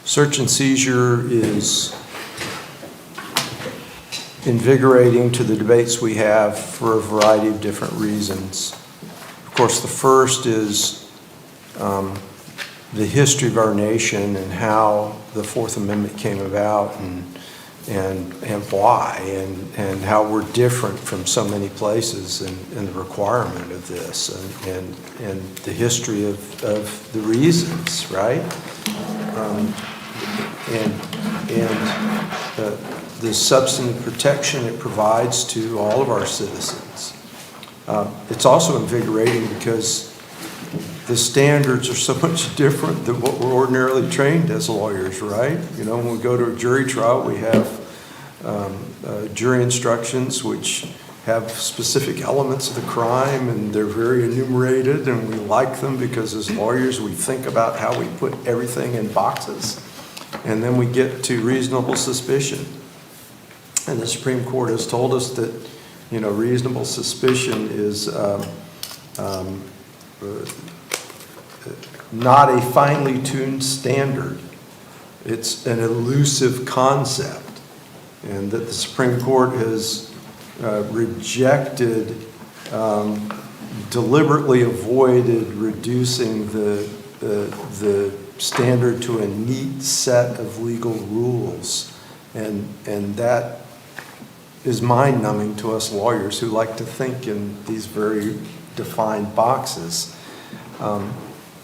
Search and seizure is invigorating to the debates we have for a variety of different reasons. Of course, the first is the history of our nation and how the Fourth Amendment came about and why and how we're different from so many places and the requirement of this and the history of the reasons, right? The substantive protection it provides to all of our citizens. It's also invigorating because the standards are so much different than what we're ordinarily trained as lawyers, right? You know, when we go to a jury trial, we have jury instructions which have specific elements of the crime, and they're very enumerated, and we like them because as lawyers we think about how we put everything in boxes. And then we get to reasonable suspicion. And the Supreme Court has told us that, you know, reasonable suspicion is not a finely tuned standard. It's an elusive concept. And that the Supreme Court has rejected, deliberately avoided reducing the standard to a neat set of legal rules. And that is mind-numbing to us lawyers who like to think in these very defined boxes.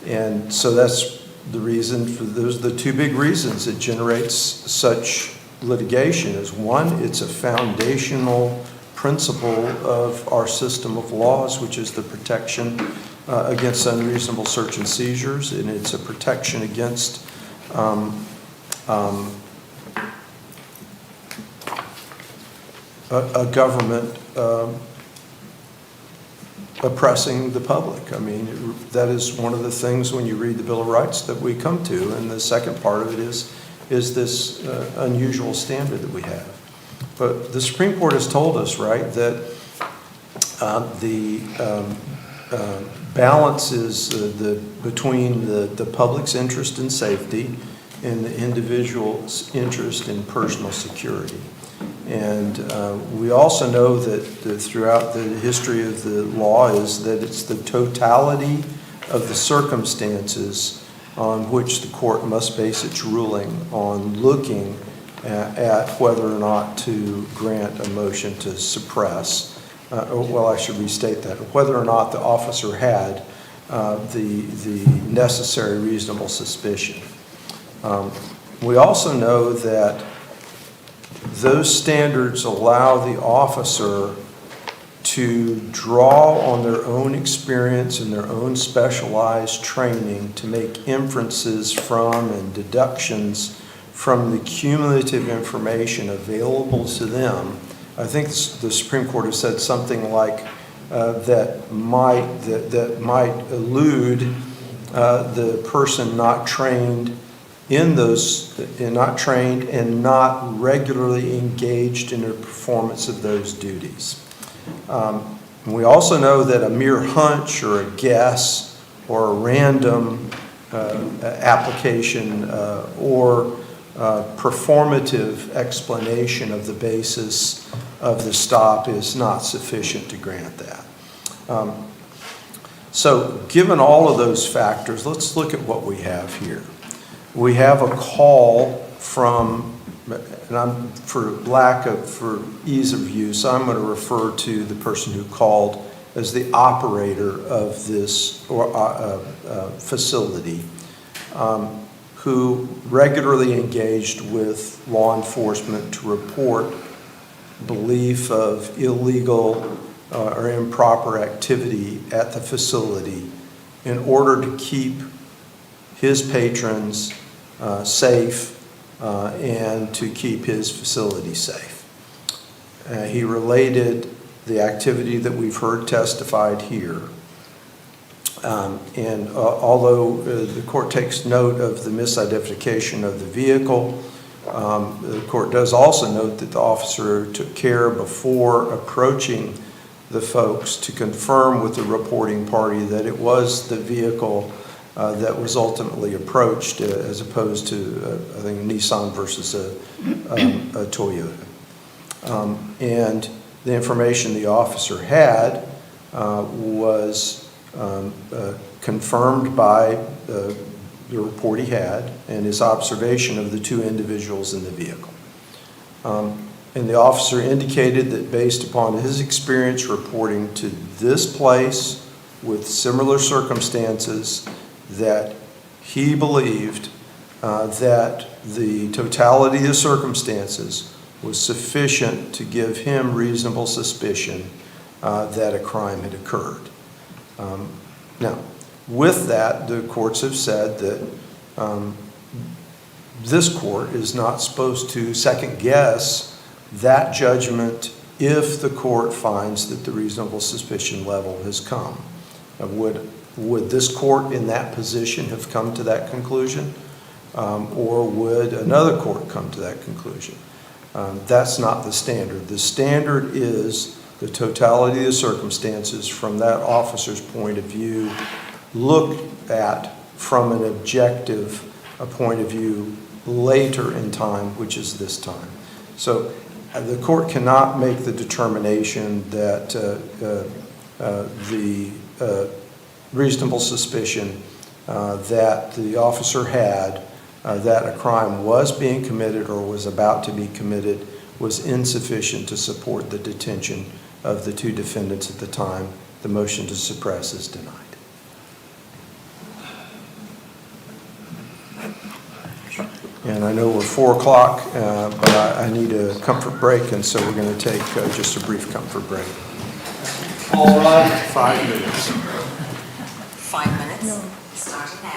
And so that's the reason for, those are the two big reasons it generates such litigation. Is one, it's a foundational principle of our system of laws, which is the protection against unreasonable search and seizures, and it's a protection against a government oppressing the public. I mean, that is one of the things when you read the Bill of Rights that we come to, and the second part of it is this unusual standard that we have. But the Supreme Court has told us, right, that the balance is between the public's interest in safety and the individual's interest in personal security. And we also know that throughout the history of the law is that it's the totality of the circumstances on which the court must base its ruling on looking at whether or not to grant a motion to suppress. Well, I should restate that. Whether or not the officer had the necessary reasonable suspicion. We also know that those standards allow the officer to draw on their own experience and their own specialized training to make inferences from and deductions from the cumulative information available to them. I think the Supreme Court has said something like that might elude the person not trained in those, not trained and not regularly engaged in the performance of those duties. We also know that a mere hunch or a guess or a random application or performative explanation of the basis of the stop is not sufficient to grant that. So given all of those factors, let's look at what we have here. We have a call from, and for ease of use, I'm going to refer to the person who called as the operator of this facility, who regularly engaged with law enforcement to report belief of illegal or improper activity at the facility in order to keep his patrons safe and to keep his facility safe. He related the activity that we've heard testified here. And although the court takes note of the misidentification of the vehicle, the court does also note that the officer took care before approaching the folks to confirm with the reporting party that it was the vehicle that was ultimately approached as opposed to, I think, Nissan versus a Toyota. And the information the officer had was confirmed by the report he had and his observation of the two individuals in the vehicle. And the officer indicated that based upon his experience reporting to this place with similar circumstances, that he believed that the totality of the circumstances was sufficient to give him reasonable suspicion that a crime had occurred. Now, with that, the courts have said that this court is not supposed to second guess that judgment if the court finds that the reasonable suspicion level has come. Would this court in that position have come to that conclusion? Or would another court come to that conclusion? That's not the standard. The standard is the totality of the circumstances from that officer's point of view, looked at from an objective point of view later in time, which is this time. So the court cannot make the determination that the reasonable suspicion that the officer had that a crime was being committed or was about to be committed was insufficient to support the detention of the two defendants at the time the motion to suppress is denied. And I know we're 4 o'clock, but I need a comfort break, and so we're going to take just a brief comfort break. All right. 5 minutes. 5 minutes, starting now.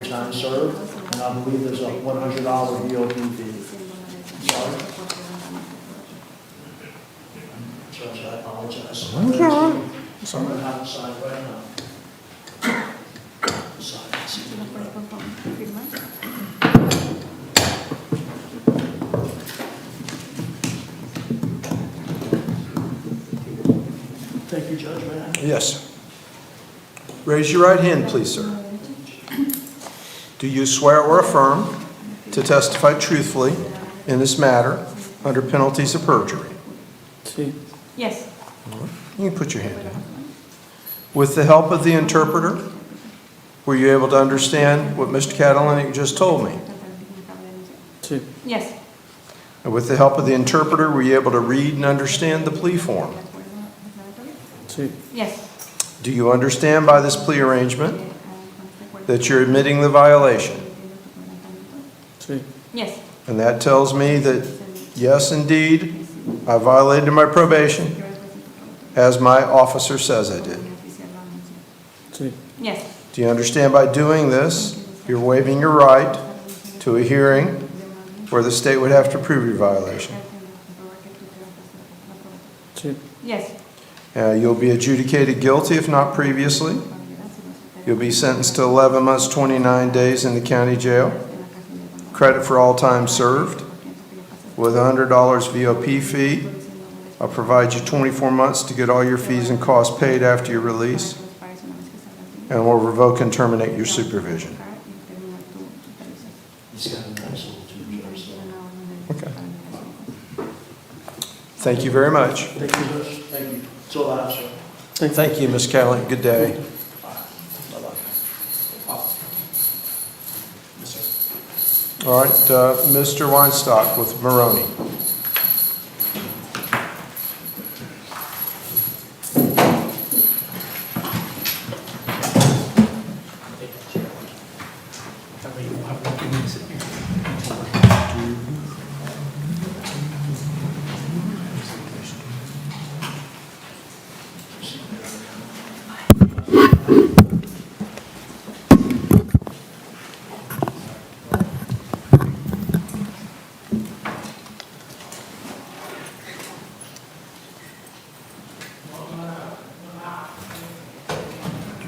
time served, and I believe there's a $100 VOP fee. Sorry? Judge, I apologize. That's all right. I'm going to have to sign right now. Sign. Thank you, Judge. May I? Yes. Raise your right hand, please, sir. Do you swear or affirm to testify truthfully in this matter under penalties of perjury? Yes. You can put your hand in. With the help of the interpreter, were you able to understand what Mr. Catalani just told me? Yes. And with the help of the interpreter, were you able to read and understand the plea form? Yes. Do you understand by this plea arrangement that you're admitting the violation? Yes. And that tells me that, yes, indeed, I violated my probation, as my officer says I did. Yes. Do you understand by doing this, you're waiving your right to a hearing where the state would have to prove your violation? Yes. You'll be adjudicated guilty if not previously. You'll be sentenced to 11 months, 29 days in the county jail. Credit for all time served with a $100 VOP fee. I'll provide you 24 months to get all your fees and costs paid after your release. And we'll revoke and terminate your supervision. Okay. Thank you very much. Thank you, Judge. Thank you. That's all I have, sir. Thank you, Ms. Catlin. Good day. All right, Mr. Weinstock with Maroney.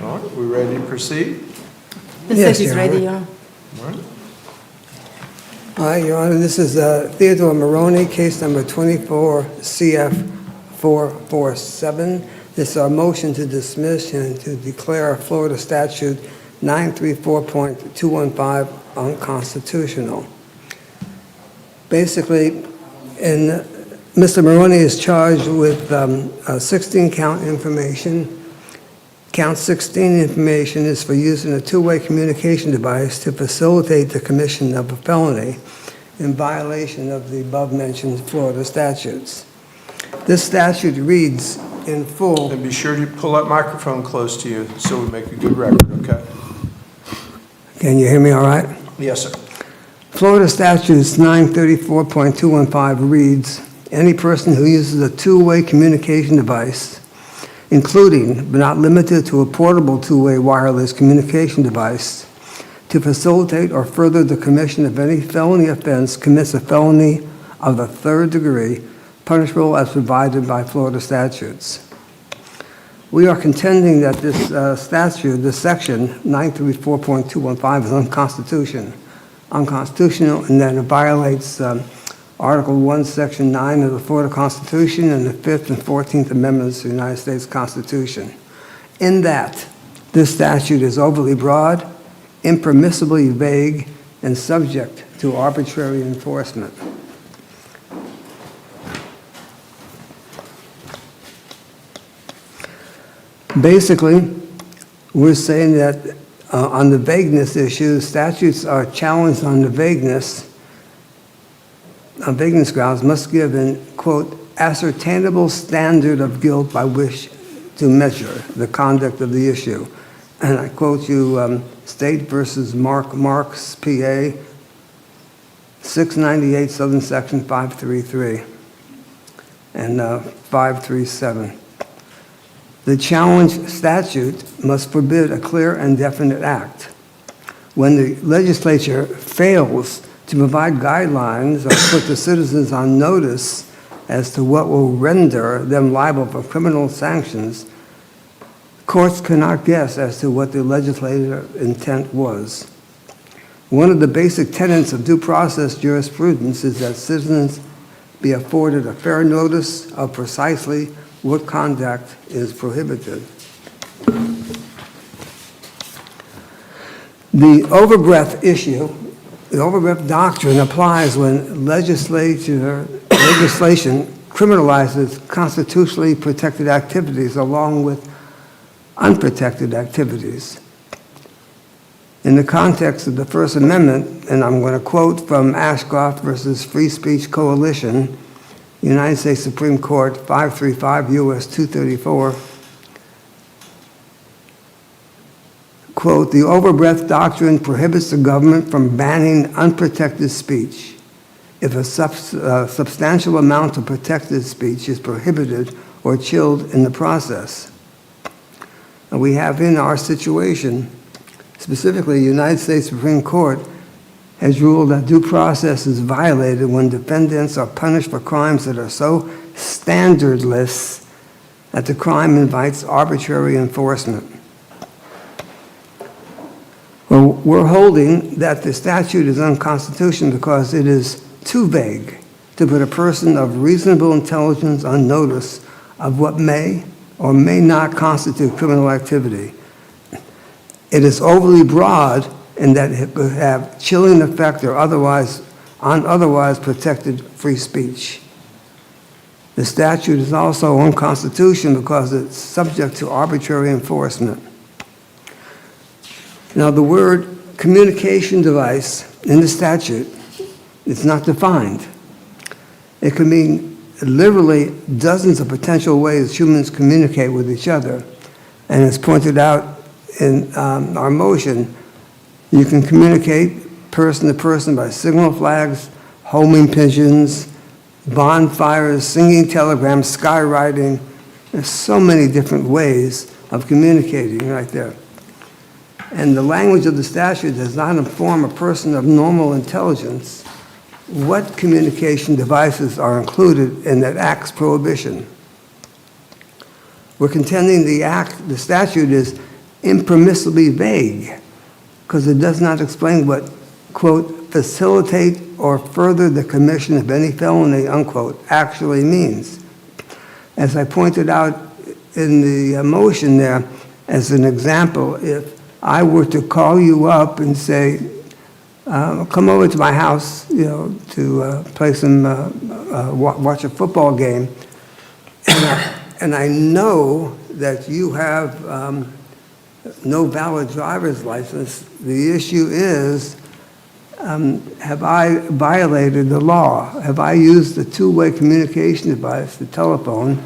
All right, we ready to proceed? The Yes, second is Your ready, All right. All right, Your Honor, this is Theodore Maroney, case number 24 CF 447. This is our motion to dismiss and to declare Florida statute 934.215 unconstitutional. Basically, Mr. Maroney is charged with 16-count information. Count 16 information is for using a two-way communication device to facilitate the commission of a felony in violation of the above-mentioned Florida statutes. This statute reads in full... And be sure to pull that microphone close to you so we make a good record, okay? Can you hear me all right? Yes, sir. Florida statutes 934.215 reads, any person who uses a two-way communication device, including but not limited to a portable two-way wireless communication device, to facilitate or further the commission of any felony offense commits a felony of the third degree, punishable as provided by Florida statutes. We are contending that this statute, this section 934.215 is unconstitutional, and that it violates Article 1, Section 9 of the Florida Constitution and the 5th and 14th Amendments to the United States Constitution. In that, this statute is overly broad, impermissibly vague, and subject to arbitrary enforcement. Basically, we're saying that on the vagueness issue, statutes are challenged on the vagueness grounds must give an, quote, ascertainable standard of guilt by which to measure the conduct of the issue. And I quote you, State versus Marks, PA, 698 Southern Section 533 and 537. The challenge statute must forbid a clear and definite act, when the legislature fails to provide guidelines or put the citizens on notice as to what will render them liable for criminal sanctions, courts cannot guess as to what the legislative intent was. One of the basic tenets of due process jurisprudence is that citizens be afforded a fair notice of precisely what conduct is prohibited. The overbreadth issue, the overbreadth doctrine applies when legislation criminalizes constitutionally protected activities along with unprotected activities. In the context of the First Amendment, and I'm going to quote from Ashcroft versus Free Speech Coalition, United States Supreme Court, 535 U.S. 234, quote, "The overbreadth doctrine prohibits the government from banning unprotected speech if a substantial amount of protected speech is prohibited or chilled in the process." And we have in our situation, specifically the United States Supreme Court has ruled that due process is violated when defendants are punished for crimes that are so standardless that the crime invites arbitrary enforcement. Well, we're holding that the statute is unconstitutional because it is too vague to put a person of reasonable intelligence on notice of what may or may not constitute criminal activity. It is overly broad in that it could have chilling effect or otherwise protected free speech. The statute is also unconstitutional because it's subject to arbitrary enforcement. Now, the word communication device in the statute is not defined. It could mean literally dozens of potential ways humans communicate with each other. And as pointed out in our motion, you can communicate person to person by signal flags, homing pigeons, bonfires, singing telegrams, skywriting. There's so many different ways of communicating right there. And the language of the statute does not inform a person of normal intelligence what communication devices are included in that act's prohibition. We're contending the statute is impermissibly vague because it does not explain what, quote, facilitate or further the commission of any felony, unquote, actually means. As I pointed out in the motion there, as an example, if I were to call you up and say, come over to my house, to play some, watch a football game, and I know that you have no valid driver's license, the issue is, have I violated the law? Have I used the two-way communication device, the telephone,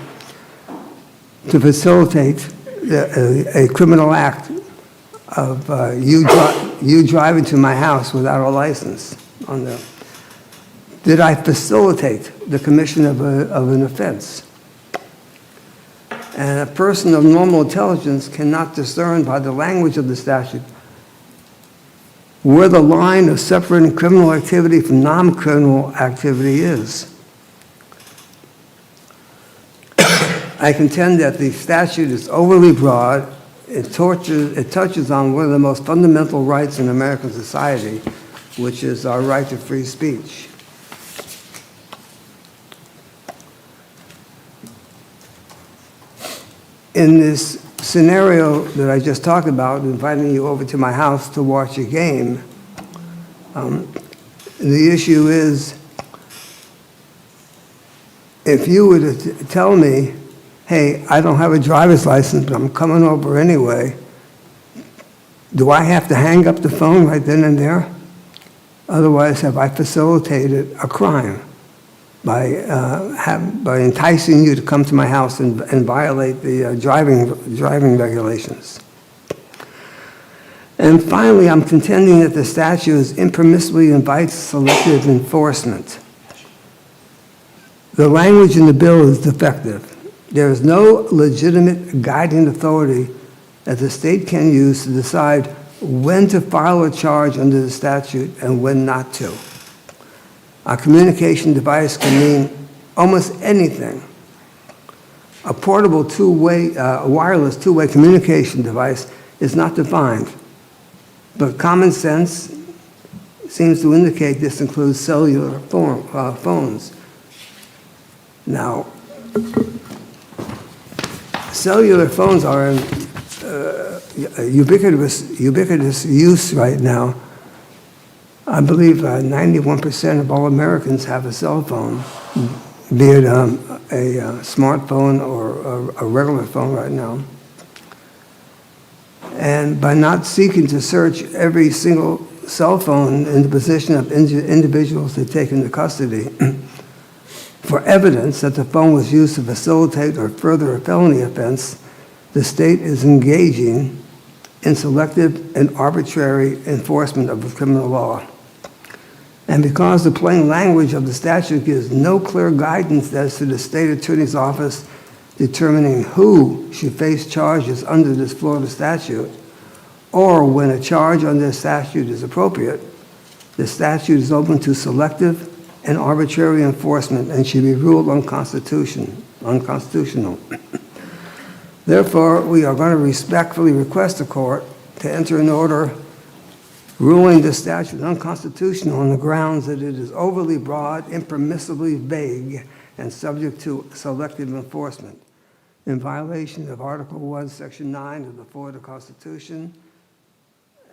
to facilitate a criminal act of you driving to my house without a license? Did I facilitate the commission of an offense? And a person of normal intelligence cannot discern by the language of the statute where the line of separating criminal activity from non-criminal activity is. I contend that the statute is overly broad. It touches on one of the most fundamental rights in American society, which is our right to free speech. In this scenario that I just talked about, inviting you over to my house to watch a game, the issue is, if you were to tell me, hey, I don't have a driver's license, but I'm coming over anyway, do I have to hang up the phone right then and there? Otherwise, have I facilitated a crime by enticing you to come to my house and violate the driving regulations? And finally, I'm contending that the statute impermissibly invites selective enforcement. The language in the bill is defective. There is no legitimate guiding authority that the state can use to decide when to file a charge under the statute and when not to. A communication device can mean almost anything. A portable wireless two-way communication device is not defined, but common sense seems to indicate this includes cellular phones. Now, cellular phones are in ubiquitous use right now. I believe 91% of all Americans have a cell phone, be it a smartphone or a regular phone right now. And by not seeking to search every single cell phone in the position of individuals to take into custody for evidence that the phone was used to facilitate or further a felony offense, the state is engaging in selective and arbitrary enforcement of the criminal law. And because the plain language of the statute gives no clear guidance as to the state attorney's office determining who should face charges under this Florida statute, or when a charge under the statute is appropriate, the statute is open to selective and arbitrary enforcement and should be ruled unconstitutional. Therefore, we are going to respectfully request the court to enter an order ruling the statute unconstitutional on the grounds that it is overly broad, impermissibly vague, and subject to selective enforcement in violation of Article 1, Section 9 of the Florida Constitution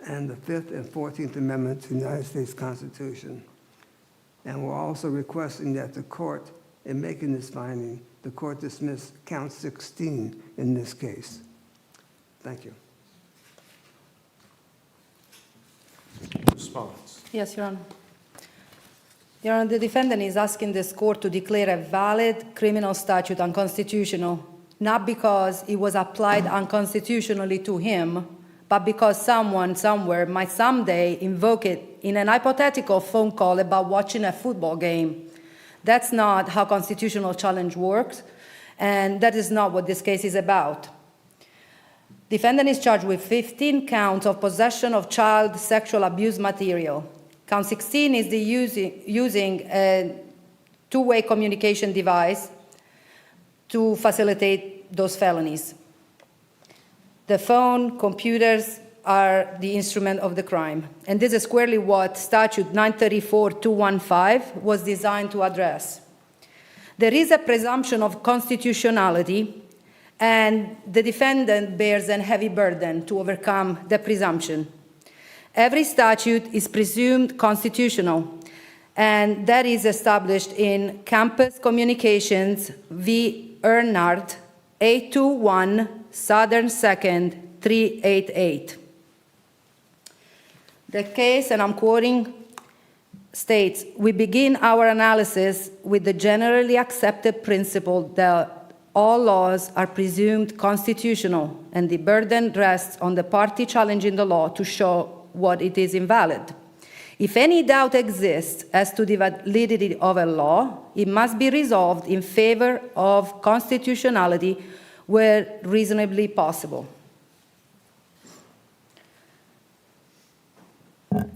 and the 5th and 14th Amendment to the United States Constitution. And we're also requesting that the court, in making this finding, the court dismiss count 16 in this case. Thank you. Response. Yes, Your Honor. Your Honor, the defendant is asking this court to declare a valid criminal statute unconstitutional, not because it was applied unconstitutionally to him, but because someone somewhere might someday invoke it in an hypothetical phone call about watching a football game. That's not how constitutional challenge works, and that is not what this case is about. Defendant is charged with 15 counts of possession of child sexual abuse material. Count 16 is the using a two-way communication device to facilitate those felonies. The phone, computers are the instrument of the crime. And this is squarely what Statute 934-215 was designed to address. There is a presumption of constitutionality, and the defendant bears a heavy burden to overcome the presumption. Every statute is presumed constitutional, and that is established in Campus Communications v. Earnhardt, 821 Southern 2nd, 388. The case, and I'm quoting, states, "We begin our analysis with the generally accepted principle that all laws are presumed constitutional, and the burden rests on the party challenging the law to show what it is invalid. If any doubt exists as to the validity of a law, it must be resolved in favor of constitutionality where reasonably possible."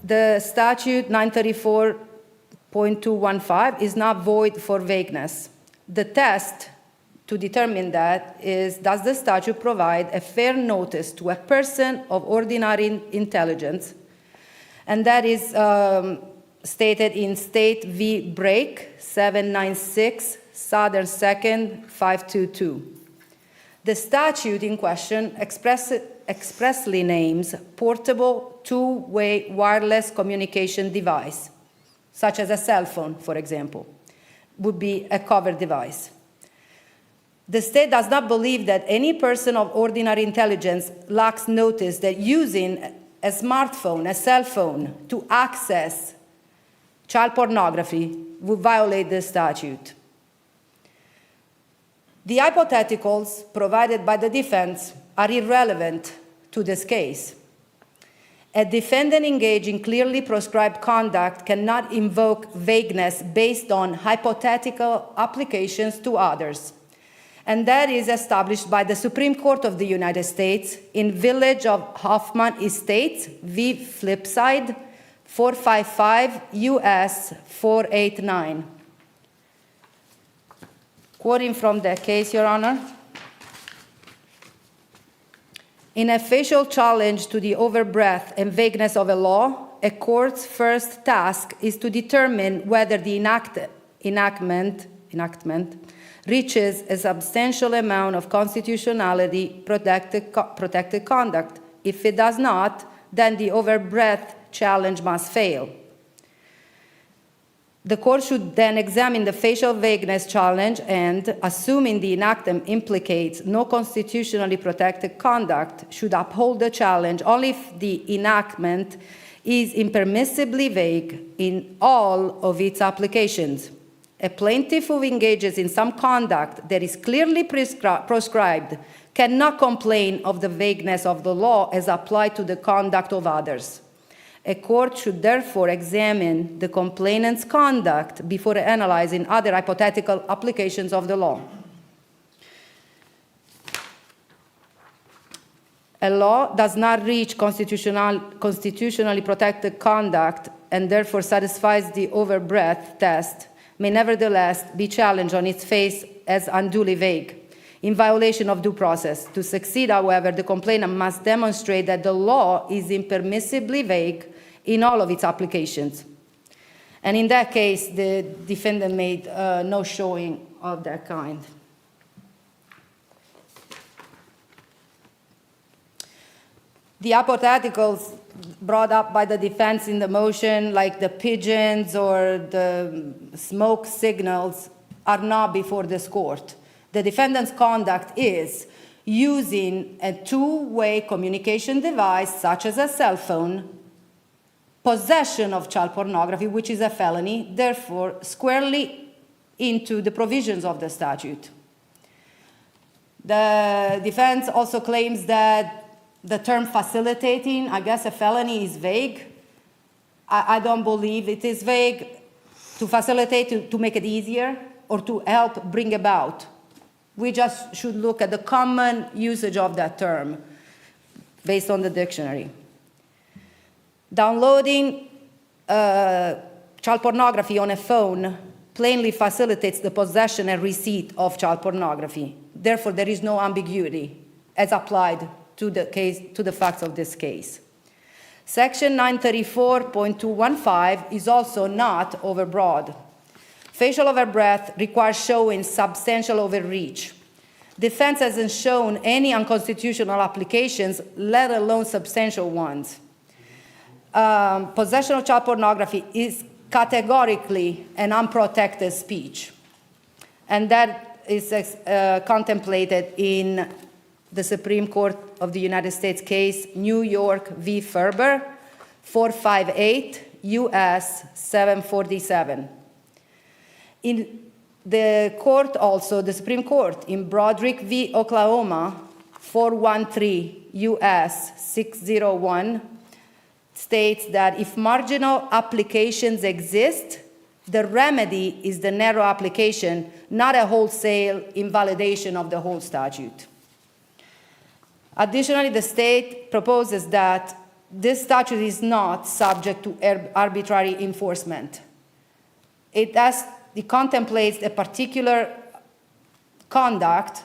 The statute 934.215 is not void for vagueness. The test to determine that is, does the statute provide a fair notice to a person of ordinary intelligence? And that is stated in State v. Brake, 796 Southern 2nd, 522. The statute in question expressly names portable two-way wireless communication device, such as a cell phone, for example, would be a covered device. The state does not believe that any person of ordinary intelligence lacks notice that using a smartphone, a cell phone, to access child pornography would violate the statute. The hypotheticals provided by the defense are irrelevant to this case. A defendant engaged in clearly proscribed conduct cannot invoke vagueness based on hypothetical applications to others. and that is established by the Supreme Court of the United States in Village of Hoffman Estates v. Flipside, 455 U.S. 489. Quoting from the case, Your Honor. In a facial challenge to the overbreadth and vagueness of a law, a court's first task is to determine whether the enactment reaches a substantial amount of constitutionality protected conduct. If it does not, then the overbreadth challenge must fail. The court should then examine the facial vagueness challenge and, assuming the enactment implicates no constitutionally protected conduct, should uphold the challenge only if the enactment is impermissibly vague in all of its applications. A plaintiff who engages in some conduct that is clearly proscribed cannot complain of the vagueness of the law as applied to the conduct of others. A court should therefore examine the complainant's conduct before analyzing other hypothetical applications of the law. A law does not reach constitutionally protected conduct and therefore satisfies the overbreadth test, may nevertheless be challenged on its face as unduly vague, in violation of due process. To succeed, however, the complainant must demonstrate that the law is impermissibly vague in all of its applications. And in that case, the defendant made no showing of that kind. The hypotheticals brought up by the defense in the motion, like the pigeons or the smoke signals, are not before this court. The defendant's conduct is using a two-way communication device, such as a cell phone, possession of child pornography, which is a felony, therefore squarely into the provisions of the statute. The defense also claims that the term facilitating, I guess a felony, is vague. I don't believe it is vague. To facilitate, to make it easier, or to help bring about. We just should look at the common usage of that term based on the dictionary. Downloading child pornography on a phone plainly facilitates the possession and receipt of child pornography. Therefore, there is no ambiguity as applied to the facts of this case. Section 934.215 is also not overbroad. Facial overbreadth requires showing substantial overreach. Defense hasn't shown any unconstitutional applications, let alone substantial ones. Possession of child pornography is categorically an unprotected speech, and that is contemplated in the Supreme Court of the United States case, New York v. Ferber, 458 U.S. 747. In the court also, the Supreme Court, in Broderick v. Oklahoma, 413 U.S. 601, states that if marginal applications exist, the remedy is the narrow application, not a wholesale invalidation of the whole statute. Additionally, the state proposes that this statute is not subject to arbitrary enforcement. It contemplates a particular conduct,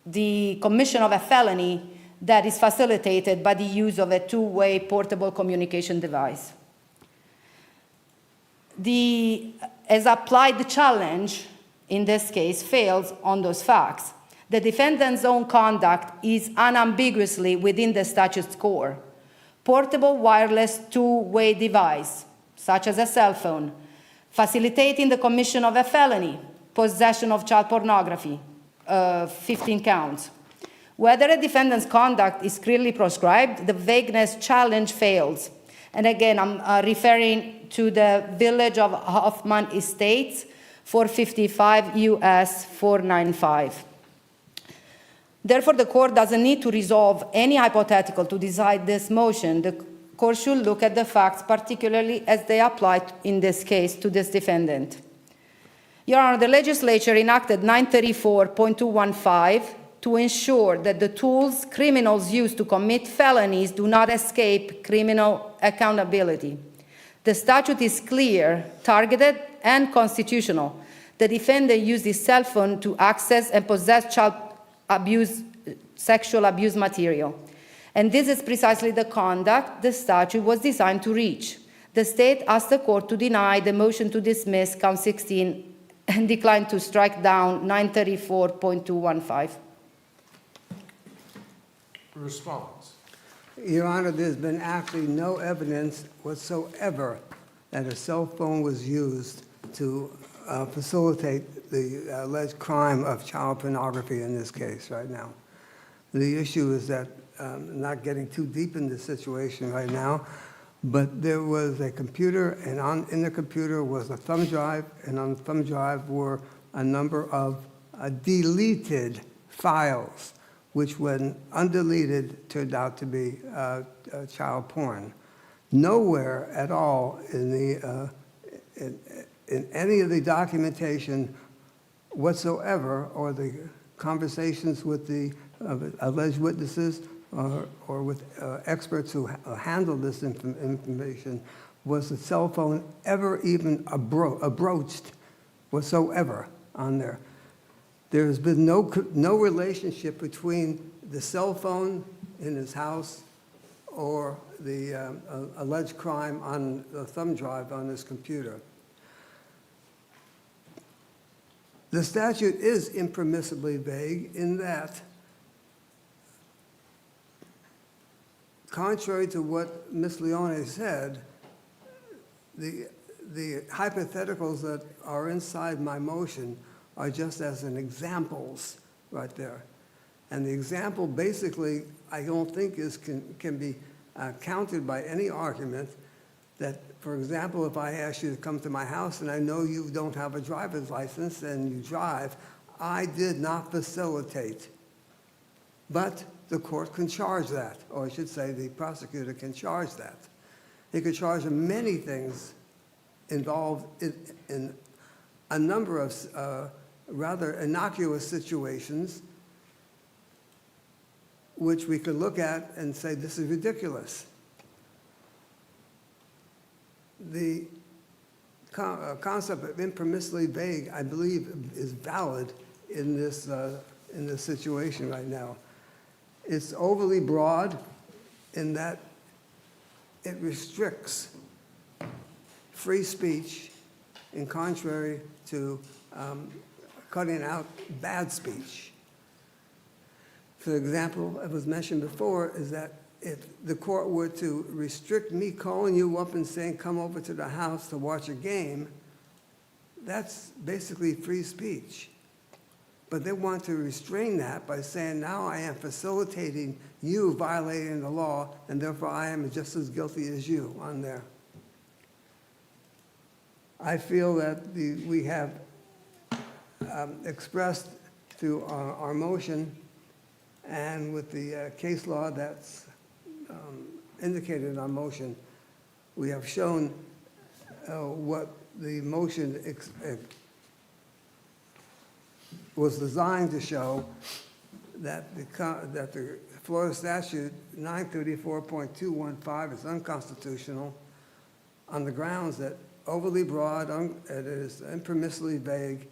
the commission of a felony, that is facilitated by the use of a two-way portable communication device. As applied challenge, in this case, fails on those facts. The defendant's own conduct is unambiguously within the statute's core. Portable wireless two-way device, such as a cell phone, facilitating the commission of a felony, possession of child pornography, 15 counts. Whether a defendant's conduct is clearly proscribed, the vagueness challenge fails. And again, I'm referring to the Village of Hoffman Estates, 455 U.S. 495. Therefore, the court doesn't need to resolve any hypothetical to decide this motion. The court should look at the facts, particularly as they apply in this case to this defendant. Your Honor, the legislature enacted 934.215 to ensure that the tools criminals use to commit felonies do not escape criminal accountability. The statute is clear, targeted, and constitutional. The defendant used his cell phone to access and possess sexual abuse material. And this is precisely the conduct the statute was designed to reach. The state asked the court to deny the motion to dismiss count 16 and declined to strike down 934.215. Response. Your Honor, there's been actually no evidence whatsoever that a cell phone was used to facilitate the alleged crime of child pornography in this case right now. The issue is that, not getting too deep in the situation right now, but there was a computer, and in the computer was a thumb drive, and on the thumb drive were a number of deleted files, which when undeleted turned out to be child porn. Nowhere at all in any of the documentation whatsoever, or the conversations with the alleged witnesses or with experts who handle this information, was the cell phone ever even broached whatsoever on there. There has been no relationship between the cell phone in his house or the alleged crime on the thumb drive on his computer. The statute is impermissibly vague in that, contrary to what Ms. Leone said, the hypotheticals that are inside my motion are just as an examples right there. And the example basically, I don't think can be countered by any argument that, for example, if I ask you to come to my house and I know you don't have a driver's license and you drive, I did not facilitate. But the court can charge that, or I should say the prosecutor can charge that. He could charge many things involved in a number of rather innocuous situations, which we could look at and say, this is ridiculous. The concept of impermissibly vague, I believe, is valid in this situation right now. It's overly broad in that it restricts free speech, in contrary to cutting out bad speech. For example, it was mentioned before, is that if the court were to restrict me calling you up and saying, come over to the house to watch a game, that's basically free speech. But they want to restrain that by saying, now I am facilitating you violating the law, and therefore I am just as guilty as you on there. I feel that we have expressed through our motion and with the case law that's indicated in our motion, we have shown what the motion was designed to show, that the Florida statute 934.215 is unconstitutional on the grounds that overly broad, it is impermissibly vague,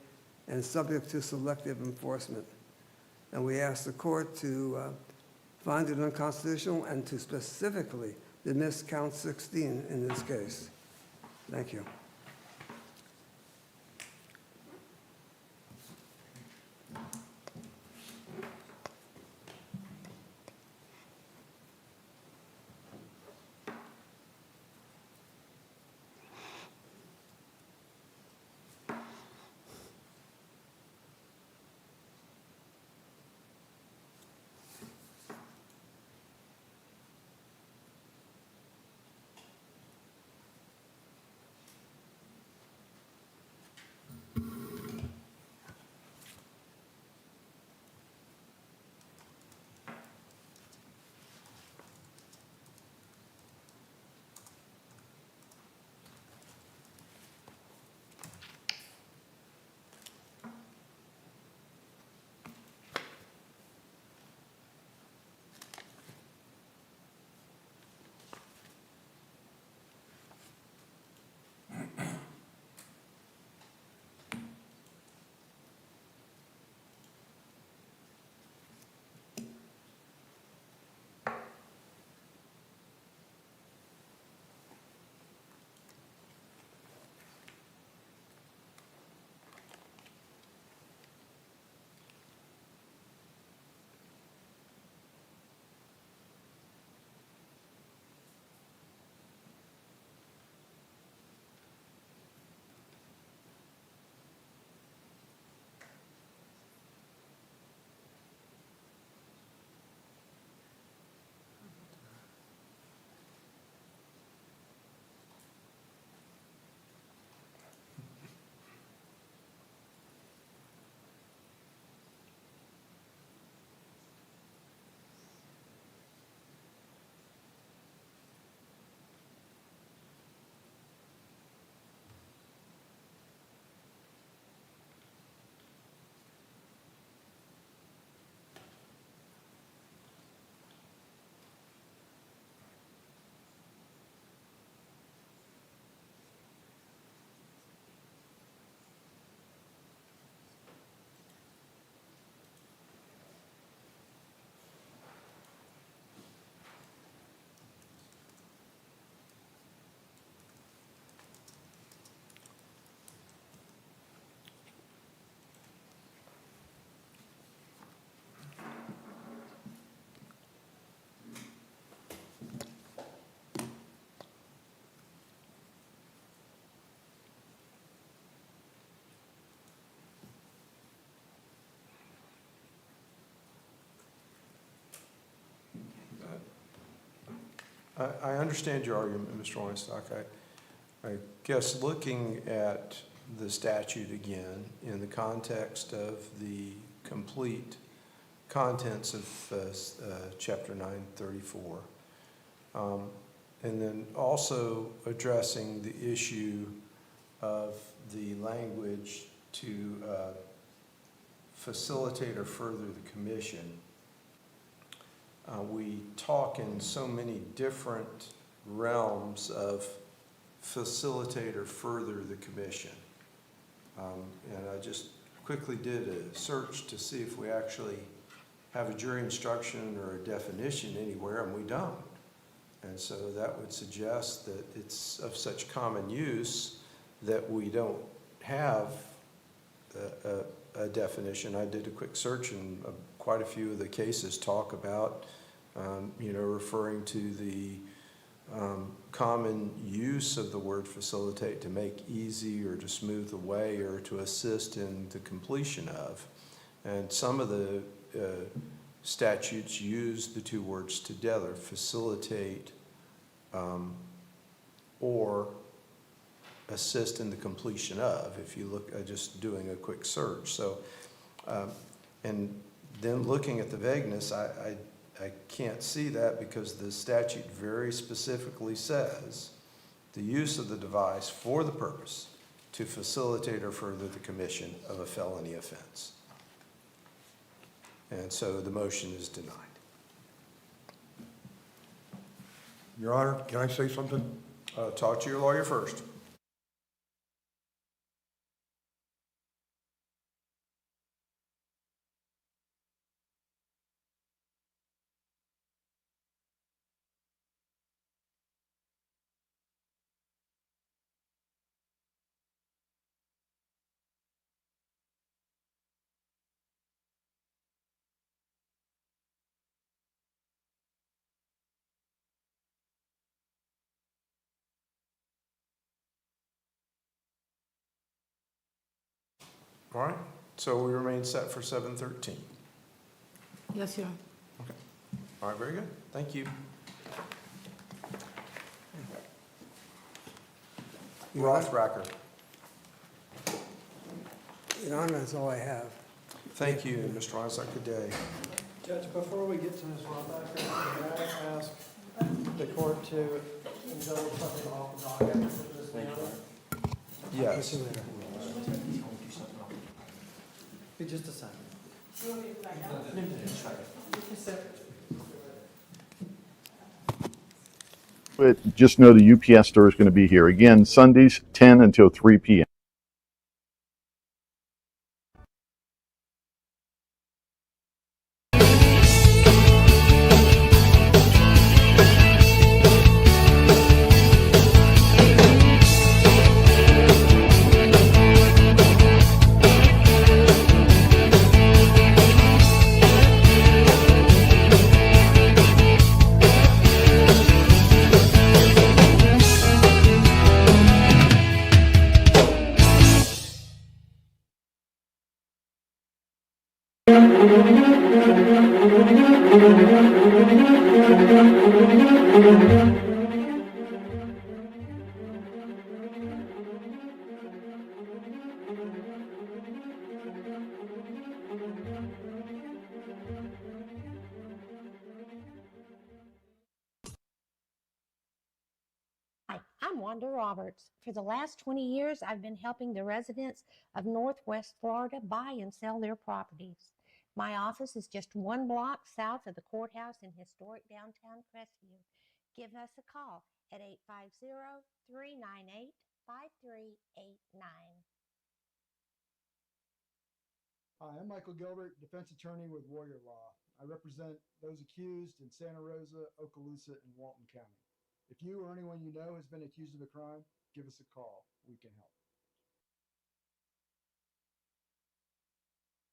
and subject to selective enforcement. And we ask the court to find it unconstitutional and to specifically dismiss count 16 in this case. Thank you. I understand your argument, Mr. Weinstock. I guess looking at the statute again in the context of the complete contents of Chapter 934, and then also addressing the issue of the language to facilitate or further the commission. We talk in so many different realms of facilitate or further the commission. And I just quickly did a search to see if we actually have a jury instruction or a definition anywhere, and we don't. And so that would suggest that it's of such common use that we don't have a definition. I did a quick search, and quite a few of the cases talk about, referring to the common use of the word facilitate to make easy or to smooth the way or to assist in the completion of. And some of the statutes use the two words together, facilitate or assist in the completion of, if you look at just doing a quick search. So, and then looking at the vagueness, I can't see that because the statute very specifically says the use of the device for the purpose to facilitate or further the commission of a felony offense. And so the motion is denied. Your Honor, can I say something? Talk to your lawyer first. All right, so we remain set for 7:13. Yes, Your Honor. Okay. All right, very good. Thank you. Rothracker. Your Honor, that's all I have. Thank you, Mr. Weinstock. Good day. Judge, before we get to Ms. Rothbacker, may I ask the court to indulge something off the docket for this matter? Yes. Be just a second. But just know the UPS store is going to be here. Again, Sundays, 10 until 3 p.m. Hi, I'm Wanda Roberts. For the last 20 years, I've been helping the residents of Northwest Florida buy and sell their properties. My office is just 1 block south of the courthouse in historic downtown Crestview. Give us a call at 850-398-5389. Hi, I'm Michael Gilbert, defense attorney with Warrior Law. I represent those accused in Santa Rosa, Okaloosa, and Walton County. If you or anyone you know has been accused of a crime, give us a call. We can help.